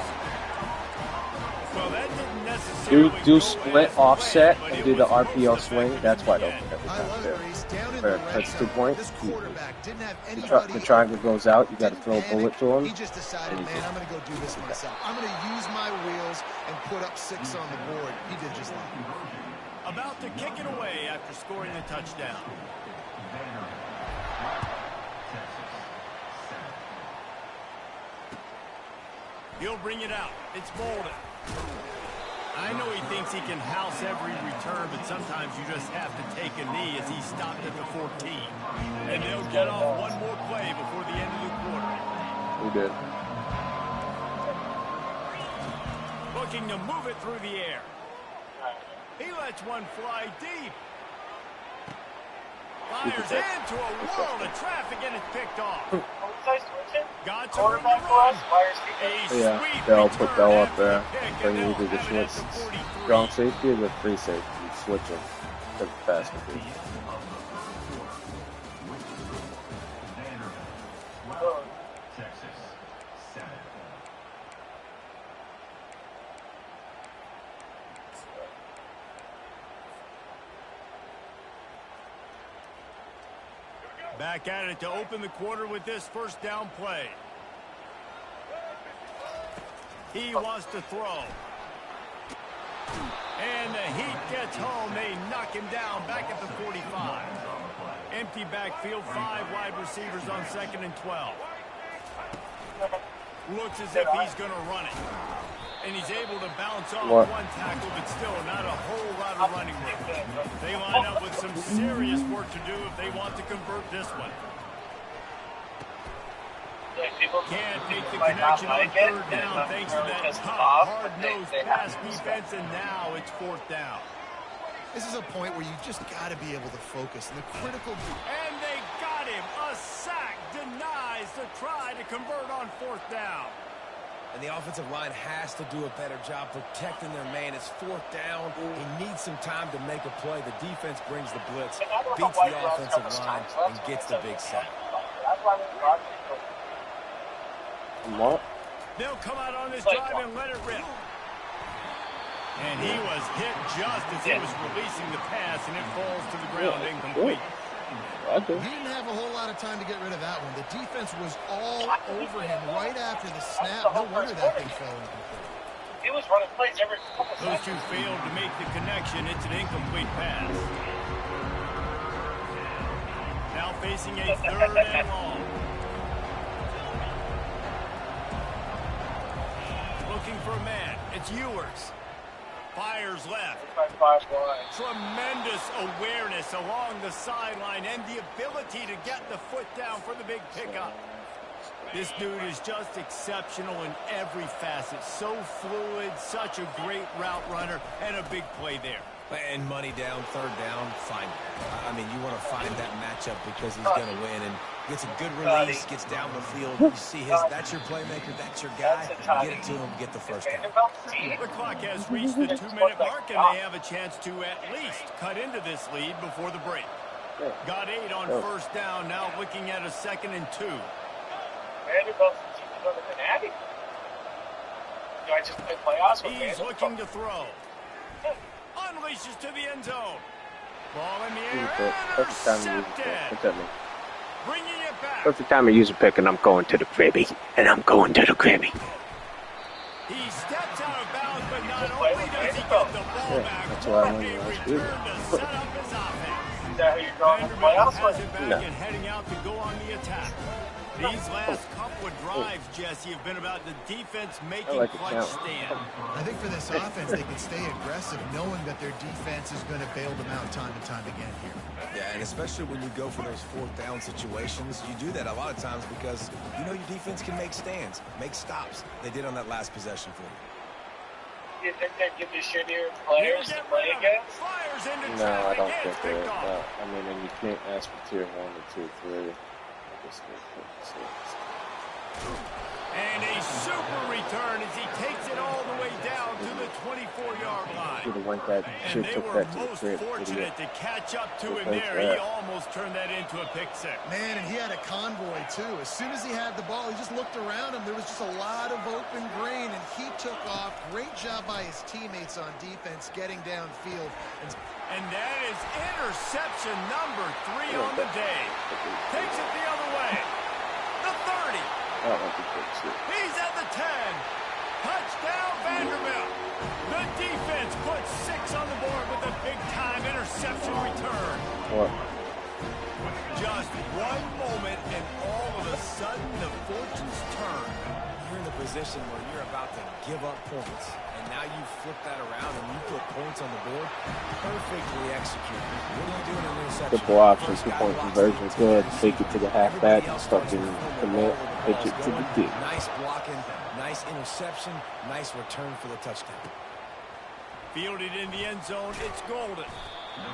[SPEAKER 1] Well, that didn't necessarily
[SPEAKER 4] Do
[SPEAKER 1] go
[SPEAKER 4] split
[SPEAKER 1] as
[SPEAKER 4] offset
[SPEAKER 1] planned, but
[SPEAKER 4] and
[SPEAKER 1] it
[SPEAKER 4] do the
[SPEAKER 1] was
[SPEAKER 4] RPO
[SPEAKER 1] most
[SPEAKER 4] swing.
[SPEAKER 1] effective
[SPEAKER 4] That's
[SPEAKER 1] in the
[SPEAKER 4] wide
[SPEAKER 1] end.
[SPEAKER 4] open every
[SPEAKER 3] I
[SPEAKER 4] time
[SPEAKER 3] love
[SPEAKER 4] too.
[SPEAKER 3] it, Reese. Down in
[SPEAKER 4] For
[SPEAKER 3] the
[SPEAKER 4] a
[SPEAKER 3] red
[SPEAKER 4] touch 2
[SPEAKER 3] zone,
[SPEAKER 4] point.
[SPEAKER 3] this quarterback didn't have
[SPEAKER 4] The
[SPEAKER 3] anybody.
[SPEAKER 4] triangle goes out. You got to
[SPEAKER 3] Didn't
[SPEAKER 4] throw a
[SPEAKER 3] panic.
[SPEAKER 4] bullet to him.
[SPEAKER 3] He just decided, man, I'm going to go do this myself. I'm going to use my wheels and put up 6 on the board. He did just that.
[SPEAKER 1] About to kick it away after scoring the touchdown. He'll bring it out. It's Bolden. I know he thinks he can house every return, but sometimes you just have to take a knee as he stopped at the 14. And they'll get off one more play before the end of the quarter.
[SPEAKER 4] We did.
[SPEAKER 1] Looking to move it through the air. He lets one fly deep. Fires into a world of traffic and it's picked off. Got to room to run.
[SPEAKER 4] Yeah, Bell put Bell up there. So you either just switch strong safety or the free safety. You switch them to the fast one.
[SPEAKER 1] Back at it to open the quarter with this first down play. He wants to throw. And the heat gets home. They knock him down back at the 45. Empty backfield, 5 wide receivers on 2nd and 12. Looks as if he's going to run it. And he's able to bounce off one tackle, but still not a whole lot of running room. They line up with some serious work to do if they want to convert this one. Can't make the connection on 3rd down thanks to that tough, hard-nosed pass defense, and now it's 4th down.
[SPEAKER 3] This is a point where you just got to be able to focus. And the critical...
[SPEAKER 1] And they got him. A sack denies the try to convert on 4th down.
[SPEAKER 2] and the offensive line has to do a better job protecting their man. It's fourth down. He needs some time to make a play. The defense brings the blitz, beats the offensive line, and gets the big sack.
[SPEAKER 4] What?
[SPEAKER 1] They'll come out on this drive and let it rip. And he was hit just as he was releasing the pass, and it falls to the ground incomplete.
[SPEAKER 3] He didn't have a whole lot of time to get rid of that one. The defense was all over him right after the snap. No wonder that thing fell incomplete.
[SPEAKER 5] He was running plays every couple
[SPEAKER 1] Those two failed to make the connection. It's an incomplete pass. Now facing a third and long. Looking for a man. It's Ewers. Fires left. Tremendous awareness along the sideline and the ability to get the foot down for the big pickup. This dude is just exceptional in every facet. So fluid, such a great route runner, and a big play there.
[SPEAKER 2] And money down, third down, fine. I mean, you want to find that matchup because he's going to win. And gets a good release, gets down the field. You see that's your playmaker, that's your guy. Get it to him, get the first down.
[SPEAKER 1] The clock has reached the 2-minute mark, and they have a chance to at least cut into this lead before the break. Got 8 on first down, now looking at a 2nd and 2. He's looking to throw. Unleashes to the end zone. Ball in the air. Intercepted. Bringing it back.
[SPEAKER 4] Perfect time to use a pick, and I'm going to the cribby. And I'm going to the cribby.
[SPEAKER 1] He steps out of bounds, but not only does he get the ball back,
[SPEAKER 4] that's why I won
[SPEAKER 1] a
[SPEAKER 4] last
[SPEAKER 1] return
[SPEAKER 4] week.
[SPEAKER 1] to set up his offense.
[SPEAKER 5] Is that how you're going to play
[SPEAKER 1] Vanderbilt has it back and heading out to go on the attack. These last couple of drives, Jesse, have been about the defense making clutch stand.
[SPEAKER 3] I think for this offense, they can stay aggressive knowing that their defense is going to bail them out time and time again here.
[SPEAKER 2] Yeah, and especially when you go for those fourth down situations, you do that a lot of times because you know your defense can make stands, make stops. They did on that last possession for you.
[SPEAKER 5] You think they'd give you shittier players to play against?
[SPEAKER 4] No, I don't think they are. I mean, and you can't ask for tier 1 or tier 3.
[SPEAKER 1] And a super return as he takes it all the way down to the 24-yard line. And they were most fortunate to catch up to him there. He almost turned that into a pick six.
[SPEAKER 3] Man, and he had a convoy, too. As soon as he had the ball, he just looked around him. There was just a lot of open grain, and he took off. Great job by his teammates on defense getting downfield.
[SPEAKER 1] And that is interception number 3 on the day. Takes it the other way. The 30. He's at the 10. Touchdown, Vanderbilt. The defense puts 6 on the board with a big-time interception return. Just one moment, and all of a sudden, the fortunes turn.
[SPEAKER 2] You're in the position where you're about to give up points. And now you flip that around and you put points on the board. Perfectly executed. What are you doing in an interception?
[SPEAKER 4] Triple option, 2-point conversion. Good. Take it to the halfback. Fucking commit. Pitch it to the kick.
[SPEAKER 2] Nice blocking. Nice interception. Nice return for the touchdown.
[SPEAKER 1] Fielded in the end zone. It's golden.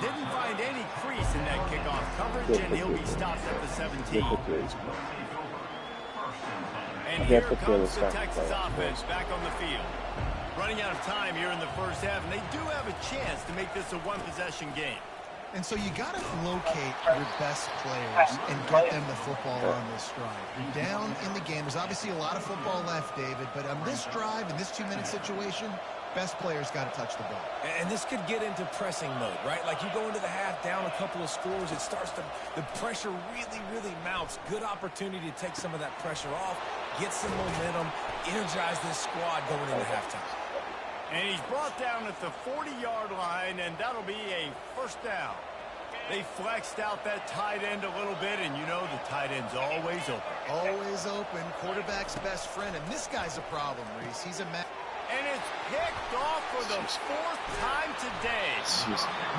[SPEAKER 1] Didn't find any crease in that kickoff coverage, and he'll be stopped at the 17. And here comes the Texas offense back on the field. Running out of time here in the first half, and they do have a chance to make this a one-possession game.
[SPEAKER 3] And so you got to locate your best players and get them the football on this drive. You're down in the game. There's obviously a lot of football left, David, but on this drive, in this 2-minute situation, best players got to touch the ball.
[SPEAKER 2] And this could get into pressing mode, right? Like you go into the half down a couple of scores, it starts to, the pressure really, really mounts. Good opportunity to take some of that pressure off, get some momentum, energize this squad going into halftime.
[SPEAKER 1] And he's brought down at the 40-yard line, and that'll be a first down. They flexed out that tight end a little bit, and you know the tight end's always open.
[SPEAKER 3] Always open. Quarterback's best friend, and this guy's a problem, Reese. He's a man.
[SPEAKER 1] And it's picked off for the 4th time today.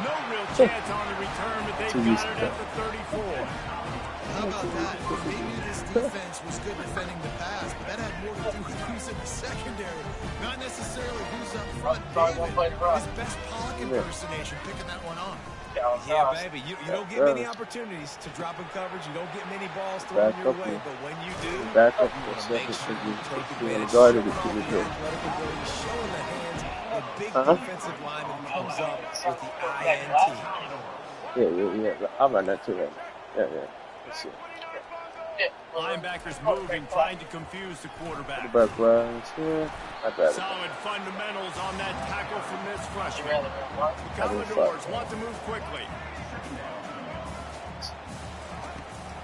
[SPEAKER 1] No real chance on the return, but they've got it at the 34.
[SPEAKER 3] How about that? Maybe this defense was good defending the pass, but that had more to do with who's in the secondary, not necessarily who's up front. David, his best Pollock impersonation, picking that one off.
[SPEAKER 2] Yeah, baby. You don't get many opportunities to drop in coverage. You don't get many balls thrown your way. But when you do, you want to make sure you take advantage. Showing off the athletic ability, showing the hands. A big defensive lineman comes up with the INT.
[SPEAKER 4] Yeah. I'll run that too. Yeah. Let's see.
[SPEAKER 1] Linebackers moving, trying to confuse the quarterback.
[SPEAKER 4] Quarterback runs here.
[SPEAKER 1] Solid fundamentals on that tackle from this freshman. The Commodores want to move quickly.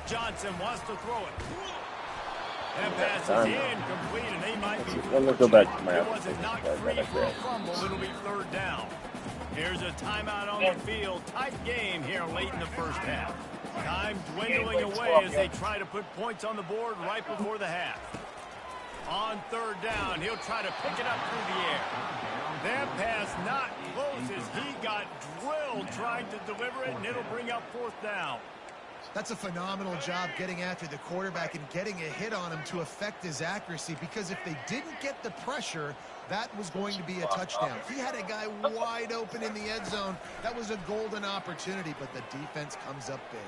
[SPEAKER 1] Johnson wants to throw it. That pass is incomplete, and they might be
[SPEAKER 4] Let me go back to my
[SPEAKER 1] It wasn't knocked free for a fumble. It'll be third down. Here's a timeout on the field. Tight game here late in the first half. Time dwindling away as they try to put points on the board right before the half. On third down, he'll try to pick it up through the air. That pass not close as he got drilled trying to deliver it, and it'll bring up fourth down.
[SPEAKER 3] That's a phenomenal job getting after the quarterback and getting a hit on him to affect his accuracy, because if they didn't get the pressure, that was going to be a touchdown. He had a guy wide open in the end zone. That was a golden opportunity, but the defense comes up big.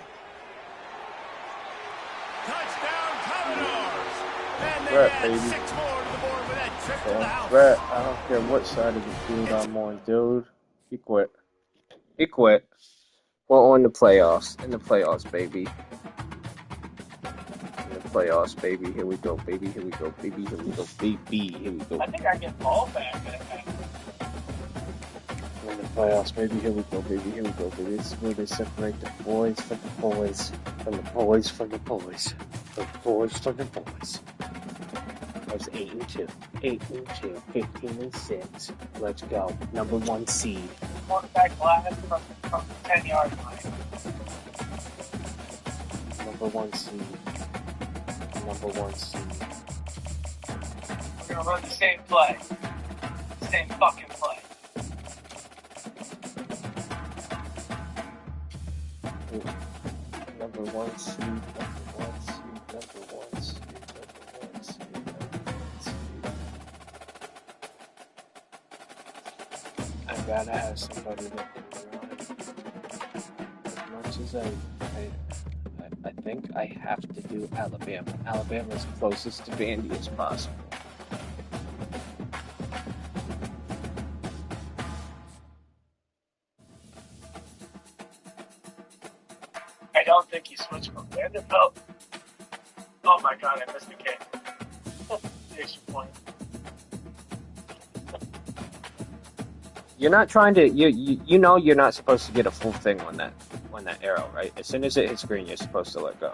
[SPEAKER 1] Touchdown, Commodores! And they
[SPEAKER 4] Right,
[SPEAKER 1] add
[SPEAKER 4] baby.
[SPEAKER 1] 6 more to the board with that trip to the house.
[SPEAKER 4] Brett, I don't care what side of the field I'm on, dude. He quit. We're on the playoffs. In the playoffs, baby. In the playoffs, baby. Here we go, baby. Here we go, baby. Here we go, baby. Here we go.
[SPEAKER 5] I think I get ball back.
[SPEAKER 4] In the playoffs, baby. Here we go, baby. Here we go, baby. This is where they separate the boys from the boys. From the boys from the boys. The boys from the boys. That was 8-2. 8-2. 15-6. Let's go. Number 1 seed.
[SPEAKER 5] Quarterback last from the 10-yard line.
[SPEAKER 4] Number 1 seed. Number 1 seed.
[SPEAKER 5] We're going to run the same play. Same fucking play.
[SPEAKER 4] Number 1 seed. Number 1 seed. Number 1 seed. Number 1 seed. Number 1 seed. I gotta have somebody that can run. As much as I think I have to do Alabama. Alabama's closest to Vandy as possible.
[SPEAKER 5] I don't think he switched from Vanderbilt. Oh my god, I missed the kick. The extra point.
[SPEAKER 4] You're not trying to. You know you're not supposed to get a full thing on that arrow, right? As soon as it hits green, you're supposed to let go.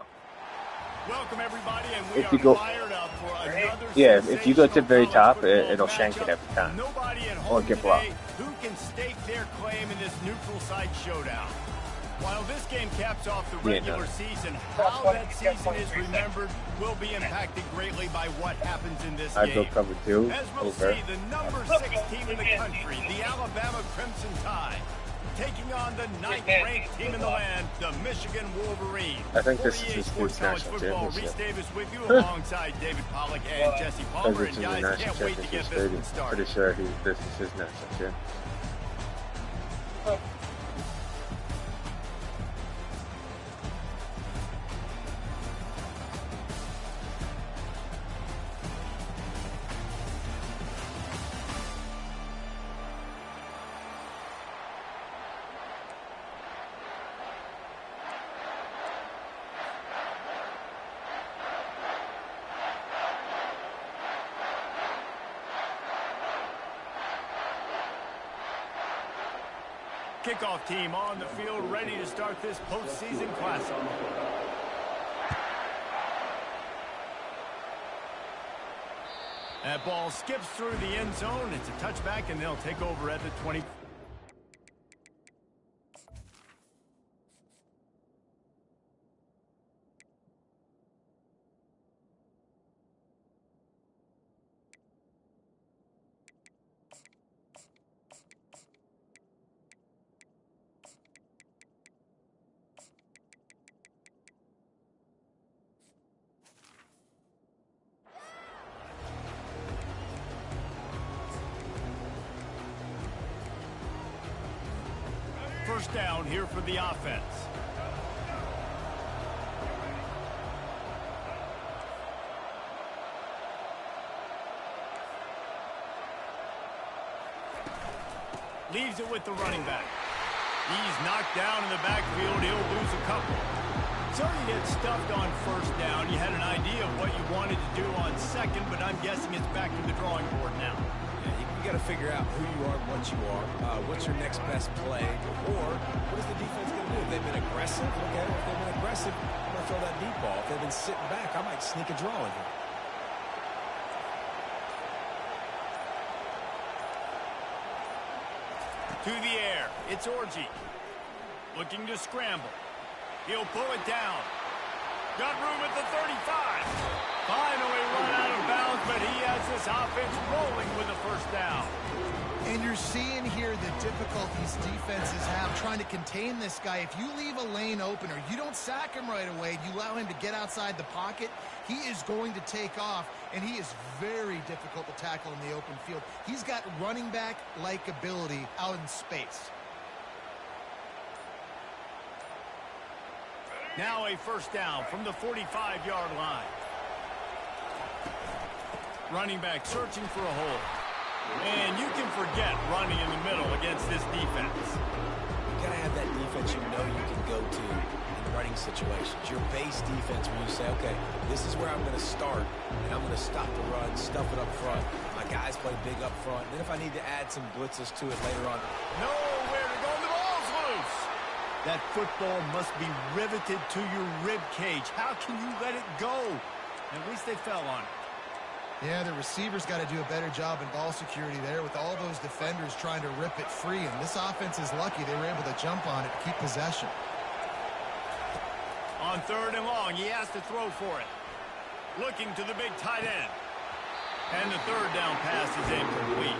[SPEAKER 1] Welcome everybody, and we
[SPEAKER 4] If you
[SPEAKER 1] are
[SPEAKER 4] go,
[SPEAKER 1] fired up for another
[SPEAKER 4] if you go to the very top,
[SPEAKER 1] sensational
[SPEAKER 4] it'll
[SPEAKER 1] college
[SPEAKER 4] shank it
[SPEAKER 1] matchup.
[SPEAKER 4] every time,
[SPEAKER 1] Nobody at
[SPEAKER 4] or
[SPEAKER 1] home
[SPEAKER 4] get blocked.
[SPEAKER 1] today who can stake their claim in this neutral site showdown. While this game caps off the regular season, how that season is remembered will be impacted greatly by what happens in this
[SPEAKER 4] I go
[SPEAKER 1] game.
[SPEAKER 4] cover 2.
[SPEAKER 1] As we'll
[SPEAKER 4] Over.
[SPEAKER 1] see, the number 6 team in the country, the Alabama Crimson Tide, taking on the 9th-ranked team in the land, the Michigan Wolverines.
[SPEAKER 4] I think this is
[SPEAKER 1] 48
[SPEAKER 4] his
[SPEAKER 1] Sports
[SPEAKER 4] first
[SPEAKER 1] College
[SPEAKER 4] national
[SPEAKER 1] Football.
[SPEAKER 4] championship.
[SPEAKER 1] Reese Davis with you alongside David Pollock and Jesse
[SPEAKER 4] Because
[SPEAKER 1] Palmer.
[SPEAKER 4] it's
[SPEAKER 1] And
[SPEAKER 4] in the
[SPEAKER 1] guys,
[SPEAKER 4] national
[SPEAKER 1] can't wait to get
[SPEAKER 4] championship
[SPEAKER 1] this
[SPEAKER 4] stadium.
[SPEAKER 1] one
[SPEAKER 4] Pretty
[SPEAKER 1] started.
[SPEAKER 4] sure this is his national championship.
[SPEAKER 1] Kickoff team on the field, ready to start this postseason classic. That ball skips through the end zone. It's a touchback, and they'll take over at the 20. first down here for the offense. Leaves it with the running back. He's knocked down in the backfield. He'll lose a couple. So you get stuffed on first down. You had an idea of what you wanted to do on second, but I'm guessing it's back to the drawing board now.
[SPEAKER 2] Yeah, you got to figure out who you are and what you are. What's your next best play? Or what is the defense going to do? If they've been aggressive, okay. If they've been aggressive, I'm going to throw that deep ball. If they've been sitting back, I might sneak a draw in here.
[SPEAKER 1] To the air, it's Orji. Looking to scramble. He'll pull it down. Got room at the 35. Finally run out of bounds, but he has this offense rolling with a first down.
[SPEAKER 3] And you're seeing here the difficulties defenses have trying to contain this guy. If you leave a lane open or you don't sack him right away, you allow him to get outside the pocket, he is going to take off, and he is very difficult to tackle in the open field. He's got running back-like ability out in space.
[SPEAKER 1] Now a first down from the 45-yard line. Running back searching for a hole. And you can forget running in the middle against this defense.
[SPEAKER 2] You got to have that defense you know you can go to in running situations. Your base defense where you say, okay, this is where I'm going to start, and I'm going to stop the run, stuff it up front. My guys play big up front. Then if I need to add some blitzes to it later on.
[SPEAKER 1] Nowhere to go. The ball's loose. That football must be riveted to your rib cage. How can you let it go? At least they fell on it.
[SPEAKER 3] Yeah, the receivers got to do a better job in ball security there with all those defenders trying to rip it free. And this offense is lucky they were able to jump on it to keep possession.
[SPEAKER 1] On third and long, he has to throw for it. Looking to the big tight end. And the third down pass is incomplete.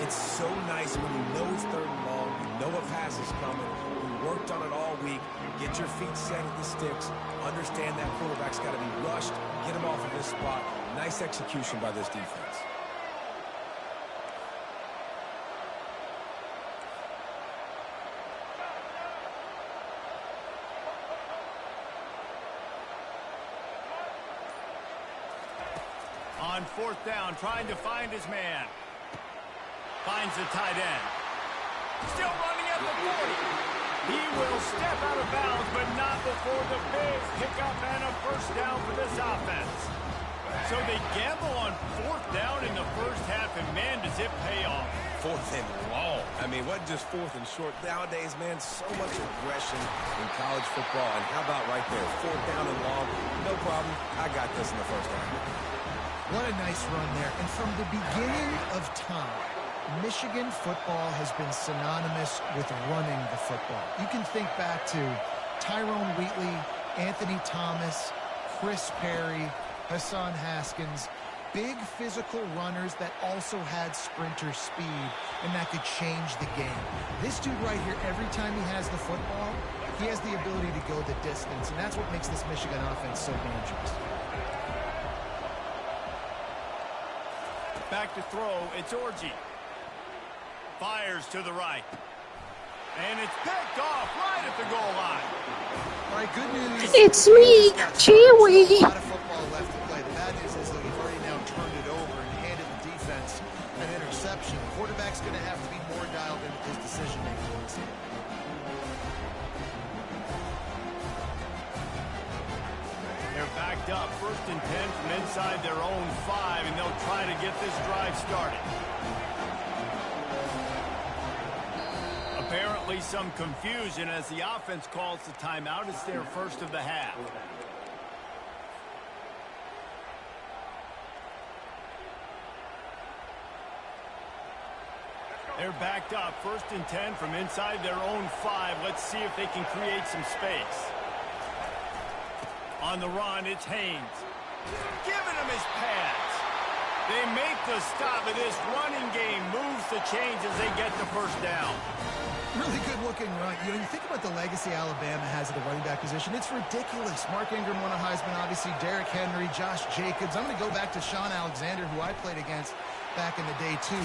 [SPEAKER 2] It's so nice when you know it's third and long, you know a pass is coming, you worked on it all week, get your feet set at the sticks, understand that quarterback's got to be rushed, get him off of this spot. Nice execution by this defense.
[SPEAKER 1] On fourth down, trying to find his man. Finds the tight end. Still running at the 40. He will step out of bounds, but not before the big pickup and a first down for this offense. So they gamble on fourth down in the first half, and man, does it pay off.
[SPEAKER 2] Fourth and long. I mean, what just fourth and short? Nowadays, man, so much aggression in college football. And how about right there? Fourth down and long. No problem. I got this in the first half.
[SPEAKER 3] What a nice run there. And from the beginning of time, Michigan football has been synonymous with running the football. You can think back to Tyrone Wheatley, Anthony Thomas, Chris Perry, Hassan Haskins, big physical runners that also had sprinter speed, and that could change the game. This dude right here, every time he has the football, he has the ability to go the distance, and that's what makes this Michigan offense so dangerous.
[SPEAKER 1] Back to throw, it's Orji. Fires to the right. And it's picked off right at the goal line.
[SPEAKER 3] All right, good news.
[SPEAKER 7] It's me, Chewy.
[SPEAKER 3] A lot of football left to play. The bad news is that we've already now turned it over and handed the defense an interception. The quarterback's going to have to be more dialed into his decision-making.
[SPEAKER 1] They're backed up, 1st and 10 from inside their own 5, and they'll try to get this drive started. Apparently some confusion as the offense calls the timeout. It's their first of the half. They're backed up, 1st and 10 from inside their own 5. Let's see if they can create some space. On the run, it's Haynes. Giving him his pads. They make the stop, and this running game moves the chains as they get the first down.
[SPEAKER 3] Really good-looking run. You know, you think about the legacy Alabama has at the running back position. It's ridiculous. Mark Ingram won a Heisman, obviously. Derrick Henry, Josh Jacobs. I'm going to go back to Sean Alexander, who I played against back in the day, too.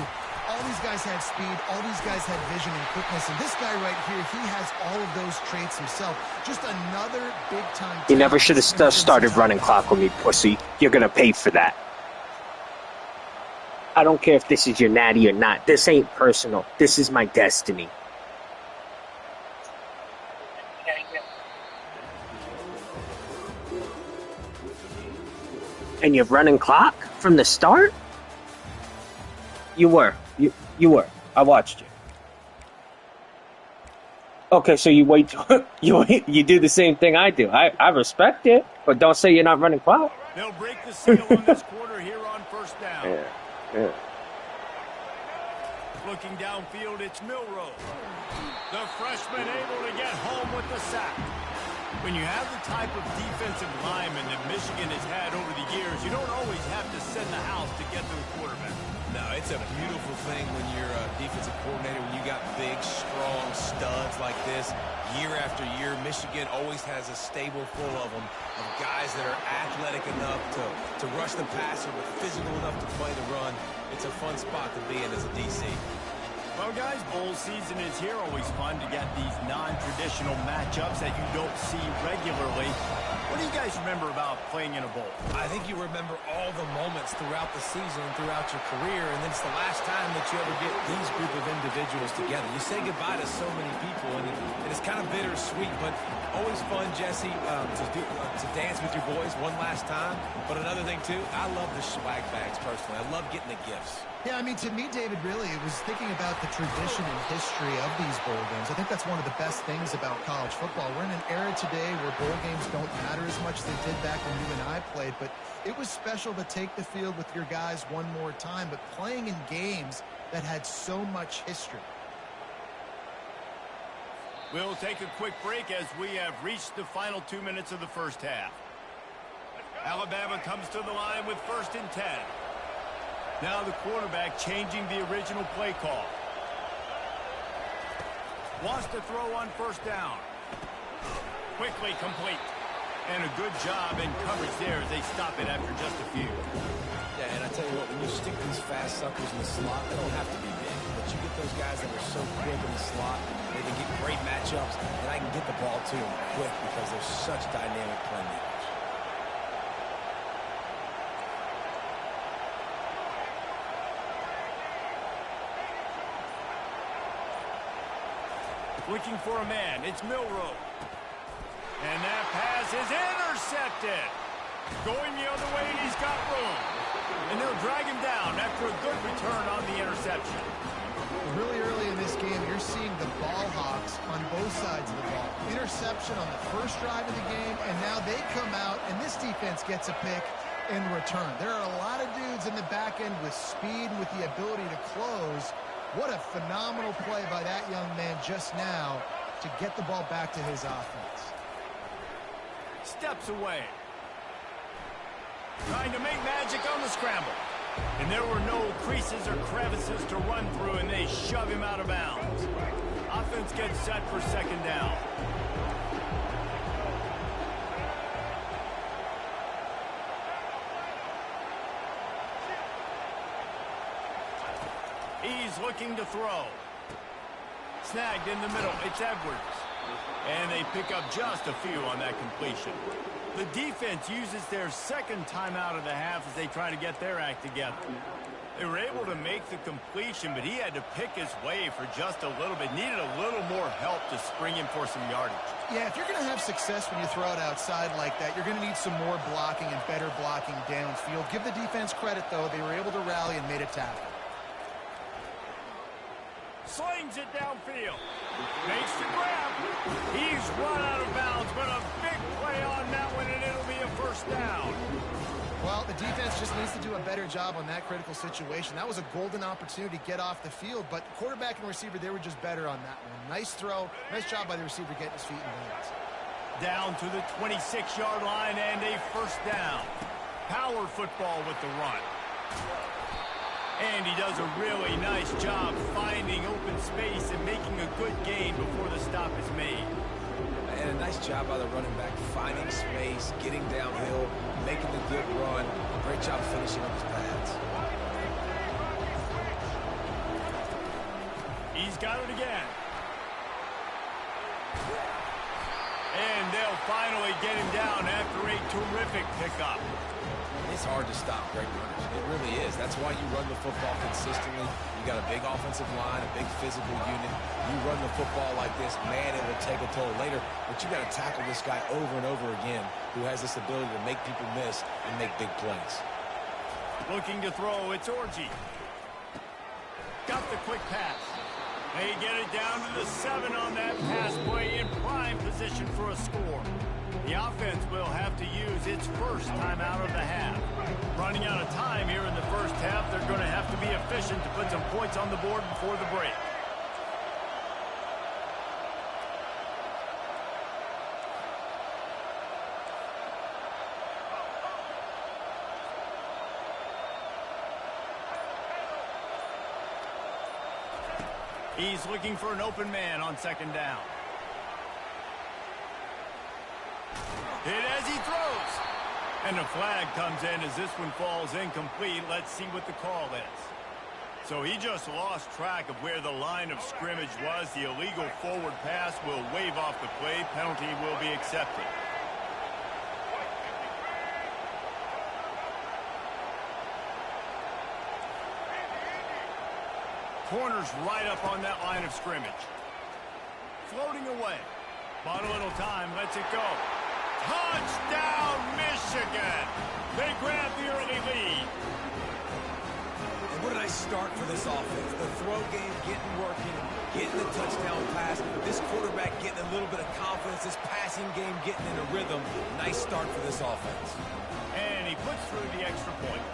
[SPEAKER 3] all these guys had speed, all these guys had vision and quickness, and this guy right here, he has all of those traits himself. Just another big-time...
[SPEAKER 7] You never should have started running clock with me, pussy. You're going to pay for that. I don't care if this is your natty or not. This ain't personal. This is my destiny. And you're running clock from the start? You were. You were. I watched you. Okay, so you wait. You do the same thing I do. I respect it, but don't say you're not running clock.
[SPEAKER 1] They'll break the seal on this quarter here on first down.
[SPEAKER 7] Yeah.
[SPEAKER 1] Looking downfield, it's Milroe. The freshman able to get home with the sack. When you have the type of defensive lineman that Michigan has had over the years, you don't always have to send the house to get to the quarterback.
[SPEAKER 2] No, it's a beautiful thing when you're a defensive coordinator, when you got big, strong studs like this. Year after year, Michigan always has a stable full of them, of guys that are athletic enough to rush the passer, but physical enough to play the run. It's a fun spot to be in as a DC.
[SPEAKER 1] Well, guys, bowl season is here. Always fun to get these non-traditional matchups that you don't see regularly. What do you guys remember about playing in a bowl?
[SPEAKER 2] I think you remember all the moments throughout the season and throughout your career, and then it's the last time that you ever get these group of individuals together. You say goodbye to so many people, and it's kind of bittersweet, but always fun, Jesse, to dance with your boys one last time. But another thing, too, I love the swag bags, personally. I love getting the gifts.
[SPEAKER 3] Yeah, I mean, to me, David, really, it was thinking about the tradition and history of these bowl games. I think that's one of the best things about college football. We're in an era today where bowl games don't matter as much as they did back when you and I played, but it was special to take the field with your guys one more time, but playing in games that had so much history.
[SPEAKER 1] We'll take a quick break as we have reached the final 2 minutes of the first half. Alabama comes to the line with 1st and 10. Now the quarterback changing the original play call. Wants to throw on 1st down. Quickly complete. And a good job in coverage there as they stop it after just a few.
[SPEAKER 2] Yeah, and I tell you what, when you stick these fast suckers in the slot, they don't have to be big. But you get those guys that are so quick in the slot, they can get great matchups, and I can get the ball to them quick because they're such dynamic playmakers.
[SPEAKER 1] Looking for a man. It's Milroe. And that pass is intercepted. Going the other way, and he's got room. And they'll drag him down after a good return on the interception.
[SPEAKER 3] Really early in this game, you're seeing the ball hawks on both sides of the ball. Interception on the first drive of the game, and now they come out, and this defense gets a pick in return. There are a lot of dudes in the back end with speed and with the ability to close. What a phenomenal play by that young man just now to get the ball back to his offense.
[SPEAKER 1] Steps away. Trying to make magic on the scramble. And there were no creases or crevices to run through, and they shove him out of bounds. Offense gets set for 2nd down. He's looking to throw. Snagged in the middle. It's Edwards. And they pick up just a few on that completion. The defense uses their 2nd timeout of the half as they try to get their act together. They were able to make the completion, but he had to pick his way for just a little bit. Needed a little more help to spring him for some yardage.
[SPEAKER 3] Yeah, if you're going to have success when you throw it outside like that, you're going to need some more blocking and better blocking downfield. Give the defense credit, though. They were able to rally and made a tackle.
[SPEAKER 1] Slings it downfield. Makes the grab. He's run out of bounds, but a big play on that one, and it'll be a 1st down.
[SPEAKER 3] Well, the defense just needs to do a better job on that critical situation. That was a golden opportunity to get off the field, but the quarterback and receiver, they were just better on that one. Nice throw. Nice job by the receiver getting his feet in bounds.
[SPEAKER 1] Down to the 26-yard line and a 1st down. Power football with the run. And he does a really nice job finding open space and making a good gain before the stop is made.
[SPEAKER 2] And a nice job by the running back, finding space, getting downhill, making the good run. Great job finishing up his pads.
[SPEAKER 1] He's got it again. And they'll finally get him down after a terrific pickup.
[SPEAKER 2] It's hard to stop great runners. It really is. That's why you run the football consistently. You got a big offensive line, a big physical unit. You run the football like this, man, it will take a toll later. But you got to tackle this guy over and over again who has this ability to make people miss and make big plays.
[SPEAKER 1] Looking to throw, it's Orji. Got the quick pass. They get it down to the 7 on that pass play in prime position for a score. The offense will have to use its first timeout of the half. Running out of time here in the first half, they're going to have to be efficient to put some points on the board before the break. He's looking for an open man on second down. Hit as he throws. And the flag comes in as this one falls incomplete. Let's see what the call is. So he just lost track of where the line of scrimmage was. The illegal forward pass will wave off the play. Penalty will be accepted. Corner's right up on that line of scrimmage. Floating away. Bought a little time, lets it go. Touchdown, Michigan! They grab the early lead.
[SPEAKER 2] And what a nice start for this offense. The throw game getting working, getting the touchdown pass. This quarterback getting a little bit of confidence. This passing game getting in a rhythm. Nice start for this offense.
[SPEAKER 1] And he puts through the extra point.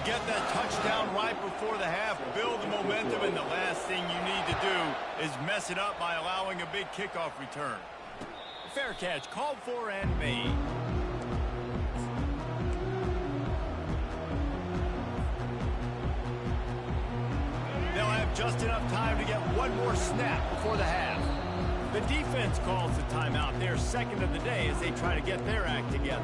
[SPEAKER 1] Get that touchdown right before the half, build the momentum, and the last thing you need to do is mess it up by allowing a big kickoff return. Fair catch, called for and made. They'll have just enough time to get one more snap before the half. The defense calls the timeout, their second of the day, as they try to get their act together.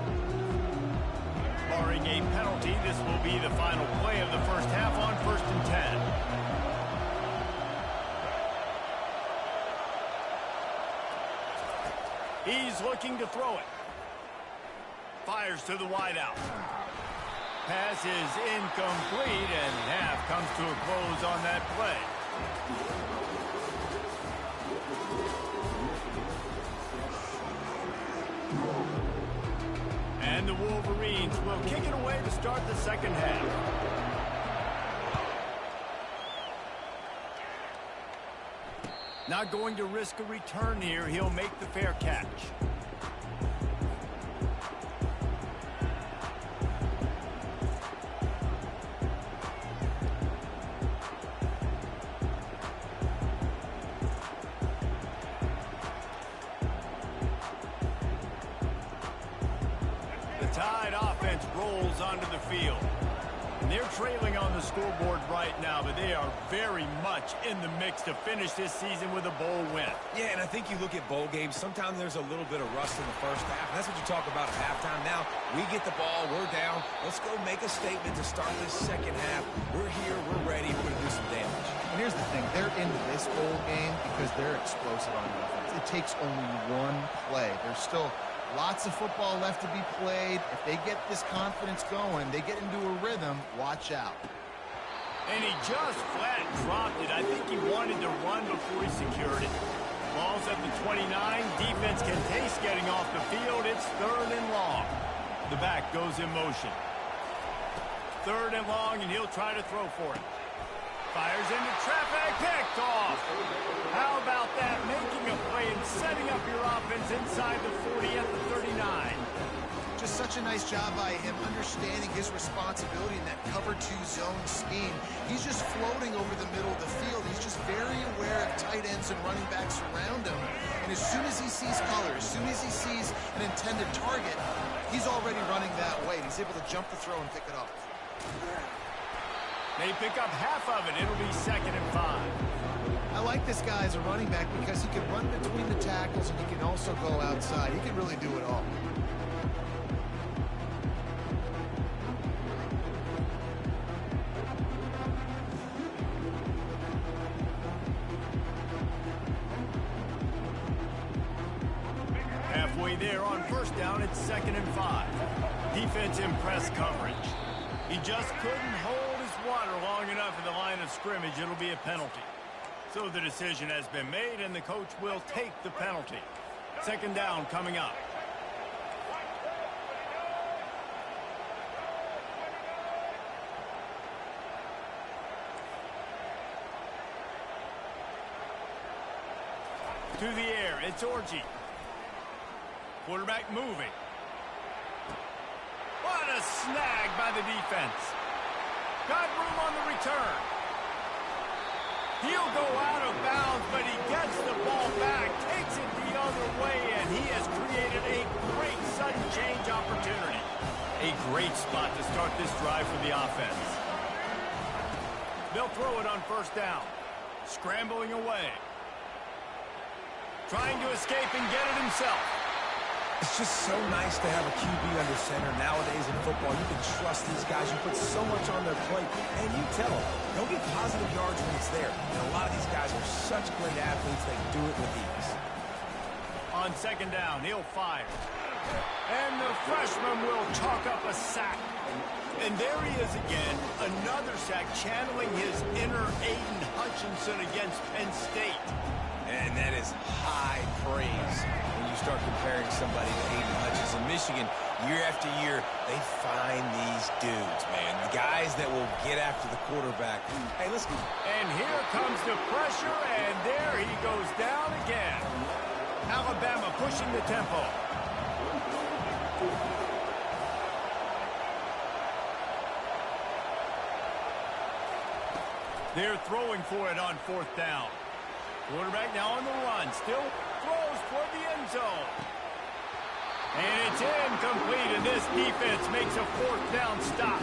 [SPEAKER 1] Barring a penalty, this will be the final play of the first half on 1st and 10. He's looking to throw it. Fires to the wideout. Pass is incomplete, and half comes to a close on that play. And the Wolverines will kick it away to start the second half. Not going to risk a return here. He'll make the fair catch. Tide offense rolls onto the field. And they're trailing on the scoreboard right now, but they are very much in the mix to finish this season with a bowl win.
[SPEAKER 2] Yeah, and I think you look at bowl games, sometimes there's a little bit of rust in the first half. And that's what you talk about at halftime. Now, we get the ball, we're down. Let's go make a statement to start this second half. We're here, we're ready, we're going to do some damage.
[SPEAKER 3] And here's the thing, they're into this bowl game because they're explosive on offense. It takes only one play. There's still lots of football left to be played. If they get this confidence going, they get into a rhythm, watch out.
[SPEAKER 1] And he just flat dropped it. I think he wanted to run before he secured it. Ball's at the 29. Defense can taste getting off the field. It's 3rd and long. The back goes in motion. 3rd and long, and he'll try to throw for it. Fires into traffic, picked off. How about that? Making a play and setting up your offense inside the 40 at the 39.
[SPEAKER 3] Just such a nice job by him understanding his responsibility in that cover 2 zone scheme. He's just floating over the middle of the field. He's just very aware of tight ends and running backs around him. And as soon as he sees color, as soon as he sees an intended target, he's already running that way. He's able to jump the throw and pick it up.
[SPEAKER 1] They pick up half of it. It'll be 2nd and 5.
[SPEAKER 3] I like this guy as a running back because he can run between the tackles and he can also go outside. He can really do it all.
[SPEAKER 1] Halfway there on first down, it's 2nd and 5. Defense in press coverage. He just couldn't hold his water long enough in the line of scrimmage. It'll be a penalty. So the decision has been made, and the coach will take the penalty. 2nd down coming up. To the air, it's Orji. Quarterback moving. What a snag by the defense. Got room on the return. He'll go out of bounds, but he gets the ball back, takes it the other way, and he has created a great sudden change opportunity. A great spot to start this drive for the offense. They'll throw it on first down. Scrambling away. Trying to escape and get it himself.
[SPEAKER 2] It's just so nice to have a QB under center. Nowadays in football, you can trust these guys. You put so much on their plate, and you tell them, they'll get positive yards when it's there. And a lot of these guys are such great athletes, they do it with ease.
[SPEAKER 1] On 2nd down, he'll fire. And the freshman will chalk up a sack. And there he is again, another sack, channeling his inner Aiden Hutchinson against Penn State.
[SPEAKER 2] And that is high praise when you start comparing somebody to Aiden Hutchinson. Michigan, year after year, they find these dudes, man. The guys that will get after the quarterback. Hey, listen.
[SPEAKER 1] And here comes the pressure, and there he goes down again. Alabama pushing the tempo. They're throwing for it on 4th down. Quarterback now on the run. Still throws toward the end zone. And it's incomplete, and this defense makes a 4th down stop.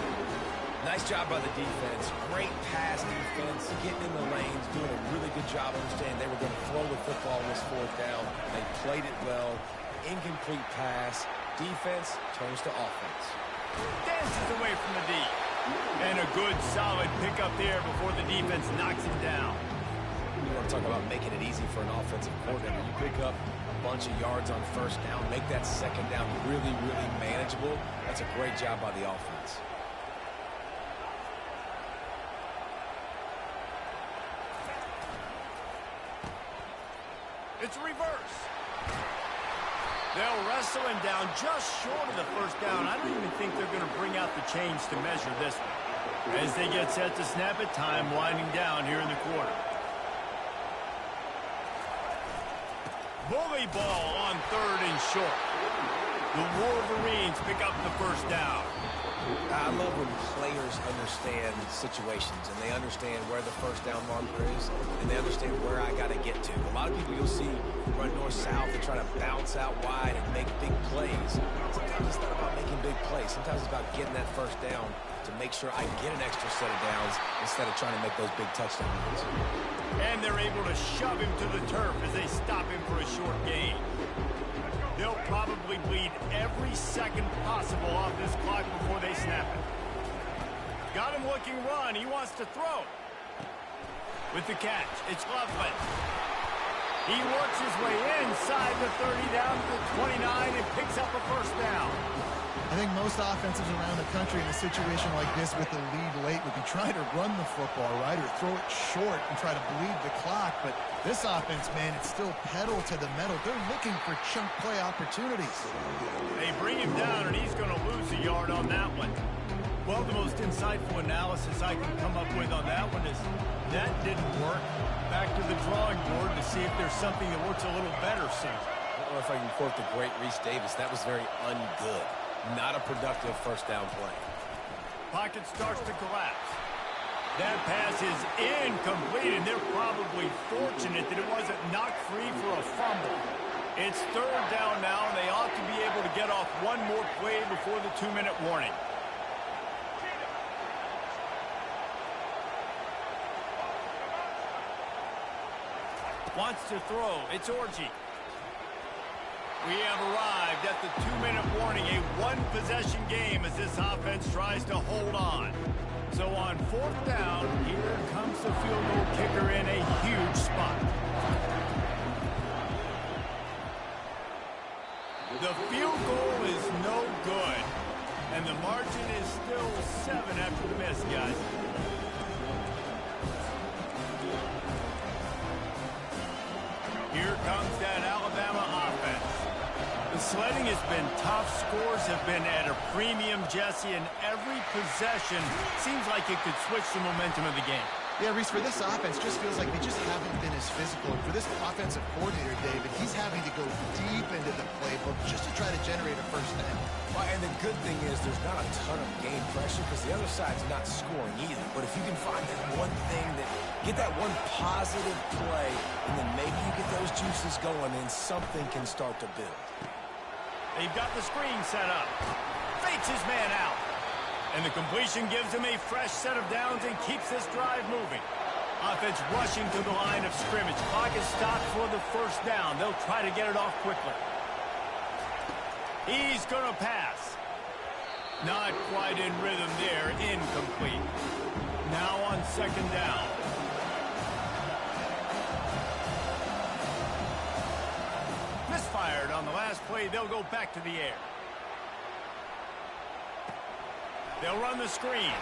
[SPEAKER 2] Nice job by the defense. Great pass defense, getting in the lanes, doing a really good job understanding they were going to throw the football on this 4th down. They played it well. Incomplete pass. Defense turns to offense.
[SPEAKER 1] Dances away from the D. And a good, solid pickup there before the defense knocks him down.
[SPEAKER 2] You want to talk about making it easy for an offensive coordinator. You pick up a bunch of yards on first down, make that 2nd down really, really manageable. That's a great job by the offense.
[SPEAKER 1] It's a reverse. They'll wrestle him down just short of the 1st down. I don't even think they're going to bring out the chains to measure this one. As they get set to snap it, time winding down here in the quarter. Bully ball on 3rd and short. The Wolverines pick up the 1st down.
[SPEAKER 2] I love when players understand situations and they understand where the 1st down marker is and they understand where I got to get to. A lot of people you'll see run north-south and try to bounce out wide and make big plays. Sometimes it's not about making big plays. Sometimes it's about getting that 1st down to make sure I get an extra set of downs instead of trying to make those big touchdown runs.
[SPEAKER 1] And they're able to shove him to the turf as they stop him for a short gain. They'll probably bleed every second possible off this clock before they snap it. Got him looking run. He wants to throw. With the catch, it's Loveland. He works his way inside the 30 down to the 29 and picks up a 1st down.
[SPEAKER 3] I think most offenses around the country in a situation like this with the lead late would be trying to run the football, right, or throw it short and try to bleed the clock. But this offense, man, it's still pedal to the metal. They're looking for chunk play opportunities.
[SPEAKER 1] They bring him down, and he's going to lose a yard on that one. Well, the most insightful analysis I can come up with on that one is that didn't work. Back to the drawing board to see if there's something that works a little better soon.
[SPEAKER 2] I don't know if I can quote the great Reese Davis. That was very ungood. Not a productive 1st down play.
[SPEAKER 1] Pocket starts to collapse. That pass is incomplete, and they're probably fortunate that it wasn't knocked free for a fumble. It's 3rd down now, and they ought to be able to get off one more play before the 2-minute warning. Wants to throw. It's Orji. We have arrived at the 2-minute warning, a one-possession game as this offense tries to hold on. So on 4th down, here comes the field goal kicker in a huge spot. The field goal is no good, and the margin is still 7 after the miss, guys. Here comes that Alabama offense. The sledding has been tough. Scores have been at a premium, Jesse, and every possession seems like it could switch the momentum of the game.
[SPEAKER 3] Yeah, Reese, for this offense, just feels like they just haven't been as physical. And for this offensive coordinator, David, he's having to go deep into the playbook just to try to generate a first down.
[SPEAKER 2] Well, and the good thing is there's not a ton of game pressure because the other side's not scoring either. But if you can find that one thing, get that one positive play, and then maybe you get those juices going, then something can start to build.
[SPEAKER 1] They've got the screen set up. Fakes his man out. And the completion gives him a fresh set of downs and keeps this drive moving. Offense rushing to the line of scrimmage. Clock is stopped for the first down. They'll try to get it off quickly. He's going to pass. Not quite in rhythm there. Incomplete. Now on 2nd down. Misfired on the last play. They'll go back to the air. They'll run the screen.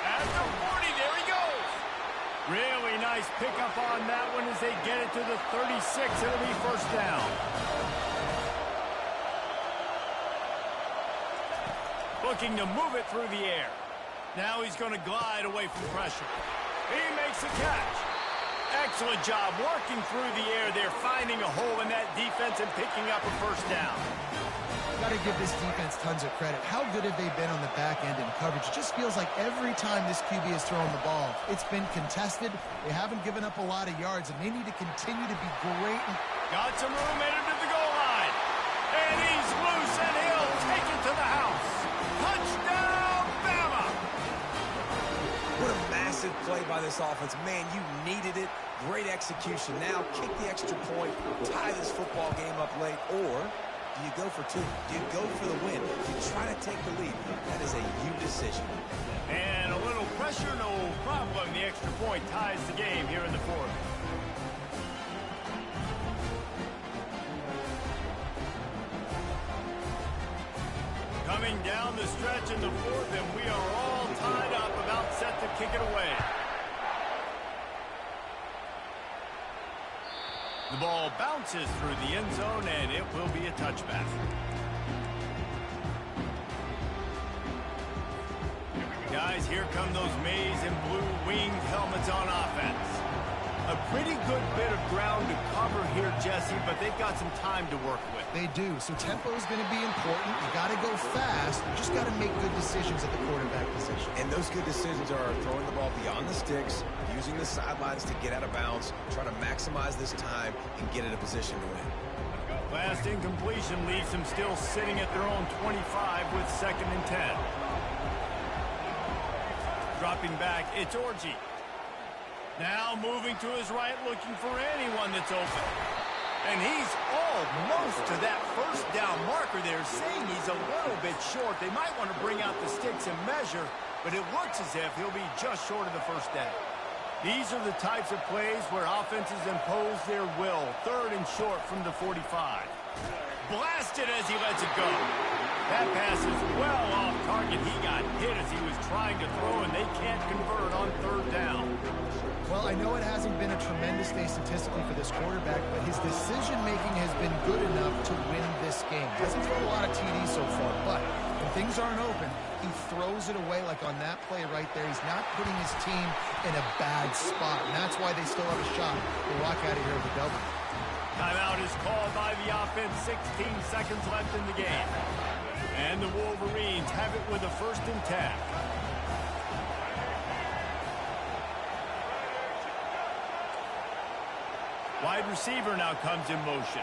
[SPEAKER 1] At the 40, there he goes. Really nice pickup on that one as they get it to the 36. It'll be first down. Looking to move it through the air. Now he's going to glide away from pressure. He makes a catch. Excellent job working through the air there, finding a hole in that defense and picking up a first down.
[SPEAKER 3] Got to give this defense tons of credit. How good have they been on the back end in coverage? It just feels like every time this QB has thrown the ball, it's been contested. They haven't given up a lot of yards, and they need to continue to be great.
[SPEAKER 1] Got some room, headed to the goal line. And he's loose, and he'll take it to the house. Touchdown, Bama!
[SPEAKER 2] What a massive play by this offense. Man, you needed it. Great execution. Now kick the extra point, tie this football game up late, or do you go for 2? Do you go for the win? Do you try to take the lead? That is a you decision.
[SPEAKER 1] And a little pressure, no problem. The extra point ties the game here in the 4th. Coming down the stretch in the 4th, and we are all tied up, about set to kick it away. The ball bounces through the end zone, and it will be a touchback. Guys, here come those maize and blue winged helmets on offense. A pretty good bit of ground to cover here, Jesse, but they've got some time to work with.
[SPEAKER 3] They do, so tempo is going to be important. You got to go fast. You just got to make good decisions at the quarterback position.
[SPEAKER 2] And those good decisions are throwing the ball beyond the sticks, using the sidelines to get out of bounds, trying to maximize this time and get in a position to win.
[SPEAKER 1] Last incompletion leaves them still sitting at their own 25 with 2nd and 10. Dropping back, it's Orji. Now moving to his right, looking for anyone that's open. And he's almost to that first down marker there, saying he's a little bit short. They might want to bring out the sticks and measure, but it looks as if he'll be just short of the first down. These are the types of plays where offenses impose their will. 3rd and short from the 45. Blasted as he lets it go. That pass is well off target. He got hit as he was trying to throw, and they can't convert on 3rd down.
[SPEAKER 3] Well, I know it hasn't been a tremendous day statistically for this quarterback, but his decision-making has been good enough to win this game. Hasn't thrown a lot of TDs so far, but when things aren't open, he throws it away like on that play right there. He's not putting his team in a bad spot, and that's why they still have a shot to walk out of here with a W.
[SPEAKER 1] Timeout is called by the offense. 16 seconds left in the game. And the Wolverines have it with a 1st and 10. Wide receiver now comes in motion.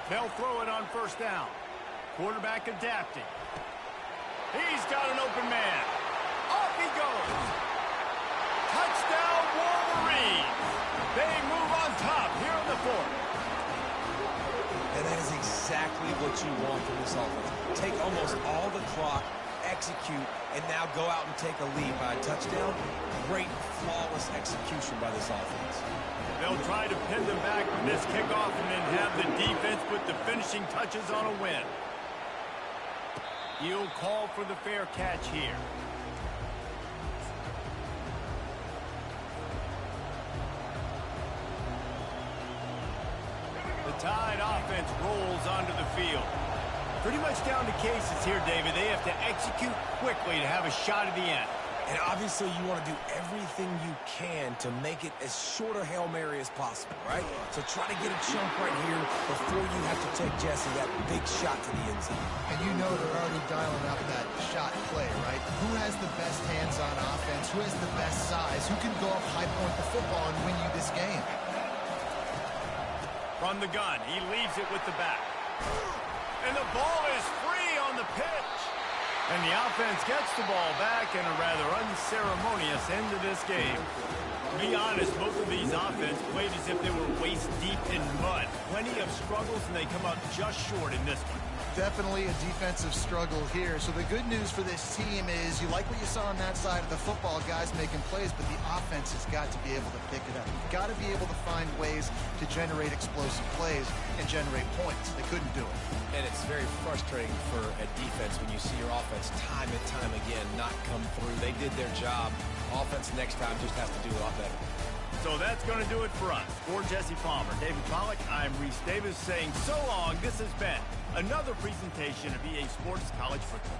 [SPEAKER 1] They'll throw it on 1st down. Quarterback adapting. He's got an open man. Off he goes. Touchdown, Wolverines! They move on top here in the fourth.
[SPEAKER 2] And that is exactly what you want from this offense. Take almost all the clock, execute, and now go out and take a lead by a touchdown. Great, flawless execution by this offense.
[SPEAKER 1] They'll try to pin them back with this kickoff and then have the defense put the finishing touches on a win. He'll call for the fair catch here. The Tide offense rolls onto the field. Pretty much down to cases here, David. They have to execute quickly to have a shot at the end.
[SPEAKER 2] And obviously you want to do everything you can to make it as short a Hail Mary as possible, right? So try to get a chunk right here before you have to take Jesse that big shot to the end zone.
[SPEAKER 3] And you know they're already dialing up that shot play, right? Who has the best hands-on offense? Who has the best size? Who can go up high point the football and win you this game?
[SPEAKER 1] From the gun, he leaves it with the back. And the ball is free on the pitch. And the offense gets the ball back in a rather unceremonious end to this game. To be honest, both of these offenses played as if they were waist deep in mud. Plenty of struggles, and they come out just short in this one.
[SPEAKER 3] Definitely a defensive struggle here. So the good news for this team is you like what you saw on that side of the football, guys making plays, but the offense has got to be able to pick it up. You've got to be able to find ways to generate explosive plays and generate points. They couldn't do it.
[SPEAKER 2] And it's very frustrating for a defense when you see your offense time and time again not come through. They did their job. Offense next time just has to do a lot better.
[SPEAKER 1] So that's going to do it for us. For Jesse Palmer, David Pollack, I'm Reese Davis saying so long. This has been another presentation of EA Sports College Football.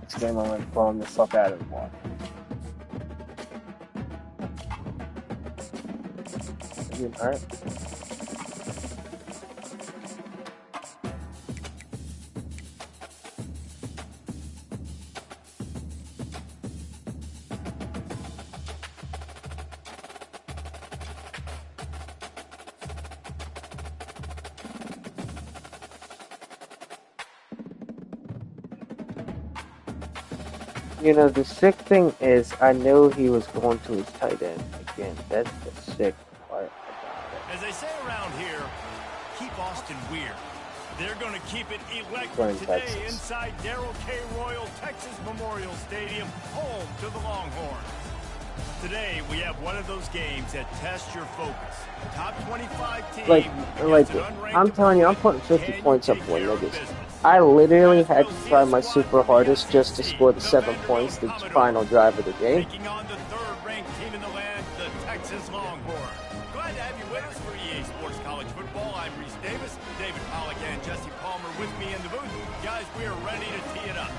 [SPEAKER 7] This game I'm gonna blow the fuck out of the water. You hurt? You know, the sick thing is, I knew he was going to his tight end again. That's the sick part about it.
[SPEAKER 1] As they say around here, keep Austin weird. They're going to keep it electric
[SPEAKER 7] We're in
[SPEAKER 1] today
[SPEAKER 7] Texas.
[SPEAKER 1] inside Darrell K. Royal Texas Memorial Stadium, home to the Longhorns. Today, we have one of those games that test your focus. Top 25 team.
[SPEAKER 7] Like,
[SPEAKER 1] against an unranked
[SPEAKER 7] I'm telling you, I'm putting 50
[SPEAKER 1] Can
[SPEAKER 7] points
[SPEAKER 1] you
[SPEAKER 7] up
[SPEAKER 1] take
[SPEAKER 7] for
[SPEAKER 1] care of
[SPEAKER 7] niggas.
[SPEAKER 1] business?
[SPEAKER 7] I literally had to try my super hardest just to score the 7 points, the final drive of the game.
[SPEAKER 1] Taking on the third-ranked team in the land, the Texas Longhorns. Glad to have you with us for EA Sports College Football. I'm Reese Davis, David Pollack, and Jesse Palmer with me in the booth. Guys, we are ready to tee it up.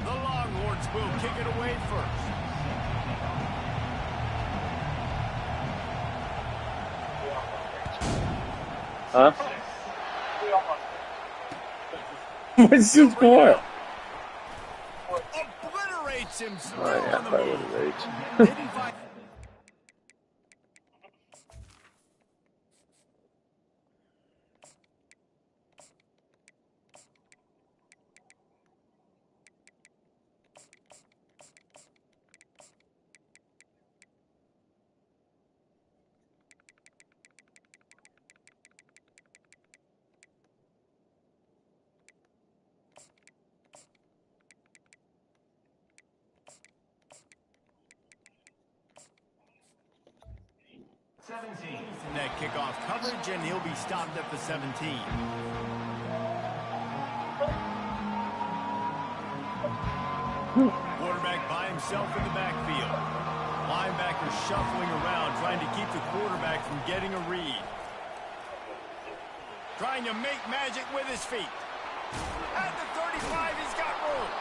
[SPEAKER 1] The Longhorns will kick it away first.
[SPEAKER 7] Huh? What's the score?
[SPEAKER 1] Obliterates him still
[SPEAKER 7] Oh, yeah,
[SPEAKER 1] on the
[SPEAKER 7] probably
[SPEAKER 1] move.
[SPEAKER 7] rage.
[SPEAKER 1] Didn't find in that kickoff coverage, and he'll be stopped at the 17. Quarterback by himself in the backfield. Linebacker shuffling around, trying to keep the quarterback from getting a read. Trying to make magic with his feet. At the 35, he's got room.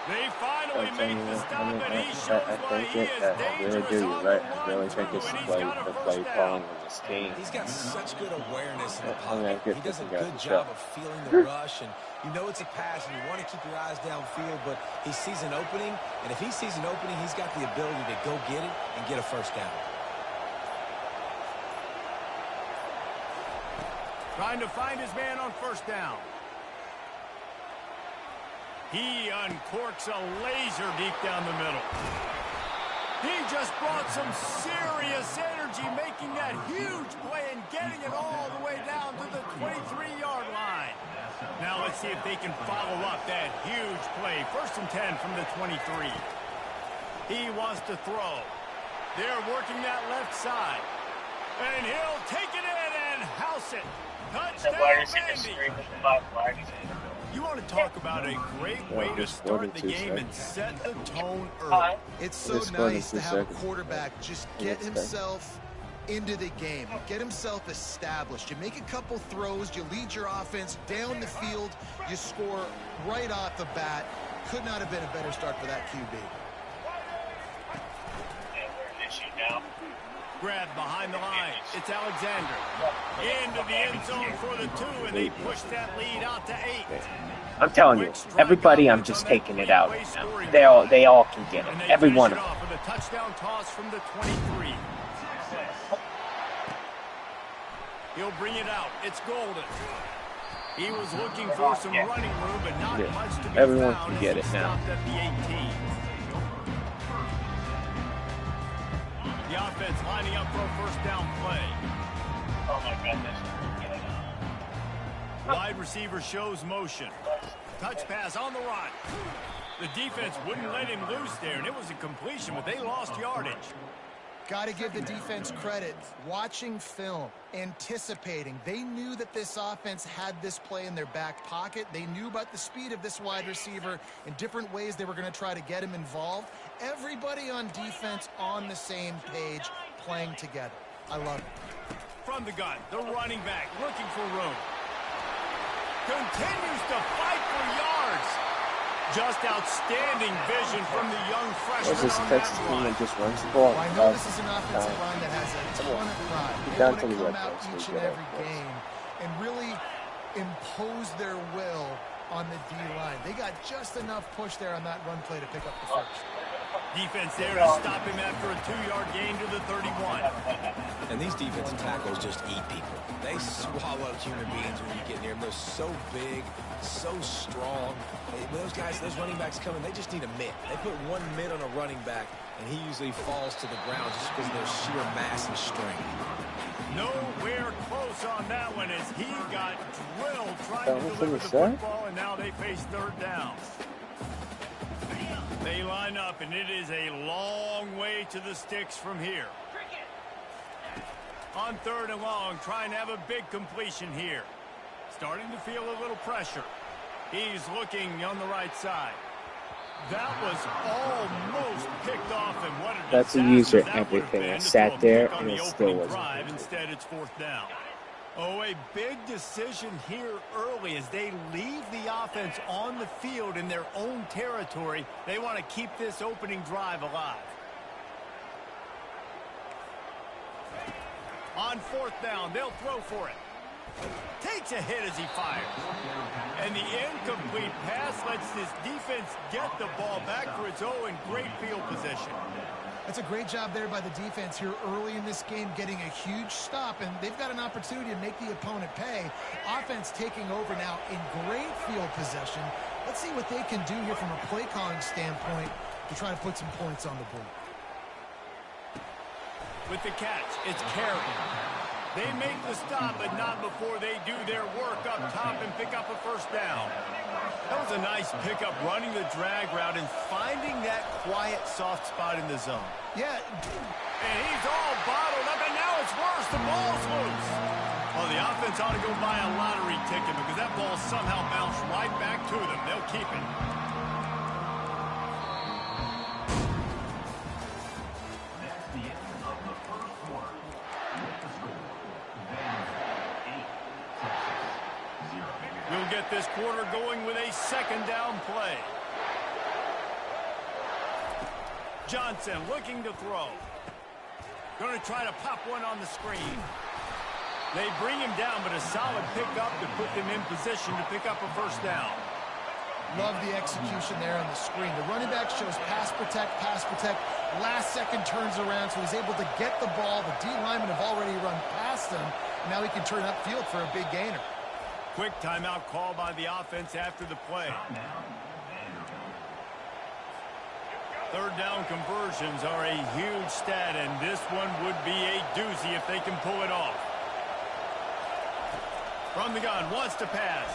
[SPEAKER 1] They finally make the stop, and he shows why he is
[SPEAKER 7] I really
[SPEAKER 1] dangerous
[SPEAKER 7] do.
[SPEAKER 1] on
[SPEAKER 7] You're
[SPEAKER 1] the
[SPEAKER 7] right. I
[SPEAKER 1] run
[SPEAKER 7] really
[SPEAKER 1] through,
[SPEAKER 7] think it's
[SPEAKER 1] and he's
[SPEAKER 7] the
[SPEAKER 1] got a
[SPEAKER 7] play
[SPEAKER 1] first
[SPEAKER 7] calling
[SPEAKER 1] down.
[SPEAKER 7] in this game.
[SPEAKER 2] He's got such good awareness in the
[SPEAKER 7] I'm
[SPEAKER 2] pocket.
[SPEAKER 7] gonna
[SPEAKER 2] He
[SPEAKER 7] get
[SPEAKER 2] does a
[SPEAKER 7] this guy
[SPEAKER 2] good
[SPEAKER 7] the
[SPEAKER 2] job
[SPEAKER 7] shot.
[SPEAKER 2] of feeling the rush, and you know it's a pass, and you want to keep your eyes downfield, but he sees an opening, and if he sees an opening, he's got the ability to go get it and get a first down.
[SPEAKER 1] Trying to find his man on first down. He uncorks a laser deep down the middle. He just brought some serious energy, making that huge play and getting it all the way down to the 23-yard line. Now let's see if they can follow up that huge play. 1st and 10 from the 23. He wants to throw. They're working that left side. And he'll take it in and house it. Touchdown, Vandy. You want to talk about a great way to start the game and set the tone early.
[SPEAKER 3] It's so nice to have a quarterback just get himself into the game, get himself established. You make a couple throws, you lead your offense down the field, you score right off the bat. Could not have been a better start for that QB.
[SPEAKER 1] Grab behind the line. It's Alexander. Into the end zone for the 2, and they push that lead out to 8.
[SPEAKER 7] I'm telling you, everybody, I'm just taking it out now. They all can get it. Every one of them.
[SPEAKER 1] With a touchdown toss from the 23. He'll bring it out. It's Golden. He was looking for some running room, but not much to be
[SPEAKER 7] Everyone
[SPEAKER 1] found.
[SPEAKER 7] can get it now.
[SPEAKER 1] Stopped at the 18. The offense lining up for a first down play.
[SPEAKER 5] Oh my goodness.
[SPEAKER 1] Wide receiver shows motion. Touch pass on the run. The defense wouldn't let him loose there, and it was a completion, but they lost yardage.
[SPEAKER 3] Got to give the defense credit. Watching film, anticipating. They knew that this offense had this play in their back pocket. They knew about the speed of this wide receiver in different ways they were going to try to get him involved. Everybody on defense on the same page, playing together. I love it.
[SPEAKER 1] From the gun, the running back looking for room. Continues to fight for yards. Just outstanding vision from the young freshman.
[SPEAKER 7] What's this
[SPEAKER 1] on
[SPEAKER 7] Texas
[SPEAKER 1] that
[SPEAKER 7] team
[SPEAKER 1] run.
[SPEAKER 7] that just runs the ball?
[SPEAKER 3] Well, I know this is an offensive line that has a ton of pride. They want to come out each and every game and really impose their will on the D-line. They got just enough push there on that run play to pick up the first.
[SPEAKER 1] Defense there to stop him after a 2-yard gain to the 31.
[SPEAKER 2] And these defensive tackles just eat people. They swallow human beings when you get near them. They're so big, so strong. When those guys, those running backs come in, they just need a mitt. They put one mitt on a running back, and he usually falls to the ground just because of their sheer mass and strength.
[SPEAKER 1] Nowhere close on that one as he got drilled trying to deliver the football, and now they face 3rd down. They line up, and it is a long way to the sticks from here. On 3rd and long, trying to have a big completion here. Starting to feel a little pressure. He's looking on the right side. That was almost picked off, and what a
[SPEAKER 7] That's a user everything. I sat there and it still wasn't.
[SPEAKER 1] Instead, it's 4th down. Oh, a big decision here early as they leave the offense on the field in their own territory. They want to keep this opening drive alive. On 4th down, they'll throw for it. Takes a hit as he fires. And the incomplete pass lets this defense get the ball back for its own great field position.
[SPEAKER 3] That's a great job there by the defense here early in this game, getting a huge stop, and they've got an opportunity to make the opponent pay. Offense taking over now in great field possession. Let's see what they can do here from a play calling standpoint to try to put some points on the board.
[SPEAKER 1] With the catch, it's Carey. They make the stop, but not before they do their work up top and pick up a first down. That was a nice pickup, running the drag route and finding that quiet, soft spot in the zone.
[SPEAKER 3] Yeah.
[SPEAKER 1] And he's all bottled up, and now it's worse. The ball's loose. Well, the offense ought to go buy a lottery ticket because that ball somehow bounced right back to them. They'll keep it. We'll get this quarter going with a 2nd down play. Johnson looking to throw. Going to try to pop one on the screen. They bring him down, but a solid pickup to put them in position to pick up a first down.
[SPEAKER 3] Love the execution there on the screen. The running back shows pass protect, last second turns around, so he's able to get the ball. The D linemen have already run past him. Now he can turn upfield for a big gainer.
[SPEAKER 1] Quick timeout call by the offense after the play. Third down conversions are a huge stat, and this one would be a doozy if they can pull it off. From the gun, wants to pass.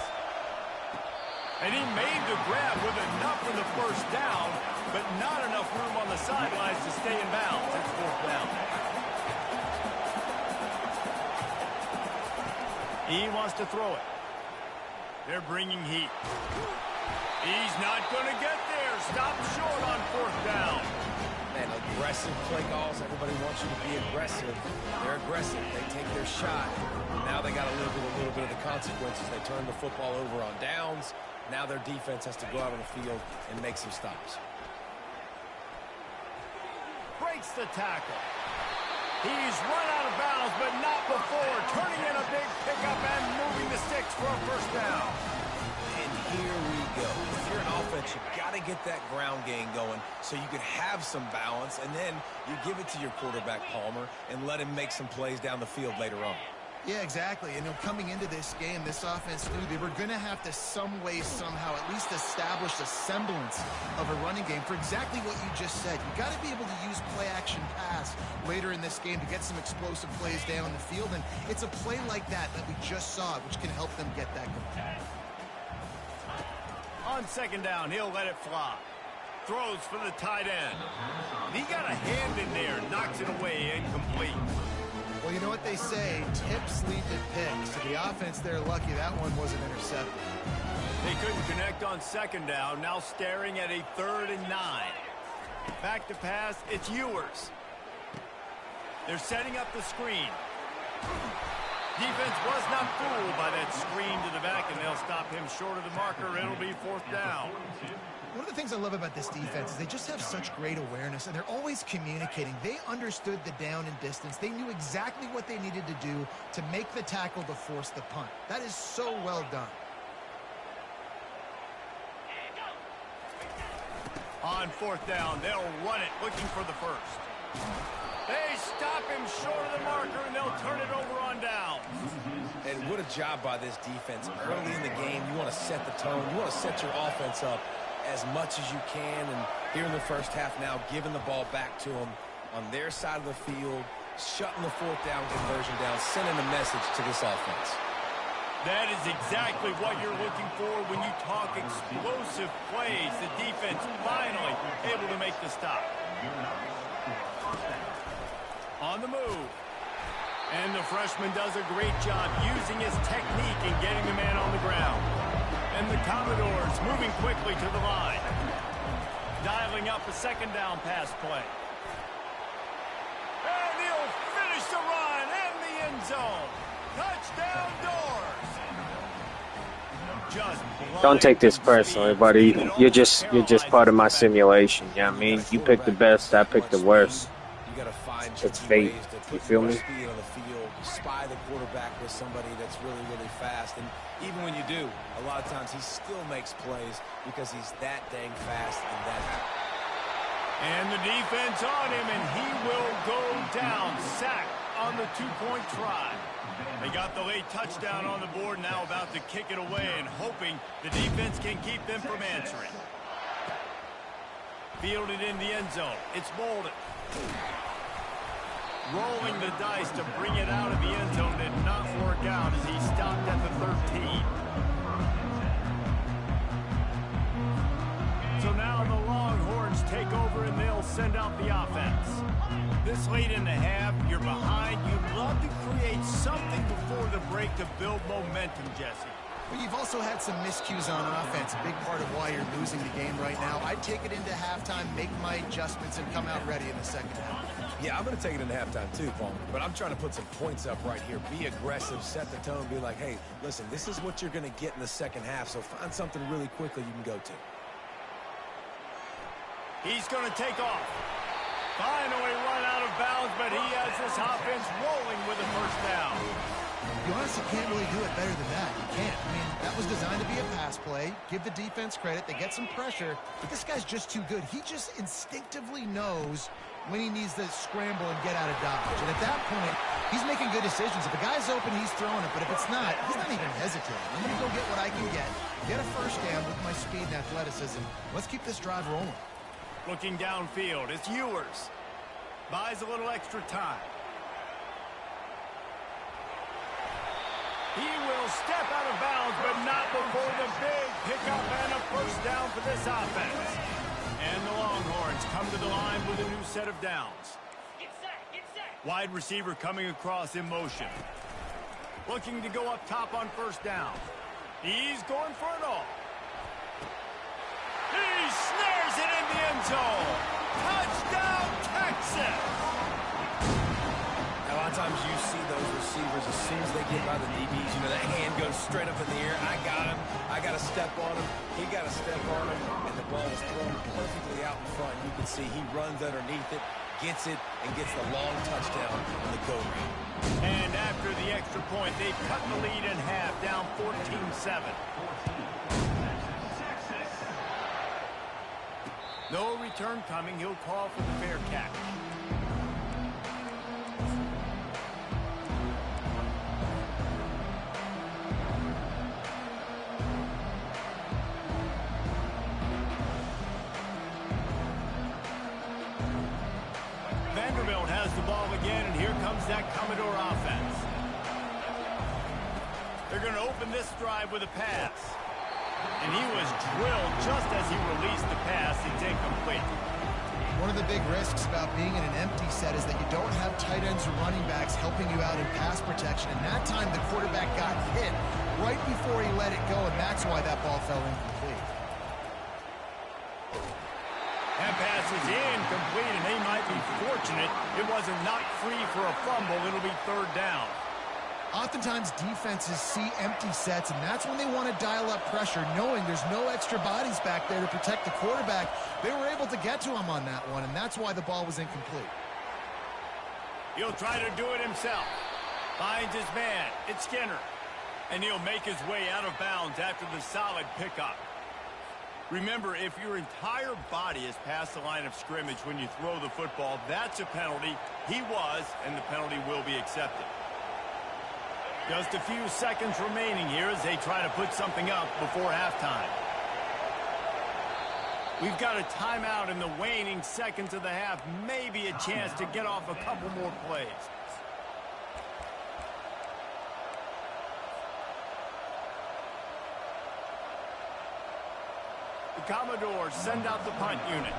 [SPEAKER 1] And he made the grab with enough for the first down, but not enough room on the sidelines to stay in bounds. It's fourth down. He wants to throw it. They're bringing heat. He's not going to get there. Stop short on fourth down.
[SPEAKER 2] Man, aggressive play calls. Everybody wants you to be aggressive. They're aggressive. They take their shot. Now they got to live with a little bit of the consequences. They turn the football over on downs. Now their defense has to go out on the field and make some stops.
[SPEAKER 1] Breaks the tackle. He's run out of bounds, but not before. Turning in a big pickup and moving the sticks for a first down.
[SPEAKER 2] And here we go. If you're an offense, you got to get that ground game going so you can have some balance, and then you give it to your quarterback, Palmer, and let him make some plays down the field later on.
[SPEAKER 3] Yeah, exactly. And coming into this game, this offense knew they were going to have to some way, somehow, at least establish a semblance of a running game for exactly what you just said. You got to be able to use play-action pass later in this game to get some explosive plays down the field. And it's a play like that we just saw, which can help them get that going.
[SPEAKER 1] On second down, he'll let it fly. Throws for the tight end. He got a hand in there, knocks it away, incomplete.
[SPEAKER 3] Well, you know what they say, tips lead to picks. So the offense, they're lucky that one wasn't intercepted.
[SPEAKER 1] They couldn't connect on second down, now staring at a 3rd and 9. Back to pass, it's Ewers. They're setting up the screen. Defense was not fooled by that screen to the back, and they'll stop him short of the marker. It'll be fourth down.
[SPEAKER 3] One of the things I love about this defense is they just have such great awareness, and they're always communicating. They understood the down and distance. They knew exactly what they needed to do to make the tackle to force the punt. That is so well done.
[SPEAKER 1] On fourth down, they'll run it, looking for the first. They stop him short of the marker, and they'll turn it over on down.
[SPEAKER 2] And what a job by this defense. Early in the game, you want to set the tone. You want to set your offense up as much as you can. And here in the first half now, giving the ball back to them on their side of the field, shutting the fourth down conversion down, sending a message to this offense.
[SPEAKER 1] That is exactly what you're looking for when you talk explosive plays. The defense finally able to make the stop. On the move. And the freshman does a great job using his technique and getting the man on the ground. And the Commodores moving quickly to the line. Dialing up a second down pass play. And he'll finish the run in the end zone. Touchdown Doors.
[SPEAKER 7] Don't take this personally, buddy. You're just part of my simulation. You know what I mean? You pick the best, I pick the worst.
[SPEAKER 2] You got to find
[SPEAKER 7] it's fate. You feel me?
[SPEAKER 2] Speed on the field, spy the quarterback with somebody that's really, really fast. And even when you do, a lot of times he still makes plays because he's that dang fast and that high.
[SPEAKER 1] And the defense on him, and he will go down. Sacked on the two-point try. They got the late touchdown on the board, now about to kick it away and hoping the defense can keep them from answering. Fielded in the end zone. It's Bolden. Rolling the dice to bring it out of the end zone did not work out as he stopped at the 13. So now the Longhorns take over and they'll send out the offense. This late in the half, you're behind. You'd love to create something before the break to build momentum, Jesse.
[SPEAKER 3] But you've also had some miscues on offense, a big part of why you're losing the game right now. I'd take it into halftime, make my adjustments, and come out ready in the second half.
[SPEAKER 2] Yeah, I'm going to take it into halftime too, Paul. But I'm trying to put some points up right here. Be aggressive, set the tone, be like, hey, listen, this is what you're going to get in the second half, so find something really quickly you can go to.
[SPEAKER 1] He's going to take off. Finally run out of bounds, but he has this offense rolling with a first down.
[SPEAKER 3] You honestly can't really do it better than that. You can't. I mean, that was designed to be a pass play. Give the defense credit. They get some pressure, but this guy's just too good. He just instinctively knows when he needs to scramble and get out of dodge. And at that point, he's making good decisions. If a guy's open, he's throwing it. But if it's not, he's not even hesitating. I'm going to go get what I can get a first down with my speed and athleticism. Let's keep this drive rolling.
[SPEAKER 1] Looking downfield, it's Ewers. Buys a little extra time. He will step out of bounds, but not before the big pickup and a first down for this offense. And the Longhorns come to the line with a new set of downs.
[SPEAKER 8] Get set.
[SPEAKER 1] Wide receiver coming across in motion. Looking to go up top on first down. He's going for it all. He snares it in the end zone. Touchdown, Texas!
[SPEAKER 2] A lot of times you see those receivers as soon as they get by the DBs, you know, that hand goes straight up in the air. I got him. I got to step on him. He got to step on him. And the ball was thrown perfectly out in front. You can see he runs underneath it, gets it, and gets the long touchdown on the go route.
[SPEAKER 1] And after the extra point, they've cut the lead in half, down 14-7. No return coming. He'll call for the fair catch. Vanderbilt has the ball again, and here comes that Commodore offense. They're going to open this drive with a pass. And he was drilled just as he released the pass. It's incomplete.
[SPEAKER 3] One of the big risks about being in an empty set is that you don't have tight ends or running backs helping you out in pass protection. And that time the quarterback got hit right before he let it go, and that's why that ball fell incomplete.
[SPEAKER 1] That pass is incomplete, and they might be fortunate it wasn't knocked free for a fumble. It'll be third down.
[SPEAKER 3] Oftentimes defenses see empty sets, and that's when they want to dial up pressure, knowing there's no extra bodies back there to protect the quarterback. They were able to get to him on that one, and that's why the ball was incomplete.
[SPEAKER 1] He'll try to do it himself. Finds his man. It's Skinner. And he'll make his way out of bounds after the solid pickup. Remember, if your entire body is past the line of scrimmage when you throw the football, that's a penalty. He was, and the penalty will be accepted. Just a few seconds remaining here as they try to put something up before halftime. We've got a timeout in the waning seconds of the half. Maybe a chance to get off a couple more plays. The Commodores send out the punt unit.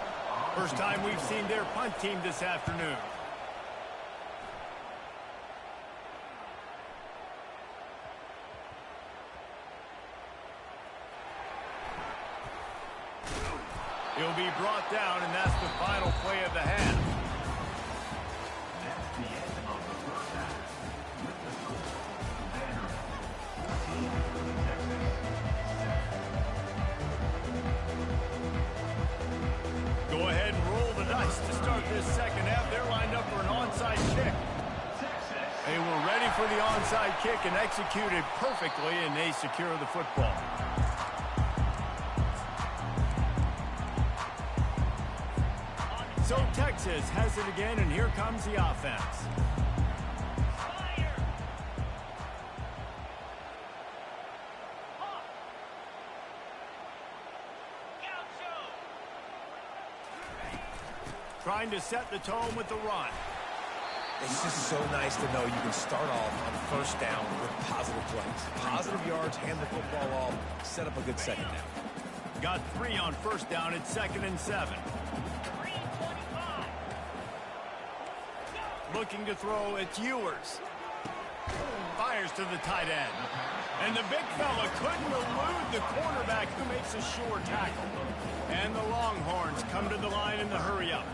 [SPEAKER 1] First time we've seen their punt team this afternoon. He'll be brought down, and that's the final play of the half.
[SPEAKER 6] That's the end of the first half. With the score, Vanderbilt 14, Texas 7.
[SPEAKER 1] Go ahead and roll the dice to start this second half. They're lined up for an onside kick. They were ready for the onside kick and executed perfectly, and they secure the football. So Texas has it again, and here comes the offense. Trying to set the tone with the run.
[SPEAKER 2] It's just so nice to know you can start off on first down with positive plays. Positive yards, hand the football off, set up a good second down.
[SPEAKER 1] Got 3 on first down. It's 2nd and 7. Looking to throw, it's Ewers. Fires to the tight end. And the big fella couldn't elude the cornerback who makes a sure tackle. And the Longhorns come to the line in the hurry-up.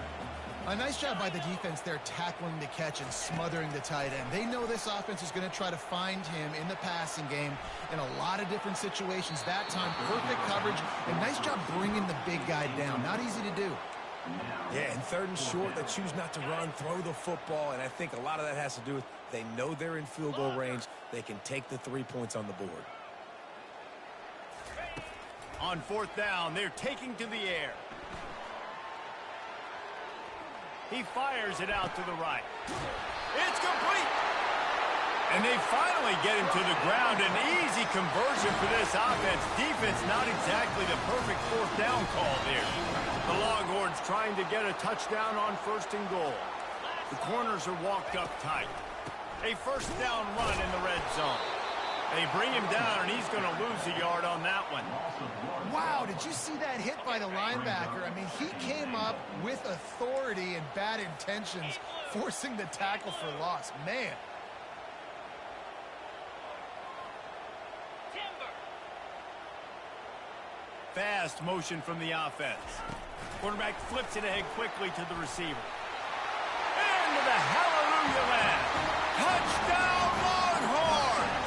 [SPEAKER 3] A nice job by the defense there tackling the catch and smothering the tight end. They know this offense is going to try to find him in the passing game in a lot of different situations. That time, perfect coverage, and nice job bringing the big guy down. Not easy to do.
[SPEAKER 2] Yeah, and 3rd and short, they choose not to run, throw the football, and I think a lot of that has to do with they know they're in field goal range. They can take the 3 points on the board.
[SPEAKER 1] On 4th down, they're taking to the air. He fires it out to the right. It's complete. And they finally get him to the ground. An easy conversion for this offense. Defense not exactly the perfect 4th down call there. The Longhorns trying to get a touchdown on 1st and goal. The corners are walked up tight. A 1st down run in the red zone. They bring him down, and he's going to lose a yard on that one.
[SPEAKER 3] Wow, did you see that hit by the linebacker? I mean, he came up with authority and bad intentions, forcing the tackle for loss. Man.
[SPEAKER 1] Fast motion from the offense. Quarterback flips it ahead quickly to the receiver. Into the hallelujah land. Touchdown Longhorns!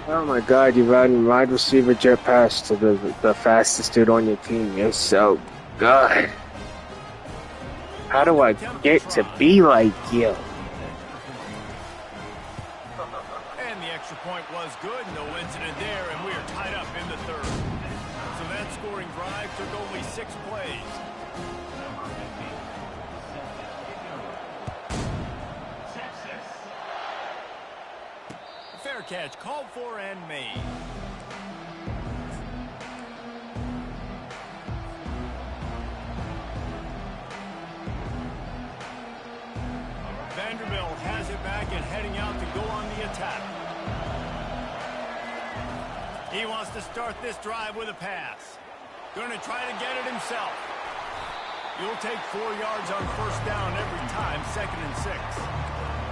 [SPEAKER 7] Oh my God, you ran wide receiver jet pass to the fastest dude on your team. You're so good. How do I get to be like you?
[SPEAKER 1] And the extra point was good. No incident there, and we are tied up in the 3rd. So that scoring drive took only 6 plays. Fair catch called for and made. Vanderbilt has it back and heading out to go on the attack. He wants to start this drive with a pass. Going to try to get it himself. You'll take 4 yards on 1st down every time, 2nd and 6.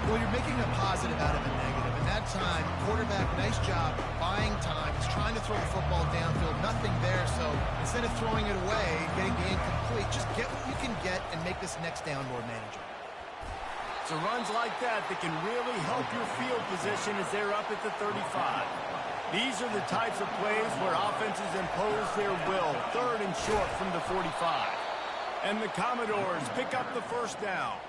[SPEAKER 3] Well, you're making a positive out of a negative. And that time, quarterback, nice job, buying time. He's trying to throw the football downfield, nothing there. So instead of throwing it away, getting the incomplete, just get what you can get and make this next down more manageable.
[SPEAKER 1] It's runs like that that can really help your field position as they're up at the 35. These are the types of plays where offenses impose their will. 3rd and short from the 45. And the Commodores pick up the 1st down.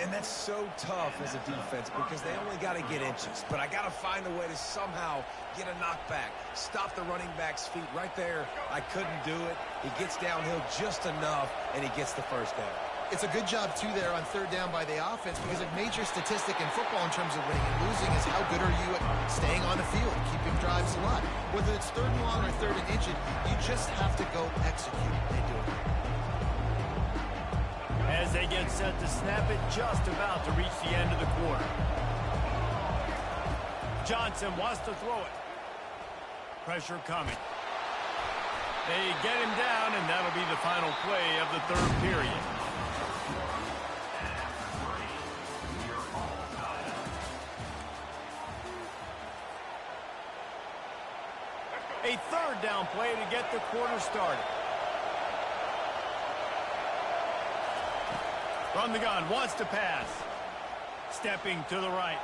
[SPEAKER 2] And that's so tough as a defense because they only got to get inches. But I got to find a way to somehow get a knockback, stop the running back's feet right there. I couldn't do it. He gets downhill just enough, and he gets the 1st down.
[SPEAKER 3] It's a good job, too, there on 3rd down by the offense because a major statistic in football in terms of winning and losing is how good are you at staying on the field, keeping drives alive. Whether it's 3rd and long or 3rd and inches, you just have to go execute. They do it.
[SPEAKER 1] As they get set to snap it, just about to reach the end of the quarter. Johnson wants to throw it. Pressure coming. They get him down, and that'll be the final play of the 3rd period. A 3rd down play to get the quarter started. From the gun, wants to pass. Stepping to the right.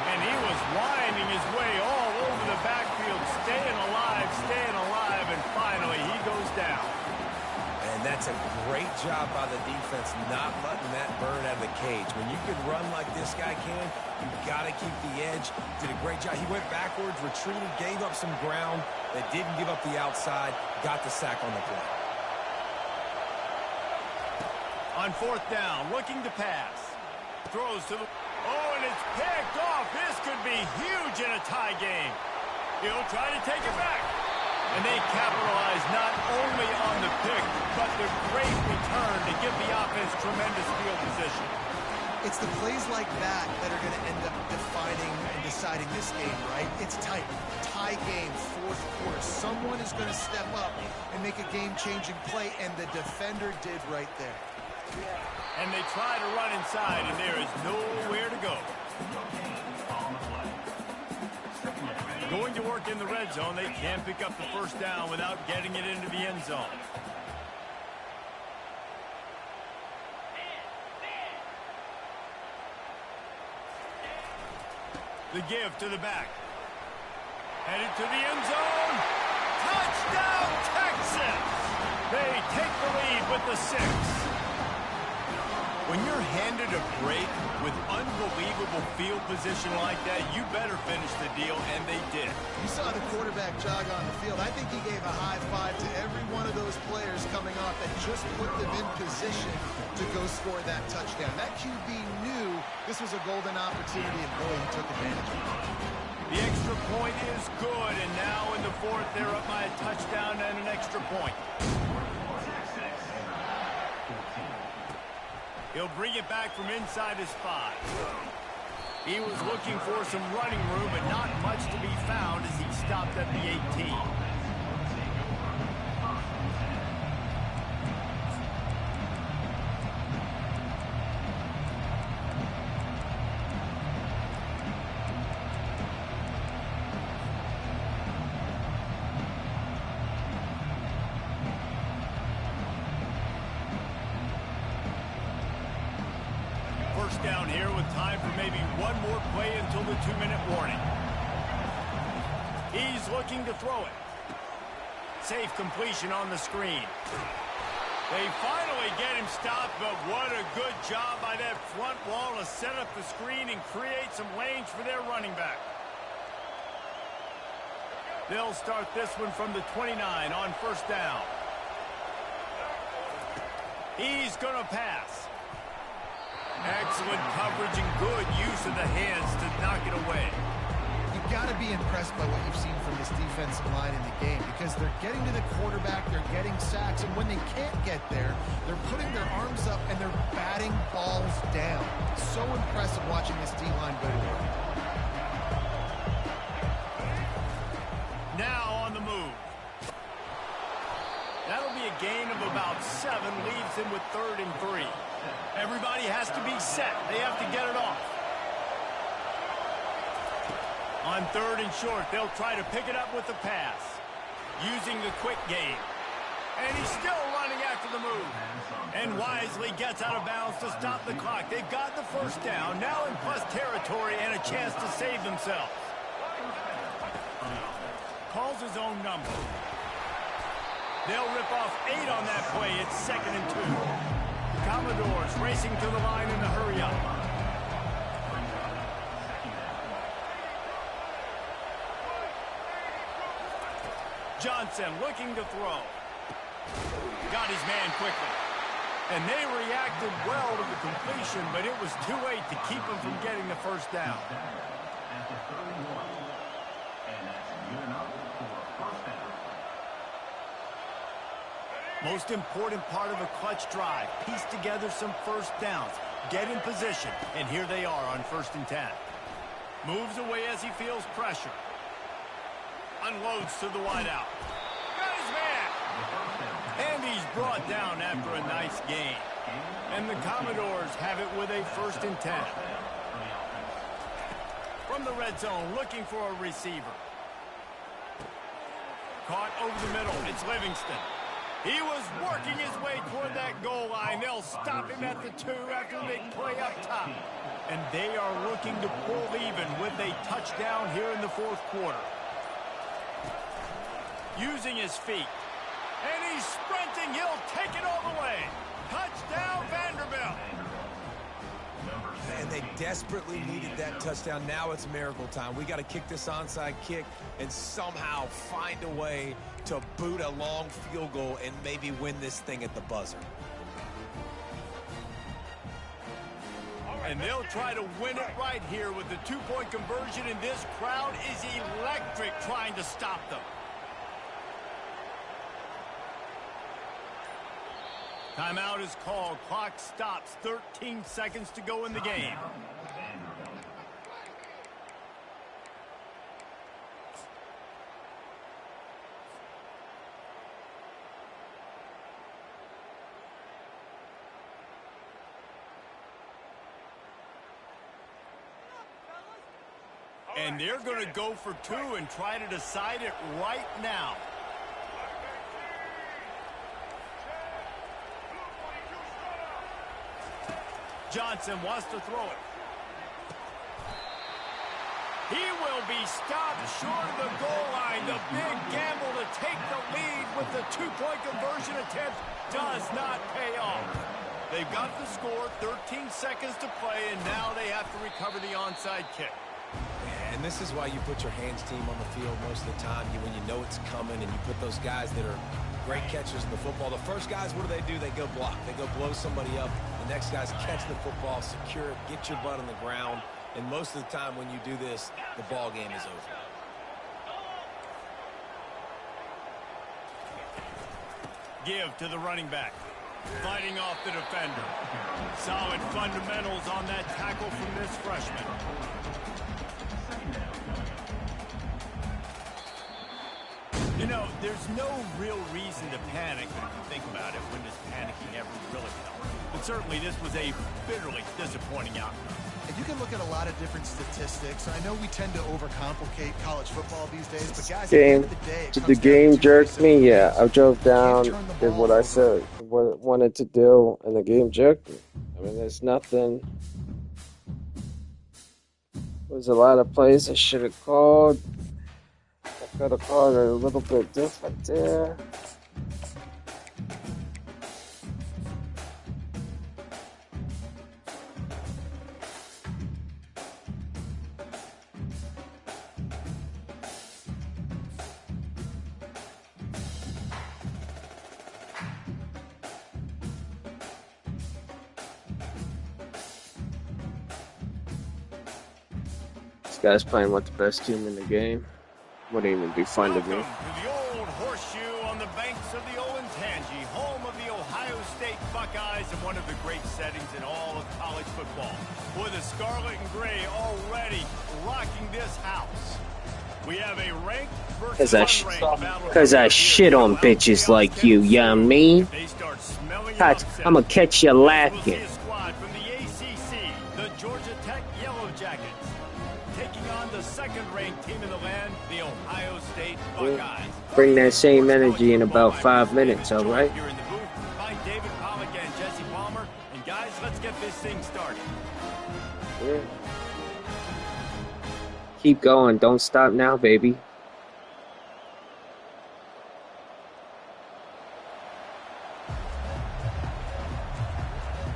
[SPEAKER 1] And he was winding his way all over the backfield, staying alive, and finally he goes down.
[SPEAKER 2] And that's a great job by the defense not letting that bird out of the cage. When you can run like this guy can, you've got to keep the edge. Did a great job. He went backwards, retreated, gave up some ground, but didn't give up the outside, got the sack on the play.
[SPEAKER 1] On 4th down, looking to pass. Throws to the... Oh, and it's picked off. This could be huge in a tie game. He'll try to take it back. And they capitalize not only on the pick, but the great return to give the offense tremendous field position.
[SPEAKER 3] It's the plays like that that are going to end up defining and deciding this game, right? It's tight. Tie game, 4th quarter. Someone is going to step up and make a game-changing play, and the defender did right there.
[SPEAKER 1] And they try to run inside, and there is nowhere to go. Going to work in the red zone, they can't pick up the 1st down without getting it into the end zone. The give to the back. Headed to the end zone. Touchdown, Texas! They take the lead with the 6. When you're handed a break with unbelievable field position like that, you better finish the deal, and they did.
[SPEAKER 3] You saw the quarterback jog on the field. I think he gave a high five to every one of those players coming off that just put them in position to go score that touchdown. That QB knew this was a golden opportunity, and boy, he took advantage of it.
[SPEAKER 1] The extra point is good, and now in the 4th, they're up by a touchdown and an extra point. He'll bring it back from inside his 5. He was looking for some running room, but not much to be found as he stopped at the 18. First down here with time for maybe one more play until the 2-minute warning. He's looking to throw it. Safe completion on the screen. They finally get him stopped, but what a good job by that front wall to set up the screen and create some lanes for their running back. They'll start this one from the 29 on first down. He's going to pass. Excellent coverage and good use of the hands to knock it away.
[SPEAKER 3] You've got to be impressed by what you've seen from this defensive line in the game because they're getting to the quarterback, they're getting sacks, and when they can't get there, they're putting their arms up and they're batting balls down. So impressive watching this D-line go to work.
[SPEAKER 1] Now on the move. That'll be a gain of about 7, leaves him with 3rd and 3. Everybody has to be set. They have to get it off. On 3rd and short, they'll try to pick it up with the pass, using the quick game. And he's still running after the move. And wisely gets out of bounds to stop the clock. They've got the first down, now in plus territory and a chance to save themselves. Calls his own number. They'll rip off 8 on that play. It's 2nd and 2. Commodores racing to the line in the hurry-up. Johnson looking to throw. Got his man quickly. And they reacted well to the completion, but it was too late to keep him from getting the first down.
[SPEAKER 6] At the 31. And that's good enough for a first down.
[SPEAKER 1] Most important part of a clutch drive, piece together some first downs, get in position, and here they are on 1st and 10. Moves away as he feels pressure. Unloads to the wideout. Got his man! And he's brought down after a nice gain. And the Commodores have it with a 1st and 10. From the red zone, looking for a receiver. Caught over the middle, it's Livingston. He was working his way toward that goal line. They'll stop him at the 2 after the big play up top. And they are looking to pull even with a touchdown here in the 4th quarter. Using his feet. And he's sprinting. He'll take it all the way. Touchdown, Vanderbilt.
[SPEAKER 2] Man, they desperately needed that touchdown. Now it's miracle time. We got to kick this onside kick and somehow find a way to boot a long field goal and maybe win this thing at the buzzer.
[SPEAKER 1] And they'll try to win it right here with the 2-point conversion, and this crowd is electric trying to stop them. Timeout is called. Clock stops. 13 seconds to go in the game. And they're going to go for 2 and try to decide it right now. Johnson wants to throw it. He will be stopped short of the goal line. The big gamble to take the lead with the two-point conversion attempt does not pay off. They've got the score, 13 seconds to play, and now they have to recover the onside kick.
[SPEAKER 2] And this is why you put your hands team on the field most of the time, when you know it's coming, and you put those guys that are great catchers in the football. The first guys, what do? They go block. They go blow somebody up. The next guys catch the football, secure it, get your butt on the ground. And most of the time when you do this, the ball game is over.
[SPEAKER 1] Give to the running back. Fighting off the defender. Solid fundamentals on that tackle from this freshman. You know, there's no real reason to panic when you think about it. When does panicking ever really help? But certainly this was a bitterly disappointing outcome.
[SPEAKER 3] And you can look at a lot of different statistics. I know we tend to overcomplicate college football these days, but guys, at the end of the day,
[SPEAKER 7] did the game jerk me? Yeah, I drove down, did what I said, what I wanted to do, and the game jerked me. I mean, there's nothing. There's a lot of plays I should have called. I could have called it a little bit different there. This guy's playing with the best team in the game. Wouldn't even be fun to me.
[SPEAKER 1] Welcome to the old horseshoe on the banks of the Olentangy, home of the Ohio State Buckeyes and one of the great settings in all of college football. With the scarlet and gray already rocking this house. We have a ranked versus unranked battle.
[SPEAKER 7] Because I shit on bitches like you, know what I mean? I'm going to catch you laughing.
[SPEAKER 1] Squad from the ACC, the Georgia Tech Yellow Jackets. Taking on the second-ranked team in the land, the Ohio State Buckeyes.
[SPEAKER 7] Bring that same energy in about 5 minutes, all right?
[SPEAKER 1] Here in the booth by David Pollack and Jesse Palmer. And guys, let's get this thing started.
[SPEAKER 7] Yeah. Keep going. Don't stop now, baby.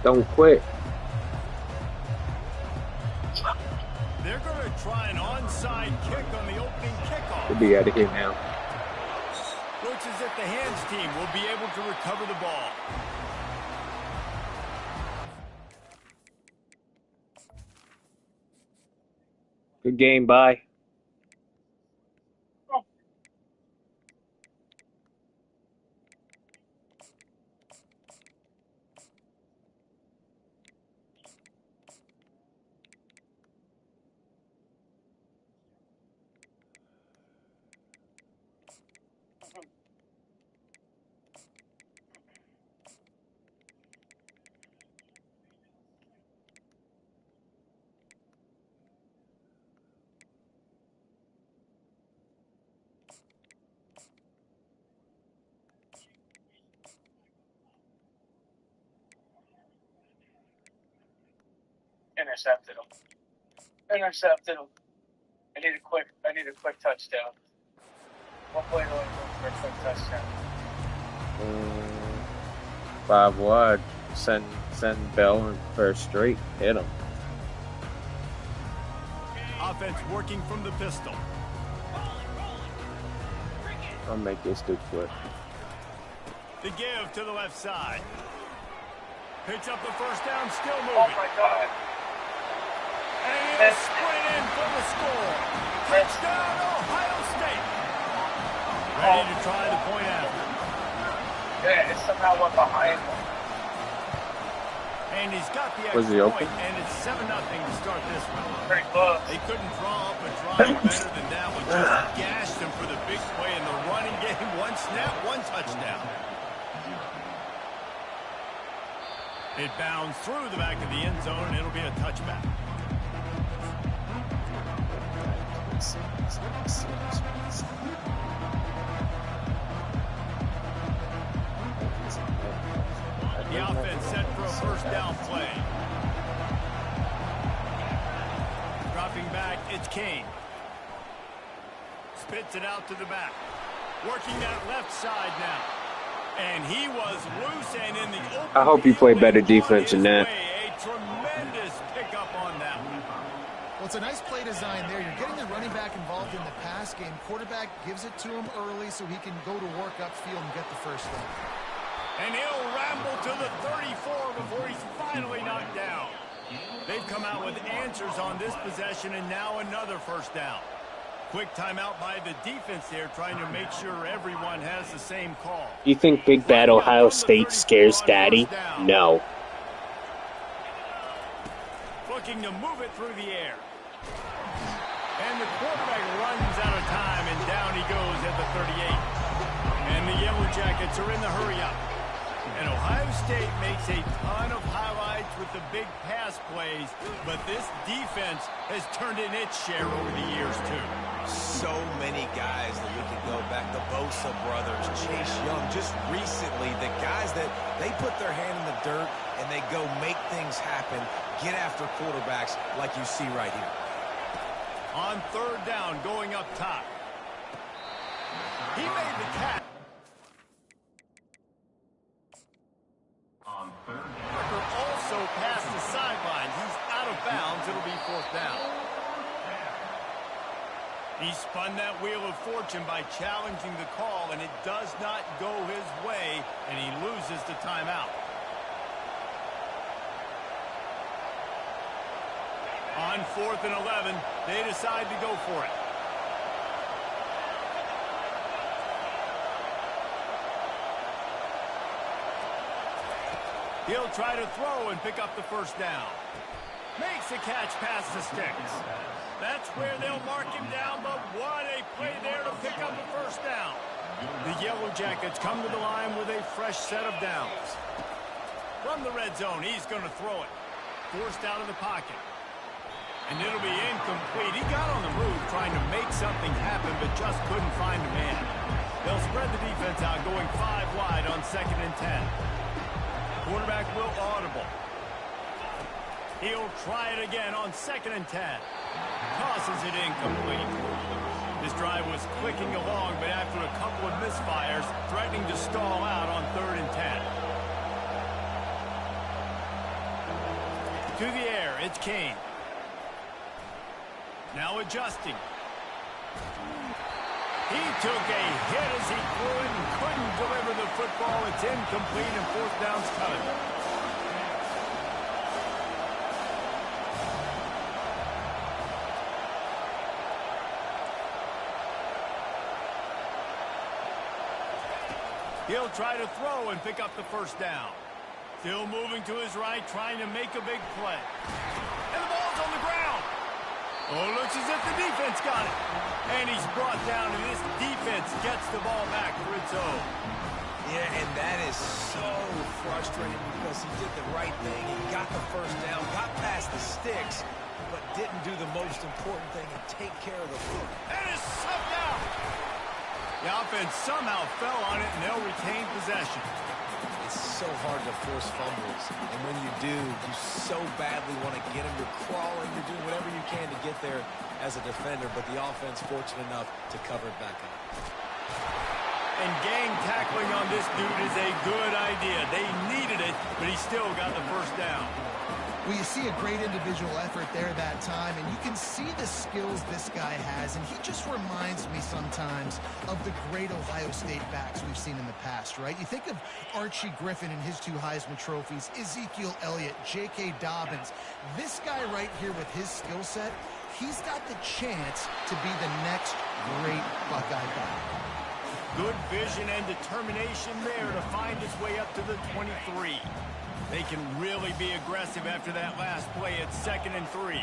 [SPEAKER 7] Don't quit.
[SPEAKER 1] They're going to try an onside kick on the opening kickoff.
[SPEAKER 7] We'll be out of here now.
[SPEAKER 1] Looks as if the hands team will be able to recover the ball.
[SPEAKER 7] Good game, bye.
[SPEAKER 5] Intercepted him. Intercepted him. I need a quick touchdown. One play to for a quick touchdown.
[SPEAKER 7] 5 wide. Send Bell for a straight. Hit him.
[SPEAKER 1] Offense working from the pistol.
[SPEAKER 7] I'll make this dude quit.
[SPEAKER 1] The give to the left side. Picks up the first down, still moving.
[SPEAKER 5] Oh my God.
[SPEAKER 1] And he'll sprint in for the score. Touchdown, Ohio State. Ready to try the point after.
[SPEAKER 5] Yeah, it somehow went behind him.
[SPEAKER 1] And he's got the
[SPEAKER 7] Was he
[SPEAKER 1] extra
[SPEAKER 7] open?
[SPEAKER 1] point, and it's 7-0 to start this one.
[SPEAKER 5] Pretty close.
[SPEAKER 1] They couldn't draw up a drive better than that one. Just gashed him for the big play in the running game. One snap, one touchdown. It bounds through the back of the end zone, and it'll be a touchback. The offense set for a first down play. Dropping back, it's Kane. spits it out to the back. Working that left side now. And he was loose and in the open.
[SPEAKER 7] I hope you play better defense than that.
[SPEAKER 1] A tremendous pickup on that one.
[SPEAKER 3] Well, it's a nice play design there. You're getting the running back involved in the pass game. Quarterback gives it to him early so he can go to work upfield and get the first down.
[SPEAKER 1] And he'll ramble to the 34 before he's finally knocked down. They've come out with answers on this possession, and now another first down. Quick timeout by the defense there, trying to make sure everyone has the same call.
[SPEAKER 7] You think Big Bad Ohio State scares Daddy? No.
[SPEAKER 1] Looking to move it through the air. And the quarterback runs out of time, and down he goes at the 38. And the Yellow Jackets are in the hurry-up. And Ohio State makes a ton of highlights with the big pass plays, but this defense has turned in its share over the years, too.
[SPEAKER 2] So many guys that we can go back. The Bosa brothers, Chase Young, just recently, the guys that they put their hand in the dirt and they go make things happen, get after quarterbacks like you see right here.
[SPEAKER 1] On third down, going up top. He made the catch. Parker also past the sidelines. He's out of bounds. It'll be fourth down. He spun that wheel of fortune by challenging the call, and it does not go his way, and he loses the timeout. On 4th and 11, they decide to go for it. He'll try to throw and pick up the first down. Makes the catch past the sticks. That's where they'll mark him down, but what a play there to pick up the first down. The Yellow Jackets come to the line with a fresh set of downs. From the red zone, he's going to throw it. Forced out of the pocket. And it'll be incomplete. He got on the move trying to make something happen, but just couldn't find a man. They'll spread the defense out, going 5 wide on 2nd and 10. Quarterback will audible. He'll try it again on 2nd and 10. Tosses it incomplete. This drive was clicking along, but after a couple of misfires, threatening to stall out on 3rd and 10. To the air, it's Kane. Now adjusting. He took a hit as he threw it and couldn't deliver the football. It's incomplete and fourth down's coming. He'll try to throw and pick up the first down. Still moving to his right, trying to make a big play. And the ball's on the ground. Oh, looks as if the defense got it. And he's brought down, and this defense gets the ball back for its own.
[SPEAKER 2] Yeah, and that is so frustrating because he did the right thing. He got the first down, got past the sticks, but didn't do the most important thing and take care of the foot.
[SPEAKER 1] And it's sucked out. The offense somehow fell on it, and they'll retain possession.
[SPEAKER 2] It's so hard to force fumbles, and when you do, you so badly want to get them. You're crawling, you're doing whatever you can to get there as a defender, but the offense fortunate enough to cover it back up.
[SPEAKER 1] And gang tackling on this dude is a good idea. They needed it, but he still got the first down.
[SPEAKER 3] Well, you see a great individual effort there that time, and you can see the skills this guy has, and he just reminds me sometimes of the great Ohio State backs we've seen in the past, right? You think of Archie Griffin and his 2 Heisman trophies, Ezekiel Elliott, J.K. Dobbins. This guy right here with his skill set, he's got the chance to be the next great Buckeye back.
[SPEAKER 1] Good vision and determination there to find his way up to the 23. They can really be aggressive after that last play at 2nd and 3.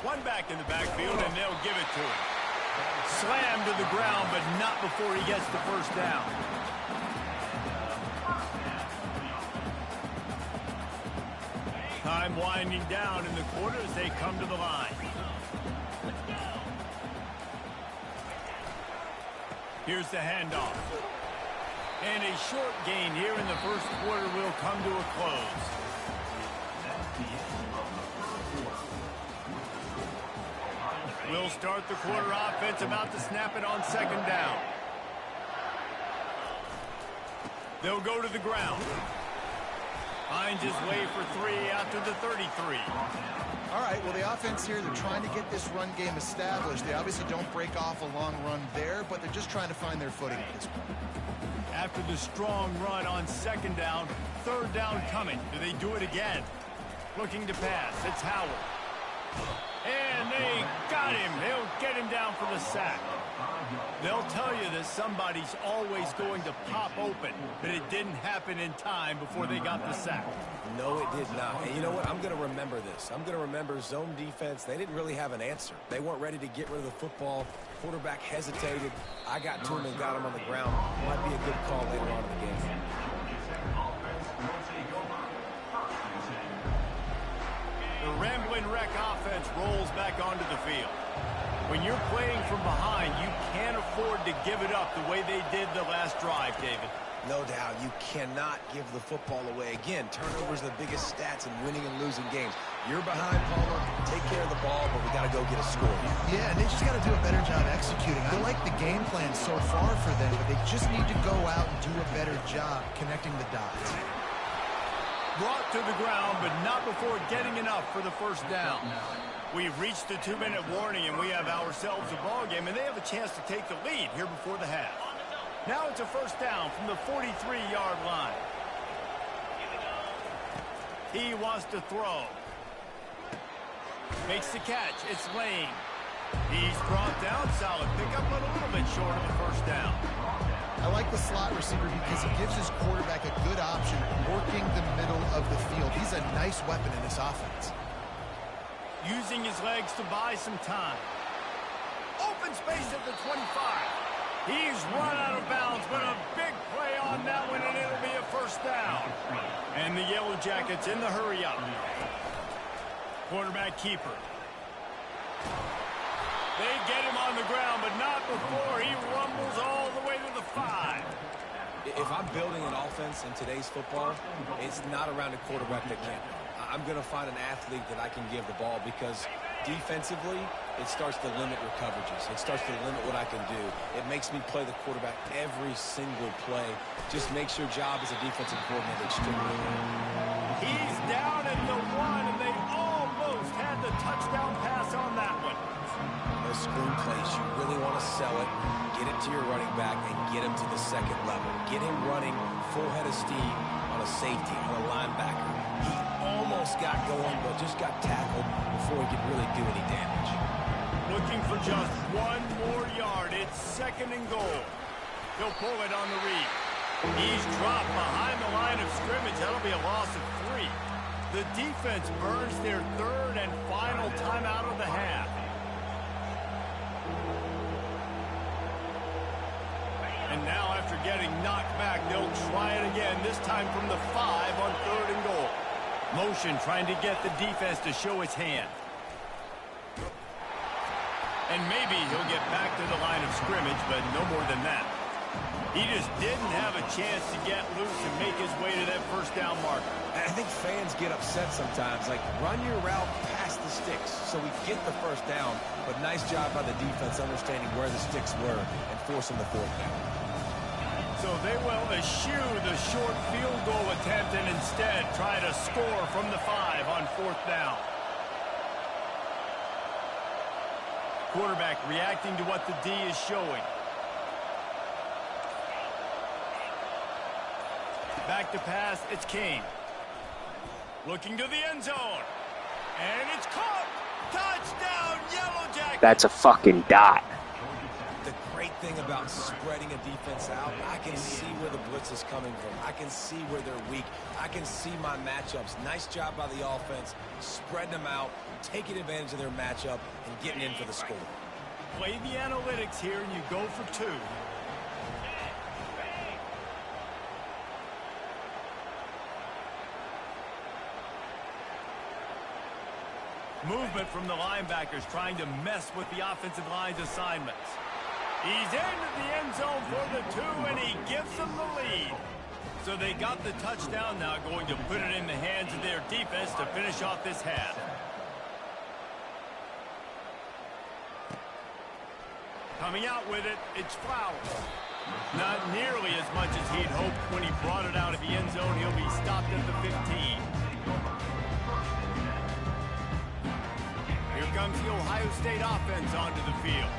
[SPEAKER 1] One back in the backfield, and they'll give it to him. Slammed to the ground, but not before he gets the first down. Time winding down in the quarter as they come to the line. Here's the handoff. And a short gain here in the first quarter will come to a close. We'll start the quarter offense, about to snap it on second down. They'll go to the ground. Finds his way for 3 out to the 33.
[SPEAKER 3] All right, well, the offense here, they're trying to get this run game established. They obviously don't break off a long run there, but they're just trying to find their footing at this point.
[SPEAKER 1] After the strong run on second down, third down coming. Do they do it again? Looking to pass. It's Howard. And they got him. They'll get him down for the sack. They'll tell you that somebody's always going to pop open, but it didn't happen in time before they got the sack.
[SPEAKER 2] No, it did not. And you know what? I'm going to remember this. I'm going to remember zone defense. They didn't really have an answer. They weren't ready to get rid of the football. Quarterback hesitated. I got to him and got him on the ground. Might be a good call later on in the game.
[SPEAKER 1] The rambling wreck offense rolls back onto the field. When you're playing from behind, you can't afford to give it up the way they did the last drive, David.
[SPEAKER 2] No doubt. You cannot give the football away. Again, turnovers are the biggest stats in winning and losing games. You're behind, Palmer. Take care of the ball, but we got to go get a score.
[SPEAKER 3] Yeah, and they just got to do a better job executing. I like the game plan so far for them, but they just need to go out and do a better job connecting the dots.
[SPEAKER 1] Brought to the ground, but not before getting enough for the first down. We've reached the 2-minute warning, and we have ourselves a ball game, and they have a chance to take the lead here before the half. Now it's a first down from the 43-yard line. He wants to throw. Makes the catch. It's Lane. He's brought down. Solid pickup, but a little bit short of the first down.
[SPEAKER 3] I like the slot receiver because he gives his quarterback a good option working the middle of the field. He's a nice weapon in this offense.
[SPEAKER 1] Using his legs to buy some time. Open space at the 25. He's run out of bounds, but a big play on that one, and it'll be a first down. And the Yellow Jackets in the hurry up. Quarterback keeper. They get him on the ground, but not before he rumbles all the way to the 5.
[SPEAKER 2] If I'm building an offense in today's football, it's not around a quarterback that can't run. I'm going to find an athlete that I can give the ball because defensively, it starts to limit your coverages. It starts to limit what I can do. It makes me play the quarterback every single play. Just makes your job as a defensive coordinator extremely important.
[SPEAKER 1] He's down at the 1, and they almost had the touchdown pass on that one.
[SPEAKER 2] Those screen plays, you really want to sell it, get it to your running back, and get him to the second level. Get him running full head of steam on a safety, on a linebacker. He almost got going, but just got tackled before he could really do any damage.
[SPEAKER 1] Looking for just 1 more yard. It's second and goal. He'll pull it on the read. He's dropped behind the line of scrimmage. That'll be a loss of 3. The defense burns their third and final timeout of the half. And now, after getting knocked back, they'll try it again, this time from the 5 on third and goal. Motion trying to get the defense to show its hand. And maybe he'll get back to the line of scrimmage, but no more than that. He just didn't have a chance to get loose and make his way to that first down marker.
[SPEAKER 2] And I think fans get upset sometimes. Like, run your route past the sticks so we get the first down. But nice job by the defense understanding where the sticks were and forcing the fourth down.
[SPEAKER 1] So they will eschew the short field goal attempt and instead try to score from the 5 on fourth down. Quarterback reacting to what the D is showing. Back to pass, it's Kane. Looking to the end zone. And it's caught. Touchdown, Yellow Jackets.
[SPEAKER 7] That's a fucking dot.
[SPEAKER 2] The great thing about spreading a defense out, I can see where the blitz is coming from. I can see where they're weak. I can see my matchups. Nice job by the offense, spreading them out, taking advantage of their matchup, and getting in for the score.
[SPEAKER 1] Play the analytics here, and you go for 2. Movement from the linebackers trying to mess with the offensive line's assignments. He's into the end zone for the 2, and he gives them the lead. So they got the touchdown, now going to put it in the hands of their defense to finish off this half. Coming out with it, it's Flowers. Not nearly as much as he'd hoped when he brought it out of the end zone. He'll be stopped at the 15. Here comes the Ohio State offense onto the field.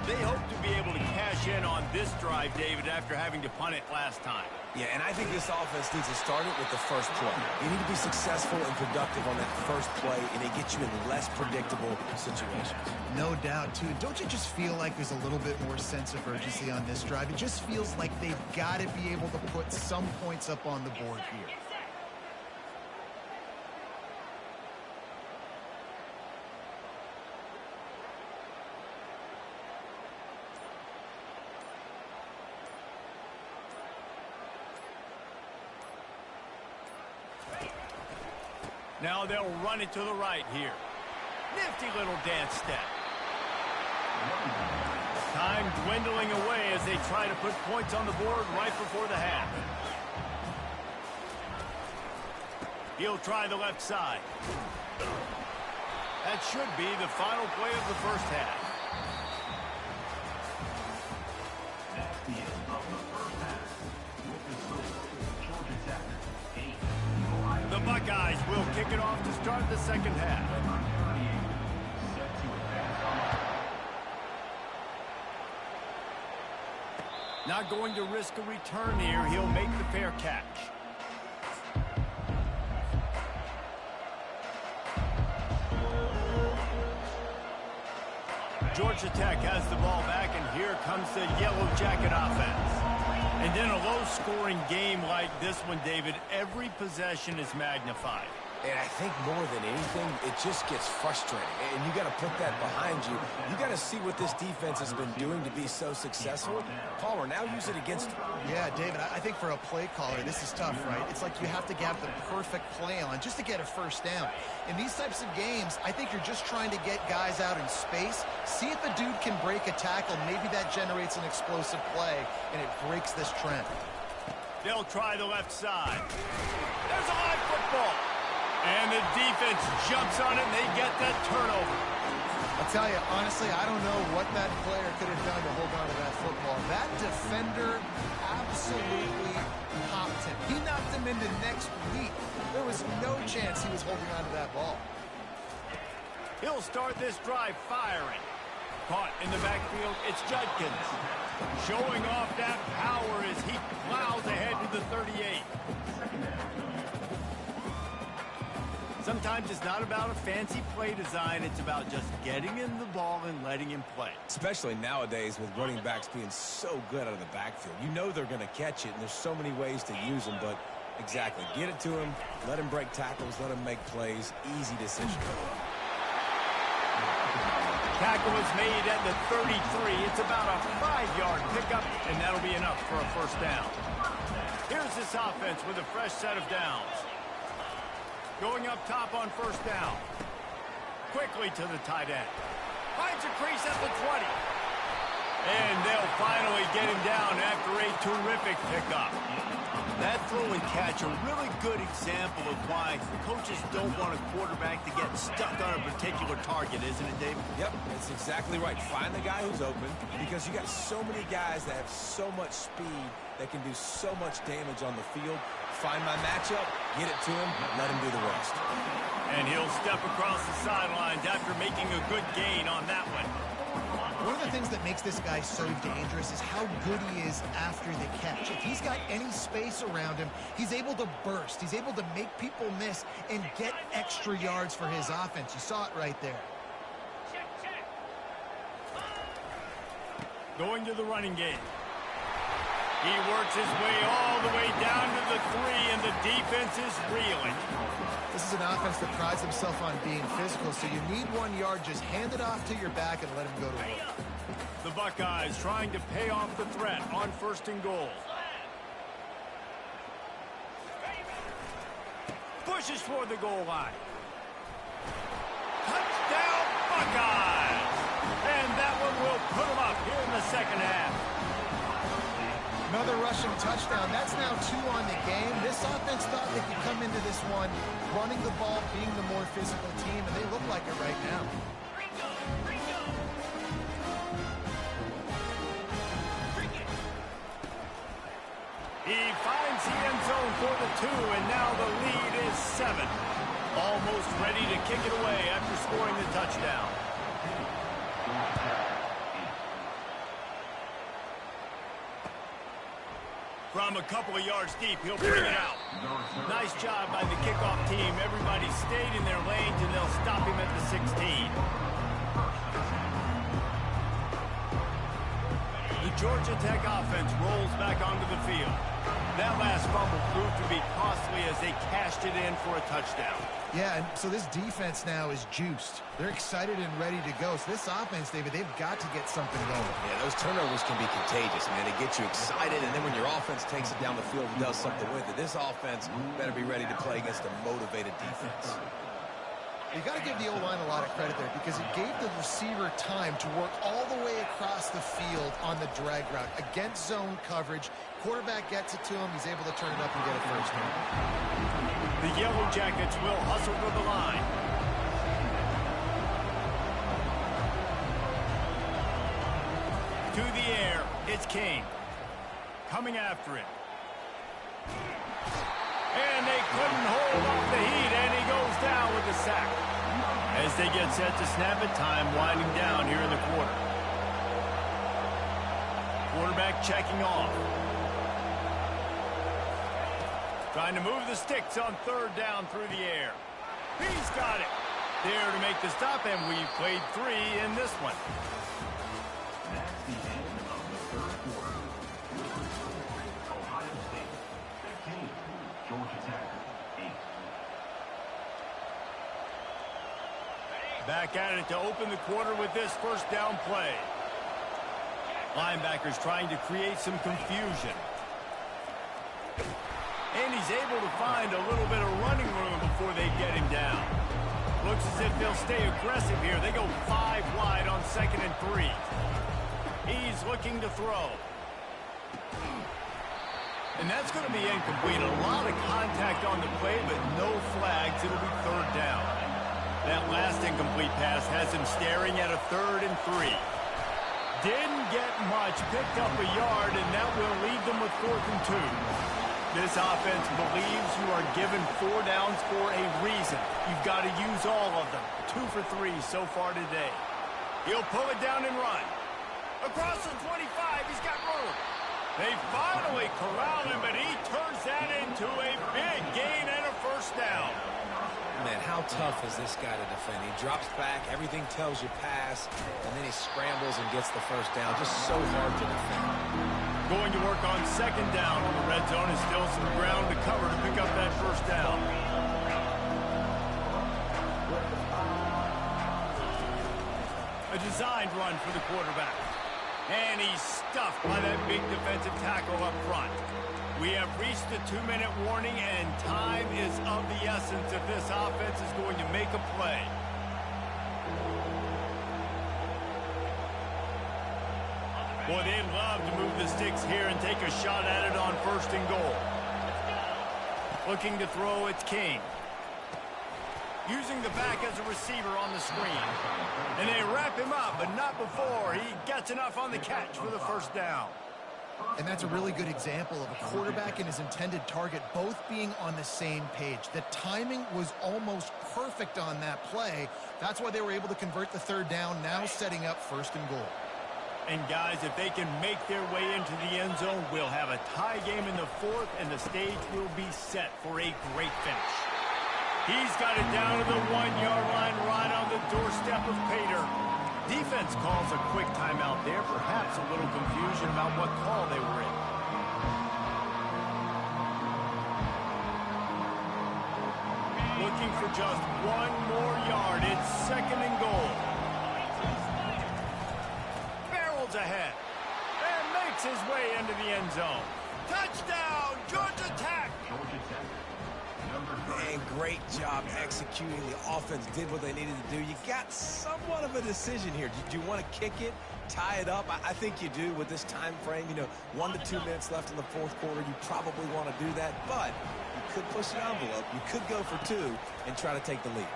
[SPEAKER 1] They hope to be able to cash in on this drive, David, after having to punt it last time.
[SPEAKER 2] Yeah, and I think this offense needs to start it with the first play. You need to be successful and productive on that first play, and it gets you in less predictable situations.
[SPEAKER 3] No doubt, too. Don't you just feel like there's a little bit more sense of urgency on this drive? It just feels like they've got to be able to put some points up on the board here.
[SPEAKER 1] Now they'll run it to the right here. Nifty little dance step. Time dwindling away as they try to put points on the board right before the half. He'll try the left side. That should be the final play of the first half.
[SPEAKER 6] That's the end of the first half. With the score, Georgia Tech 8.
[SPEAKER 1] The Buckeyes will kick it off to start the second half.
[SPEAKER 6] Set to advance on
[SPEAKER 1] Not going to risk a return here. He'll make the fair catch. Georgia Tech has the ball back, and here comes the Yellow Jacket offense. And in a low-scoring game like this one, David, every possession is magnified.
[SPEAKER 2] And I think more than anything, it just gets frustrating. And you got to put that behind you. You got to see what this defense has been doing to be so successful. Palmer, now use it against them.
[SPEAKER 3] Yeah, David, I think for a play caller, this is tough, right? It's like you have to get the perfect play on just to get a first down. In these types of games, I think you're just trying to get guys out in space, see if a dude can break a tackle. Maybe that generates an explosive play, and it breaks this trend.
[SPEAKER 1] They'll try the left side. There's a live football. And the defense jumps on it, and they get that turnover.
[SPEAKER 3] I'll tell you, honestly, I don't know what that player could have done to hold on to that football. That defender absolutely popped him. He knocked him into next week. There was no chance he was holding on to that ball.
[SPEAKER 1] He'll start this drive firing. Caught in the backfield, it's Judkins. Showing off that power as he plows ahead to the 38. Sometimes it's not about a fancy play design. It's about just getting him the ball and letting him play.
[SPEAKER 2] Especially nowadays with running backs being so good out of the backfield. You know they're going to catch it, and there's so many ways to use them. But exactly, get it to him, let him break tackles, let him make plays. Easy decision.
[SPEAKER 1] Tackle is made at the 33. It's about a 5-yard pickup, and that'll be enough for a first down. Here's this offense with a fresh set of downs. Going up top on first down. Quickly to the tight end. Finds a crease at the 20. And they'll finally get him down after a terrific pickup. That throw and catch, a really good example of why coaches don't want a quarterback to get stuck on a particular target, isn't it, David?
[SPEAKER 2] Yep, that's exactly right. Find the guy who's open, because you got so many guys that have so much speed that can do so much damage on the field. Find my matchup, get it to him, let him do the rest.
[SPEAKER 1] And he'll step across the sidelines after making a good gain on that one.
[SPEAKER 3] One of the things that makes this guy so dangerous is how good he is after the catch. If he's got any space around him, he's able to burst. He's able to make people miss and get extra yards for his offense. You saw it right there.
[SPEAKER 1] Going to the running game. He works his way all the way down to the 3, and the defense is reeling.
[SPEAKER 3] This is an offense that prides himself on being physical, so you need 1 yard. Just hand it off to your back and let him go to work.
[SPEAKER 1] The Buckeyes trying to pay off the threat on 1st and goal. Pushes toward the goal line. Touchdown, Buckeyes! And that one will put them up here in the second half.
[SPEAKER 3] Another rushing touchdown. That's now 2 on the game. This offense thought they could come into this one running the ball, being the more physical team, and they look like it right now.
[SPEAKER 1] finds the end zone for the 2, and now the lead is 7. Almost ready to kick it away after scoring the touchdown. From a couple of yards deep, he'll bring it out. Nice job by the kickoff team. Everybody stayed in their lanes, and they'll stop him at the 16. The Georgia Tech offense rolls back onto the field. That last fumble proved to be costly as they cashed it in for a touchdown.
[SPEAKER 3] Yeah, and so this defense now is juiced. They're excited and ready to go. So this offense, David, they've got to get something going.
[SPEAKER 2] Yeah, those turnovers can be contagious, man. They get you excited, and then when your offense takes it down the field and does something with it, this offense better be ready to play against a motivated defense.
[SPEAKER 3] You got to give the O-line a lot of credit there because it gave the receiver time to work all the way across the field on the drag route. Against zone coverage, quarterback gets it to him, he's able to turn it up and get a first down.
[SPEAKER 1] The Yellow Jackets will hustle to the line. To the air, it's King. Coming after it. And they couldn't hold off the heat, and he goes down with the sack. As they get set to snap it, time winding down here in the quarter. Quarterback checking off. Trying to move the sticks on 3rd down through the air. He's got it. There to make the stop, and we've played 3 in this one.
[SPEAKER 6] That's the end of the 3rd quarter. Ohio State 15, Georgia Tech 8.
[SPEAKER 1] Back at it to open the quarter with this first down play. Linebackers trying to create some confusion. And he's able to find a little bit of running room before they get him down. Looks as if they'll stay aggressive here. They go 5 wide on 2nd and 3. He's looking to throw. And that's going to be incomplete. A lot of contact on the play, but no flags. It'll be 3rd down. That last incomplete pass has him staring at a 3rd and 3. Didn't get much, picked up a yard, and that will leave them with 4th and 2. This offense believes you are given 4 downs for a reason. You've got to use all of them. 2 for 3 so far today. He'll pull it down and run. Across the 25, he's got room. They finally corral him, but he turns that into a big gain and a first down.
[SPEAKER 2] Man, how tough is this guy to defend? He drops back, everything tells you pass, and then he scrambles and gets the first down. Just so hard to defend.
[SPEAKER 1] Going to work on 2nd down on the red zone is still some ground to cover to pick up that first down. A designed run for the quarterback. And he's stuffed by that big defensive tackle up front. We have reached the 2-minute warning, and time is of the essence if this offense is going to make a play. Boy, they'd love to move the sticks here and take a shot at it on 1st and goal. Looking to throw, it's King. Using the back as a receiver on the screen. And they wrap him up, but not before he gets enough on the catch for the first down.
[SPEAKER 3] And that's a really good example of a quarterback and his intended target both being on the same page. The timing was almost perfect on that play. That's why they were able to convert the 3rd down, now setting up 1st and goal.
[SPEAKER 1] And guys, if they can make their way into the end zone, we'll have a tie game in the 4th, and the stage will be set for a great finish. He's got it down to the 1-yard line right on the doorstep of Pater. Defense calls a quick timeout there, perhaps a little confusion about what call they were in. Looking for just 1 more yard. It's 2nd and goal. Barrels ahead and makes his way into the end zone. Touchdown, Georgia Tech!
[SPEAKER 2] Man, great job executing. The offense did what they needed to do. You got somewhat of a decision here. Did you want to kick it, tie it up? I think you do with this time frame. 1 to 2 minutes left in the 4th quarter. You probably want to do that, but you could push the envelope. You could go for 2 and try to take the lead.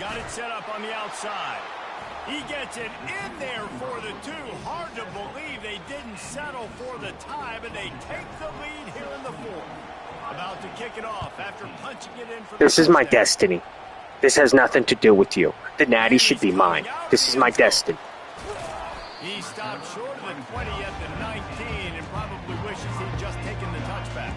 [SPEAKER 1] Got it set up on the outside. He gets it in there for the 2. Hard to believe they didn't settle for the tie, but they take the lead here in the 4th. About to kick it off after punching it in for the
[SPEAKER 7] This is my
[SPEAKER 1] touchdown.
[SPEAKER 7] destiny. This has nothing to do with you. The natty should be mine. This is my destiny.
[SPEAKER 1] He stopped short of the 20 at the 19 and probably wishes he'd just taken the touchback.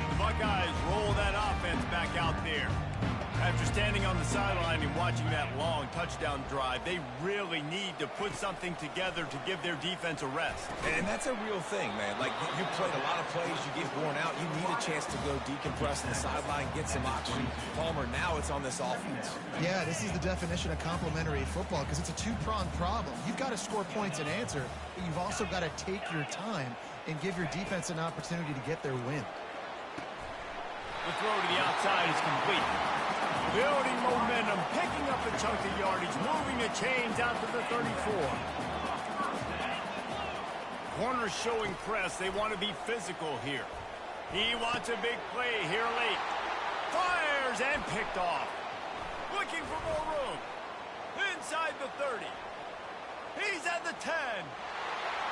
[SPEAKER 1] The Buckeyes roll that offense back out there. After standing on the sideline and watching that long touchdown drive, they really need to put something together to give their defense a rest.
[SPEAKER 2] And that's a real thing, man. Like, you played a lot of plays, you get worn out, you need a chance to go decompress on the sideline, get some oxygen. Palmer, now it's on this offense.
[SPEAKER 3] Yeah, this is the definition of complementary football because it's a two-pronged problem. You've got to score points and answer, but you've also got to take your time and give your defense an opportunity to get their win.
[SPEAKER 1] The throw to the outside is complete. Building momentum, picking up a chunk of yardage, moving the chains out to the 34. Corners showing press. They want to be physical here. He wants a big play here late. Fires and picked off. Looking for more room. Inside the 30. He's at the 10.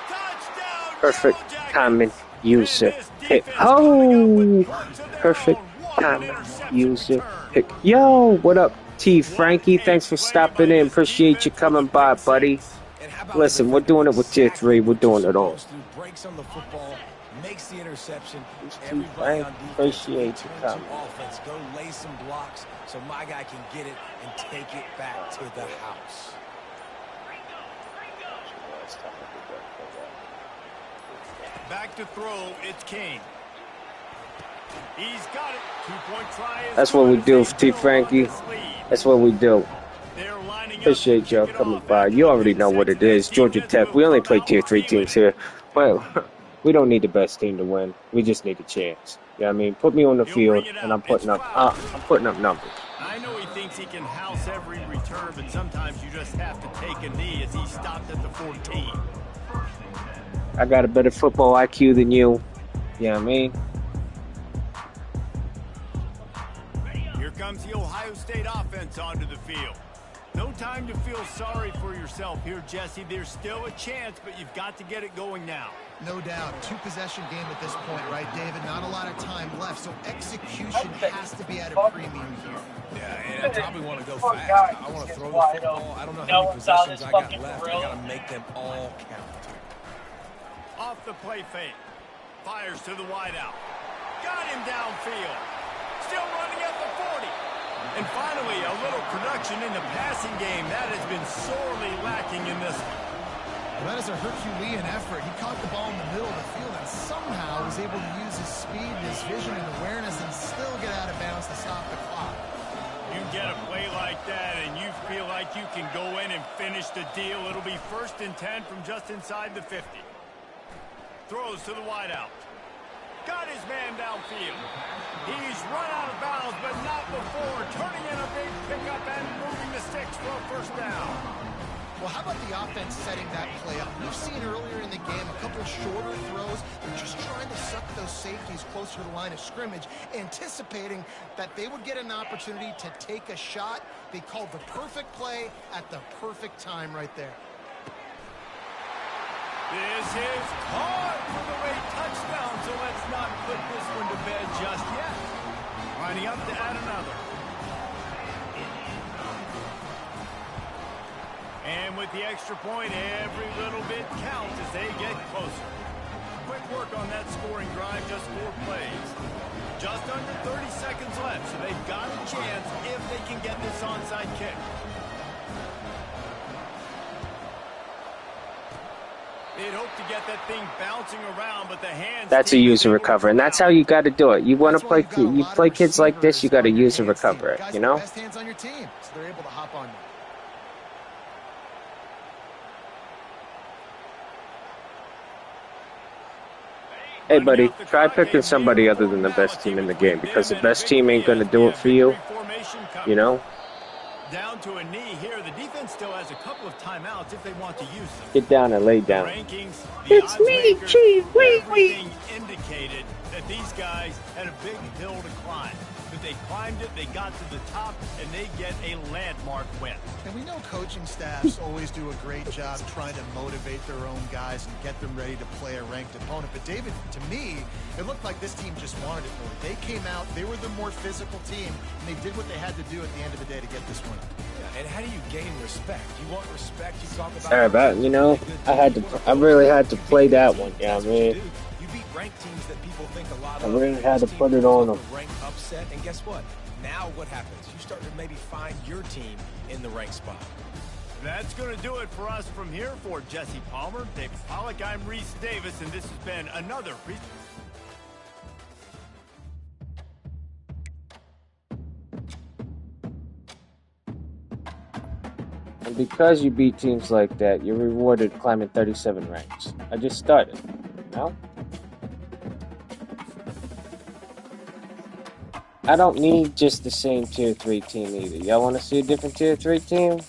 [SPEAKER 1] Touchdown.
[SPEAKER 7] Perfect
[SPEAKER 1] Yellow Jackets.
[SPEAKER 7] timing, user,
[SPEAKER 1] And this
[SPEAKER 7] pick.
[SPEAKER 1] defense coming up with
[SPEAKER 7] Oh,
[SPEAKER 1] points of their
[SPEAKER 7] perfect
[SPEAKER 1] own. What an
[SPEAKER 7] timing,
[SPEAKER 1] interception
[SPEAKER 7] user,
[SPEAKER 1] return.
[SPEAKER 7] pick. Yo, what up, T. Frankie? Thanks for stopping in. Appreciate you coming by, buddy.
[SPEAKER 2] And how about
[SPEAKER 7] Listen,
[SPEAKER 2] the
[SPEAKER 7] we're doing it with tier
[SPEAKER 2] exactly
[SPEAKER 7] 3. We're
[SPEAKER 2] what you're
[SPEAKER 7] doing it all.
[SPEAKER 2] supposed to. Breaks on the football, makes the interception.
[SPEAKER 7] Thanks, T.
[SPEAKER 2] Everybody
[SPEAKER 7] Frank.
[SPEAKER 2] on defense
[SPEAKER 7] Appreciate you
[SPEAKER 2] turn to
[SPEAKER 7] coming.
[SPEAKER 2] offense. Go lay some blocks so my guy can get it and take it back to the house.
[SPEAKER 1] Back to throw, it's King. He's got it. 2-point try is
[SPEAKER 7] That's what we
[SPEAKER 1] good.
[SPEAKER 7] do,
[SPEAKER 1] They
[SPEAKER 7] T.
[SPEAKER 1] build on
[SPEAKER 7] Frankie.
[SPEAKER 1] this lead.
[SPEAKER 7] That's what we do.
[SPEAKER 1] They're lining up
[SPEAKER 7] Appreciate
[SPEAKER 1] to
[SPEAKER 7] y'all
[SPEAKER 1] kick it
[SPEAKER 7] coming
[SPEAKER 1] off
[SPEAKER 7] by.
[SPEAKER 1] after
[SPEAKER 7] You
[SPEAKER 1] the
[SPEAKER 7] already know what it is. Georgia Tech. We only play tier 3 teams here. Well, we don't need the best team to win. We just need a chance. You know what I mean? Put me on the field, and I'm putting up numbers.
[SPEAKER 1] I know he thinks he can house every return, but sometimes you just have to take a knee as he stopped at the 14.
[SPEAKER 7] I got a better football IQ than you. You know what I mean?
[SPEAKER 1] Here comes the Ohio State offense onto the field. No time to feel sorry for yourself here, Jesse. There's still a chance, but you've got to get it going now.
[SPEAKER 3] No doubt. 2-possession game at this point, right, David? Not a lot of time left, so execution has to be at a premium here.
[SPEAKER 2] Yeah, and I probably want to go fast. I want to throw the football. I don't know how many possessions I got left. I got to make them all count.
[SPEAKER 1] Off the play fake. Fires to the wideout. Got him downfield. Still running at the 40. And finally, a little production in the passing game. That has been sorely lacking in this one.
[SPEAKER 3] Well, that is a Herculean effort. He caught the ball in the middle of the field and somehow was able to use his speed, his vision, and awareness and still get out of bounds to stop the clock.
[SPEAKER 1] You get a play like that and you feel like you can go in and finish the deal. It'll be 1st and 10 from just inside the 50. Throws to the wideout. Got his man downfield. He's run out of bounds, but not before. Turning in a big pickup and moving the sticks for a 1st down.
[SPEAKER 3] Well, how about the offense setting that play up? We've seen earlier in the game a couple shorter throws. They're just trying to suck those safeties closer to the line of scrimmage, anticipating that they would get an opportunity to take a shot. They called the perfect play at the perfect time right there.
[SPEAKER 1] This is caught for the late touchdown, so let's not put this one to bed just yet. Lining up to add another. And with the extra point, every little bit counts as they get closer. Quick work on that scoring drive, just 4 plays. Just under 30 seconds left, so they've got a chance if they can get this onside kick. They'd hope to get that thing bouncing around, but the hands...
[SPEAKER 7] That's a user recover, and that's how you got to do it. You want to play, you play kids like this, you got to use and recover it, you know?
[SPEAKER 3] Best hands on your team, so they're able to hop on you.
[SPEAKER 7] Hey, buddy, try picking somebody other than the best team in the game, because the best team ain't going to do it for you, you know?
[SPEAKER 1] Down to a knee here. The defense still has a couple of timeouts if they want to use them.
[SPEAKER 7] Get down and lay down.
[SPEAKER 1] Rankings, the
[SPEAKER 7] It's
[SPEAKER 1] odds
[SPEAKER 7] me,
[SPEAKER 1] makers,
[SPEAKER 7] Chief. Wee, wee.
[SPEAKER 1] everything indicated that these guys had a big hill to climb. But they climbed it, they got to the top, and they get a landmark win.
[SPEAKER 3] And we know coaching staffs always do a great job trying to motivate their own guys and get them ready to play a ranked opponent. But David, to me, it looked like this team just wanted it more. They came out, they were the more physical team, and they did what they had to do at the end of the day to get this win.
[SPEAKER 2] Yeah, and how do you gain respect? You want respect, you talk about...
[SPEAKER 7] Sorry about, you know, I really had to play that one, yeah, man.
[SPEAKER 2] You beat ranked teams that people think a lot
[SPEAKER 7] I
[SPEAKER 2] of.
[SPEAKER 7] really had to put it on them.
[SPEAKER 2] Rank upset, and guess what? Now what happens? You start to maybe find your team in the rank spot.
[SPEAKER 1] That's going to do it for us from here. For Jesse Palmer, David Pollack, I'm Reese Davis, and this has been another...
[SPEAKER 7] And because you beat teams like that, you're rewarded climbing 37 ranks. I just started, you know? I don't need just the same Tier 3 team either. Y'all want to see a different Tier 3 team?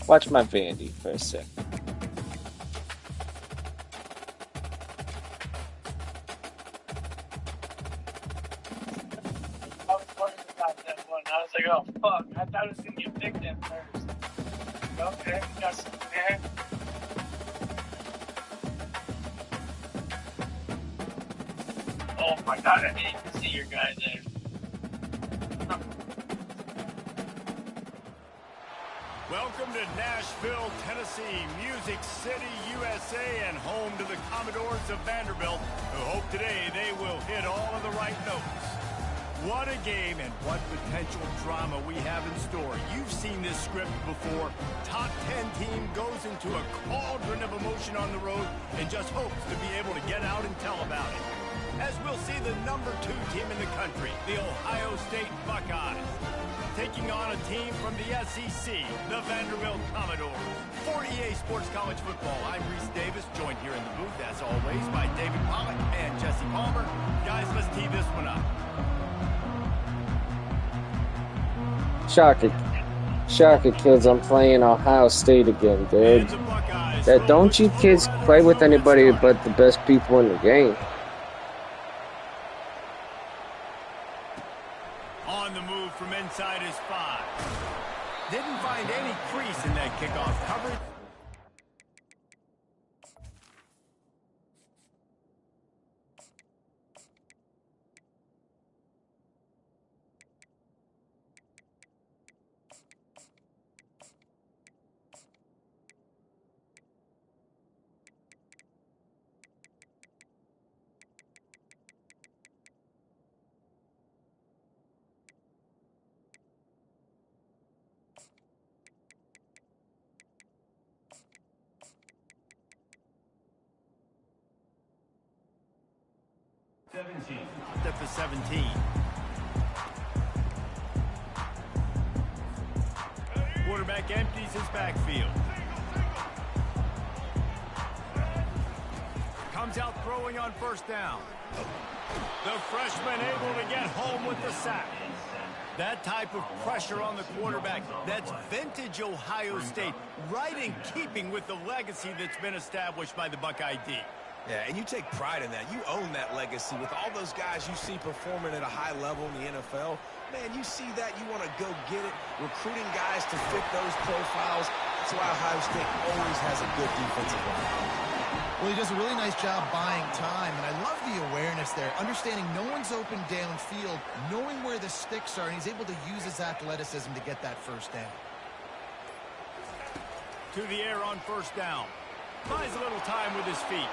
[SPEAKER 7] Watch my Vandy for a sec.
[SPEAKER 5] I was wondering about that one. I was like, oh, fuck. I thought it was going to get picked at first. Okay, we got some there. Oh, my God. I didn't even see your guy there.
[SPEAKER 1] Welcome to Nashville, Tennessee, Music City, USA, and home to the Commodores of Vanderbilt, who hope today they will hit all of the right notes. What a game and what potential drama we have in store. You've seen this script before. Top 10 team goes into a cauldron of emotion on the road and just hopes to be able to get out and tell about it. As we'll see the number 2 team in the country, the Ohio State Buckeyes, taking on a team from the SEC, the Vanderbilt Commodores. For EA Sports College Football, I'm Reese Davis, joined here in the booth, as always, by David Pollack and Jesse Palmer. Guys, let's tee this one up.
[SPEAKER 7] Shocker, kids, I'm playing Ohio State again, dude. Don't you kids play with anybody but the best people in the game.
[SPEAKER 1] On the move from inside his 5. Didn't find any crease in that kickoff coverage. At the 17. Quarterback empties his backfield. Comes out throwing on first down. The freshman able to get home with the sack. That type of pressure on the quarterback, that's vintage Ohio State, right in keeping with the legacy that's been established by the Buckeye D.
[SPEAKER 2] Yeah, and you take pride in that. You own that legacy with all those guys you see performing at a high level in the NFL. Man, you see that, you want to go get it, recruiting guys to fit those profiles. That's why Ohio State always has a good defensive line.
[SPEAKER 3] Well, he does a really nice job buying time, and I love the awareness there, understanding no one's open downfield, knowing where the sticks are, and he's able to use his athleticism to get that first down.
[SPEAKER 1] To the air on first down. Buys a little time with his feet.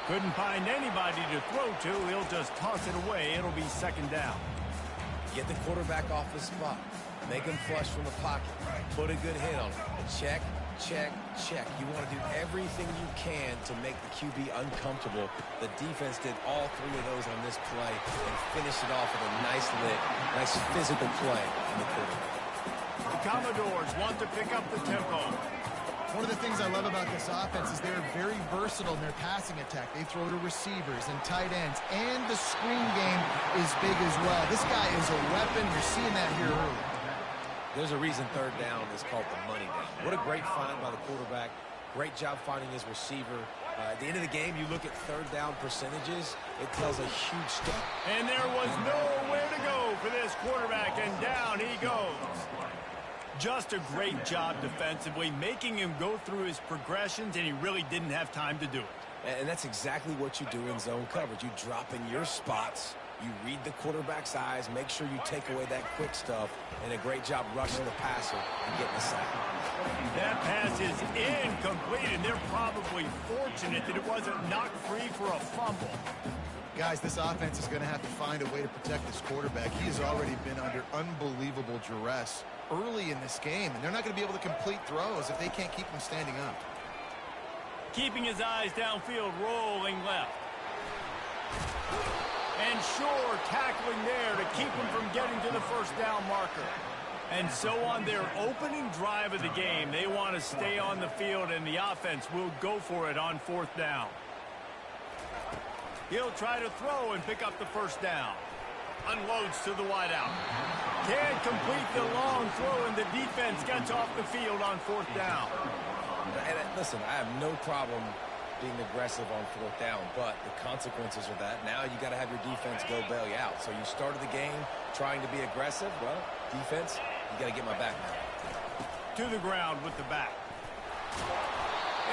[SPEAKER 1] Couldn't find anybody to throw to. He'll just toss it away. It'll be second down.
[SPEAKER 2] Get the quarterback off the spot. Make him flush from the pocket. Put a good hit on him. Check, check, check. You want to do everything you can to make the QB uncomfortable. The defense did all 3 of those on this play and finished it off with a nice lick, nice physical play in the quarterback.
[SPEAKER 1] The Commodores want to pick up the tempo.
[SPEAKER 3] One of the things I love about this offense is they're very versatile in their passing attack. They throw to receivers and tight ends, and the screen game is big as well. This guy is a weapon. You're seeing that here early.
[SPEAKER 2] There's a reason third down is called the money down. What a great find by the quarterback. Great job finding his receiver. At the end of the game, you look at third down percentages, it tells a huge story.
[SPEAKER 1] And there was nowhere to go for this quarterback, and down he goes. Just a great job defensively, making him go through his progressions, and he really didn't have time to do it.
[SPEAKER 2] And that's exactly what you do in zone coverage. You drop in your spots, you read the quarterback's eyes, make sure you take away that quick stuff, and a great job rushing the passer and getting the sack.
[SPEAKER 1] That pass is incomplete, and they're probably fortunate that it wasn't knocked free for a fumble.
[SPEAKER 3] Guys, this offense is going to have to find a way to protect this quarterback. He has already been under unbelievable duress early in this game, and they're not going to be able to complete throws if they can't keep him standing up.
[SPEAKER 1] Keeping his eyes downfield, rolling left. And sure, tackling there to keep him from getting to the first down marker. And so on their opening drive of the game, they want to stay on the field, and the offense will go for it on fourth down. He'll try to throw and pick up the first down. Unloads to the wideout. Can't complete the long throw, and the defense gets off the field on fourth down.
[SPEAKER 2] And listen, I have no problem being aggressive on fourth down, but the consequences of that, now you got to have your defense go bail you out. So you started the game trying to be aggressive. Well, defense, you got to get my back now.
[SPEAKER 1] To the ground with the back.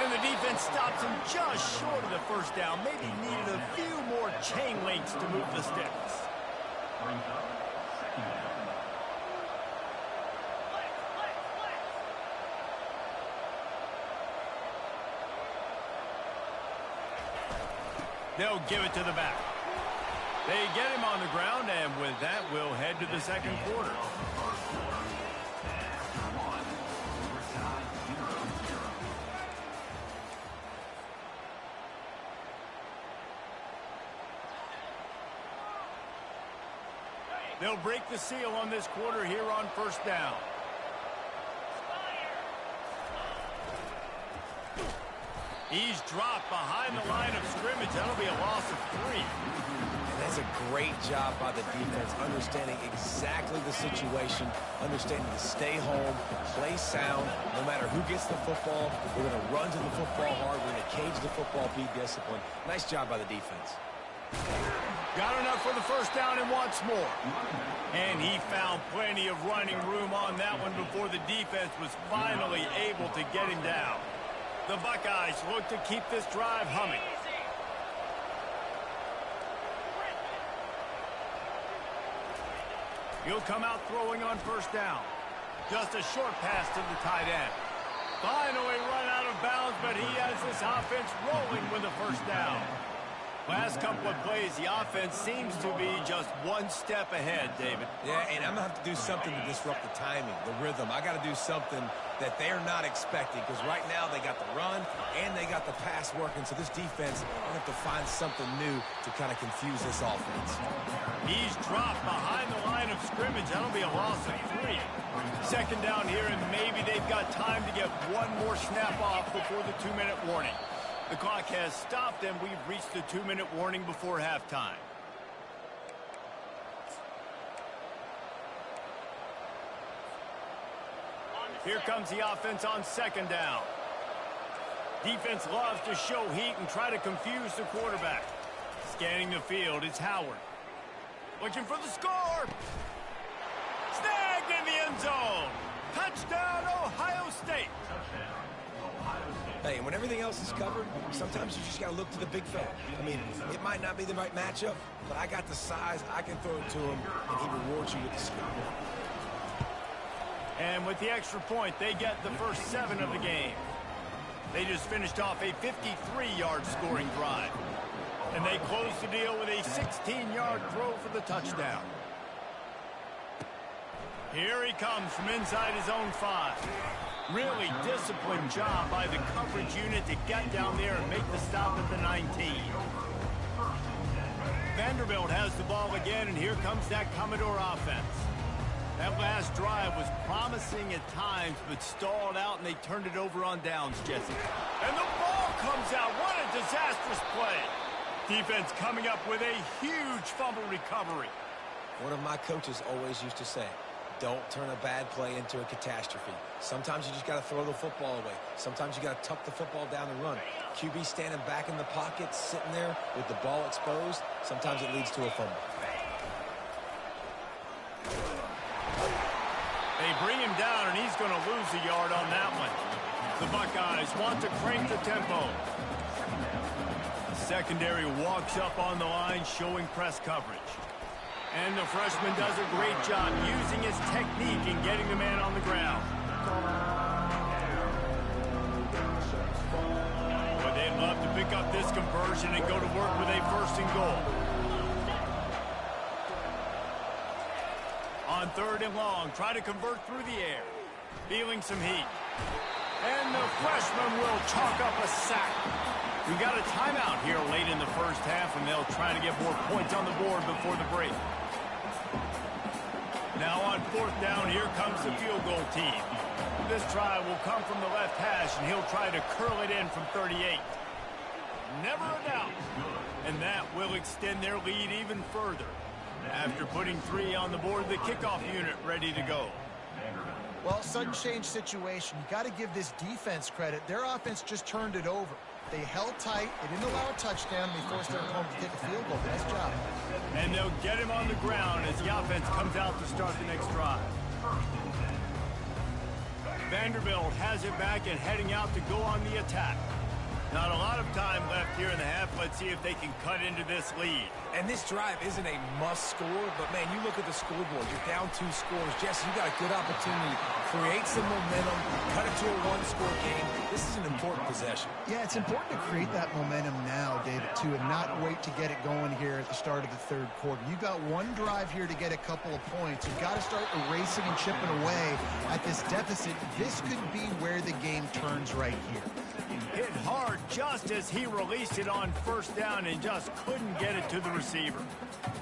[SPEAKER 1] And the defense stops him just short of the first down. Maybe needed a few more chain links to move the sticks. They'll give it to the back. They get him on the ground, and with that, we'll head to the second quarter. They'll break the seal on this quarter here on first down. He's dropped behind the line of scrimmage. That'll be a loss of 3.
[SPEAKER 2] And that's a great job by the defense, understanding exactly the situation, understanding to stay home, play sound. No matter who gets the football, we're going to run to the football hard. We're going to cage the football, be disciplined. Nice job by the defense.
[SPEAKER 1] Got enough for the first down and wants more. And he found plenty of running room on that one before the defense was finally able to get him down. The Buckeyes look to keep this drive humming. He'll come out throwing on first down. Just a short pass to the tight end. Finally run out of bounds, but he has this offense rolling with a first down. Last couple of plays, the offense seems to be just one step ahead, David.
[SPEAKER 2] Yeah, and I'm going to have to do something to disrupt the timing, the rhythm. I got to do something that they're not expecting, because right now they got the run and they got the pass working. So this defense will have to find something new to kind of confuse this offense.
[SPEAKER 1] He's dropped behind the line of scrimmage. That'll be a loss of 3. Second down here, and maybe they've got time to get one more snap off before the 2-minute warning. The clock has stopped, and we've reached the 2-minute warning before halftime. Here comes the offense on second down. Defense loves to show heat and try to confuse the quarterback. Scanning the field, it's Howard. Looking for the score. Snagged in the end zone. Touchdown, Ohio State.
[SPEAKER 2] Hey, and when everything else is covered, sometimes you just got to look to the big fella. I mean, it might not be the right matchup, but I got the size, I can throw it to him, and he rewards you with the skill.
[SPEAKER 1] And with the extra point, they get the first 7 of the game. They just finished off a 53-yard scoring drive. And they close the deal with a 16-yard throw for the touchdown. Here he comes from inside his own 5. Really disciplined job by the coverage unit to get down there and make the stop at the 19. Vanderbilt has the ball again, and here comes that Commodore offense. That last drive was promising at times, but stalled out, and they turned it over on downs, Jesse. And the ball comes out. What a disastrous play. Defense coming up with a huge fumble recovery.
[SPEAKER 2] One of my coaches always used to say, Don't turn a bad play into a catastrophe. Sometimes you just got to throw the football away. Sometimes you got to tuck the football down and run. QB standing back in the pocket, sitting there with the ball exposed. Sometimes it leads to a fumble.
[SPEAKER 1] They bring him down, and he's going to lose a yard on that one. The Buckeyes want to crank the tempo. Secondary walks up on the line, showing press coverage. And the freshman does a great job using his technique and getting the man on the ground. But they'd love to pick up this conversion and go to work with a 1st and goal. On 3rd and long, try to convert through the air. Feeling some heat. And the freshman will chalk up a sack. We got a timeout here late in the first half, and they'll try to get more points on the board before the break. Now on 4th down, here comes the field goal team. This try will come from the left hash, and he'll try to curl it in from 38. Never a doubt. And that will extend their lead even further. After putting 3 on the board, the kickoff unit ready to go.
[SPEAKER 3] Well, sudden change situation. You got to give this defense credit. Their offense just turned it over. They held tight. They didn't allow a touchdown. They forced their opponent to kick a field goal. Nice job.
[SPEAKER 1] And they'll get him on the ground as the offense comes out to start the next drive. Vanderbilt has it back and heading out to go on the attack. Not a lot of time left here in the half. Let's see if they can cut into this lead.
[SPEAKER 2] And this drive isn't a must score, but, man, you look at the scoreboard. You're down 2 scores. Jesse, you got a good opportunity to create some momentum, cut it to a 1-score game. This is an important possession.
[SPEAKER 3] Yeah, it's important to create that momentum now, David, too, and not wait to get it going here at the start of the 3rd quarter. You got one drive here to get a couple of points. You've got to start erasing and chipping away at this deficit. This could be where the game turns right here.
[SPEAKER 1] Hit hard just as he released it on 1st down and just couldn't get it to the receiver.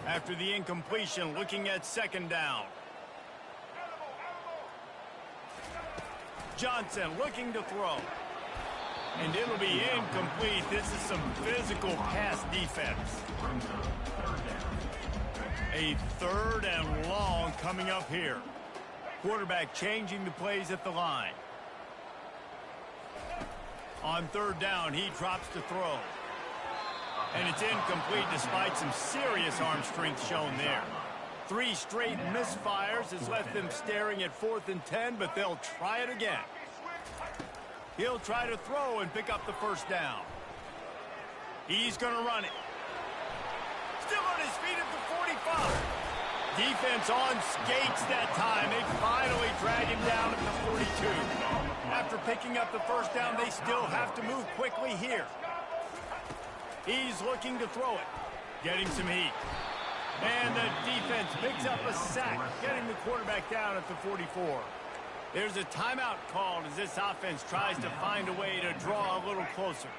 [SPEAKER 1] After the incompletion, looking at 2nd down. Johnson looking to throw. And it'll be incomplete. This is some physical pass defense. A 3rd and long coming up here. Quarterback changing the plays at the line. On 3rd down, he drops to throw. And it's incomplete despite some serious arm strength shown there. 3 straight misfires has left them staring at 4th and 10, but they'll try it again. He'll try to throw and pick up the 1st down. He's going to run it. Still on his feet at the 45. Defense on skates that time. They finally drag him down at the 42. After picking up the 1st down, they still have to move quickly here. He's looking to throw it. Getting some heat. And the defense picks up a sack, getting the quarterback down at the 44. There's a timeout called as this offense tries to find a way to draw a little closer.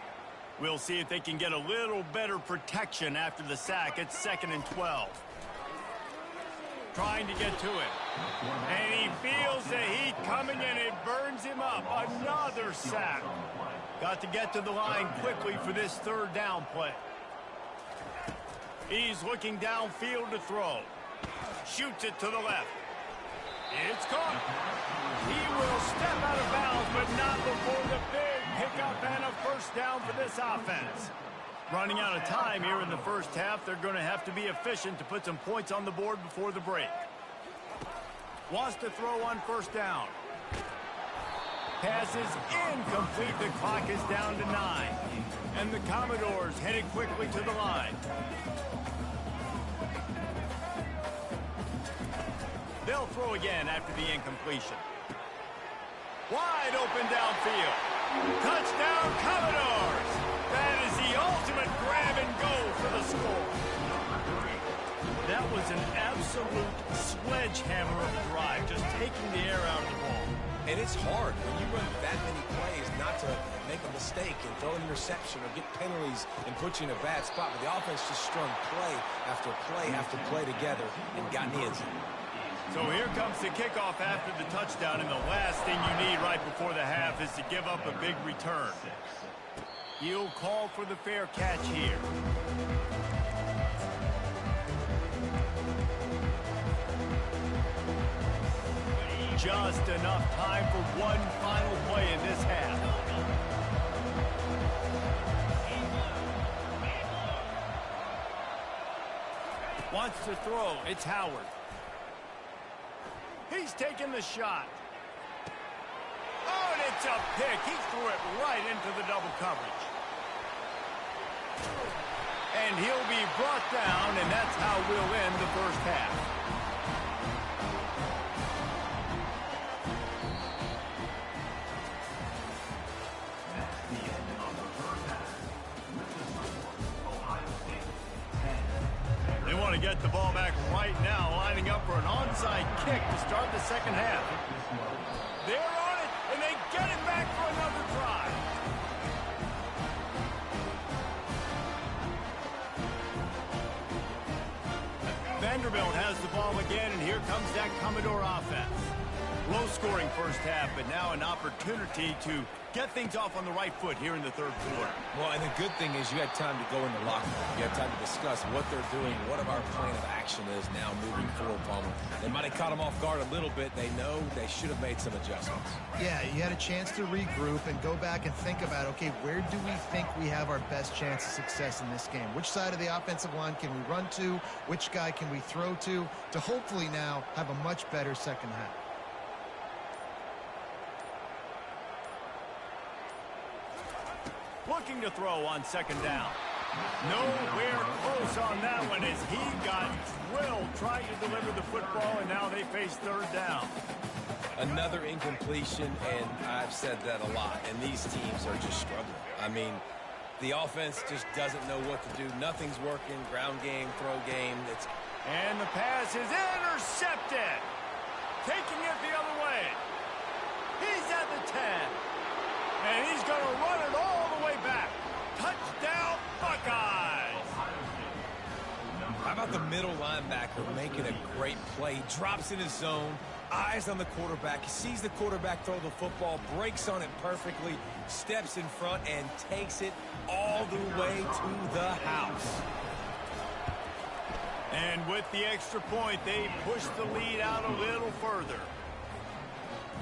[SPEAKER 1] We'll see if they can get a little better protection after the sack at 2nd and 12. Trying to get to it. And he feels the heat coming and it burns him up. Another sack. Got to get to the line quickly for this 3rd down play. He's looking downfield to throw. Shoots it to the left. It's caught. He will step out of bounds, but not before the big pickup and a 1st down for this offense. Running out of time here in the first half. They're going to have to be efficient to put some points on the board before the break. Wants to throw on 1st down. Pass is incomplete. The clock is down to 9. And the Commodores headed quickly to the line. They'll throw again after the incompletion. Wide open downfield. Touchdown, Commodores! That is the ultimate grab and go for the score. That was an absolute sledgehammer of a drive, just taking the air out of the ball.
[SPEAKER 2] And it's hard when you run that many plays not to make a mistake and throw an interception or get penalties and put you in a bad spot. But the offense just strung play after play after play together and got in the end zone.
[SPEAKER 1] So here comes the kickoff after the touchdown, and the last thing you need right before the half is to give up a big return. He'll call for the fair catch here. just enough time for one final play in this half. Wants to throw. It's Howard. He's taking the shot. Oh, and it's a pick. He threw it right into the double coverage. And he'll be brought down, and that's how we'll end the first half. They want to get the ball back right now, lining up for an onside kick to start the second half. They're on it, and they get it back for another try. Vanderbilt has the ball again, and here comes that Commodore offense. Low-scoring first half, but now an opportunity to get things off on the right foot here in the third quarter.
[SPEAKER 2] Well, and the good thing is you had time to go in the locker room. You had time to discuss what they're doing, what our plan of action is now moving forward, Palmer. They might have caught them off guard a little bit. They know they should have made some adjustments.
[SPEAKER 3] Yeah, you had a chance to regroup and go back and think about, okay, where do we think we have our best chance of success in this game? Which side of the offensive line can we run to? Which guy can we throw to hopefully now have a much better second half?
[SPEAKER 1] Looking to throw on second down. Nowhere close on that one as he got drilled trying to deliver the football, and now they face third down.
[SPEAKER 2] Another incompletion, and I've said that a lot, and these teams are just struggling. I mean, the offense just doesn't know what to do. Nothing's working. Ground game, throw game.
[SPEAKER 1] And the pass is intercepted. Taking it the other way. He's at the 10. And he's going to run it all the way back. Touchdown, Buckeyes.
[SPEAKER 2] How about the middle linebacker making a great play? Drops in his zone, eyes on the quarterback. He sees the quarterback throw the football, breaks on it perfectly, steps in front, and takes it all the way to the house.
[SPEAKER 1] And with the extra point, they push the lead out a little further.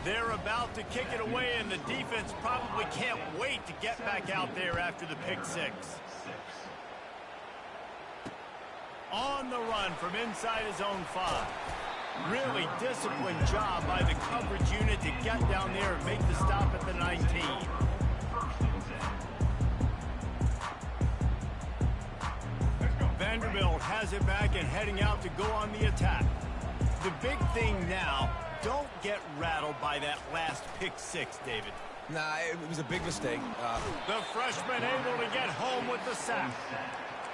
[SPEAKER 1] They're about to kick it away, and the defense probably can't wait to get back out there after the pick six. On the run from inside his own 5. Really disciplined job by the coverage unit to get down there and make the stop at the 19. Vanderbilt has it back and heading out to go on the attack. The big thing now, don't get rattled by that last pick six, David.
[SPEAKER 2] Nah, it was a big mistake.
[SPEAKER 1] The freshman able to get home with the sack.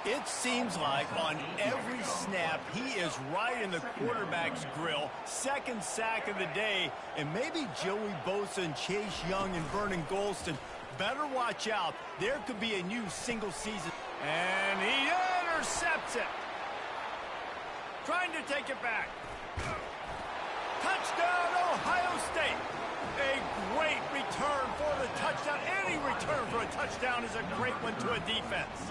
[SPEAKER 1] It seems like on every snap, he is right in the quarterback's grill. Second sack of the day, and maybe Joey Bosa and Chase Young and Vernon Golston better watch out. There could be a new single season. And he intercepts it. Trying to take it back. Touchdown, Ohio State. A great return for the touchdown. Any return for a touchdown is a great one to a defense.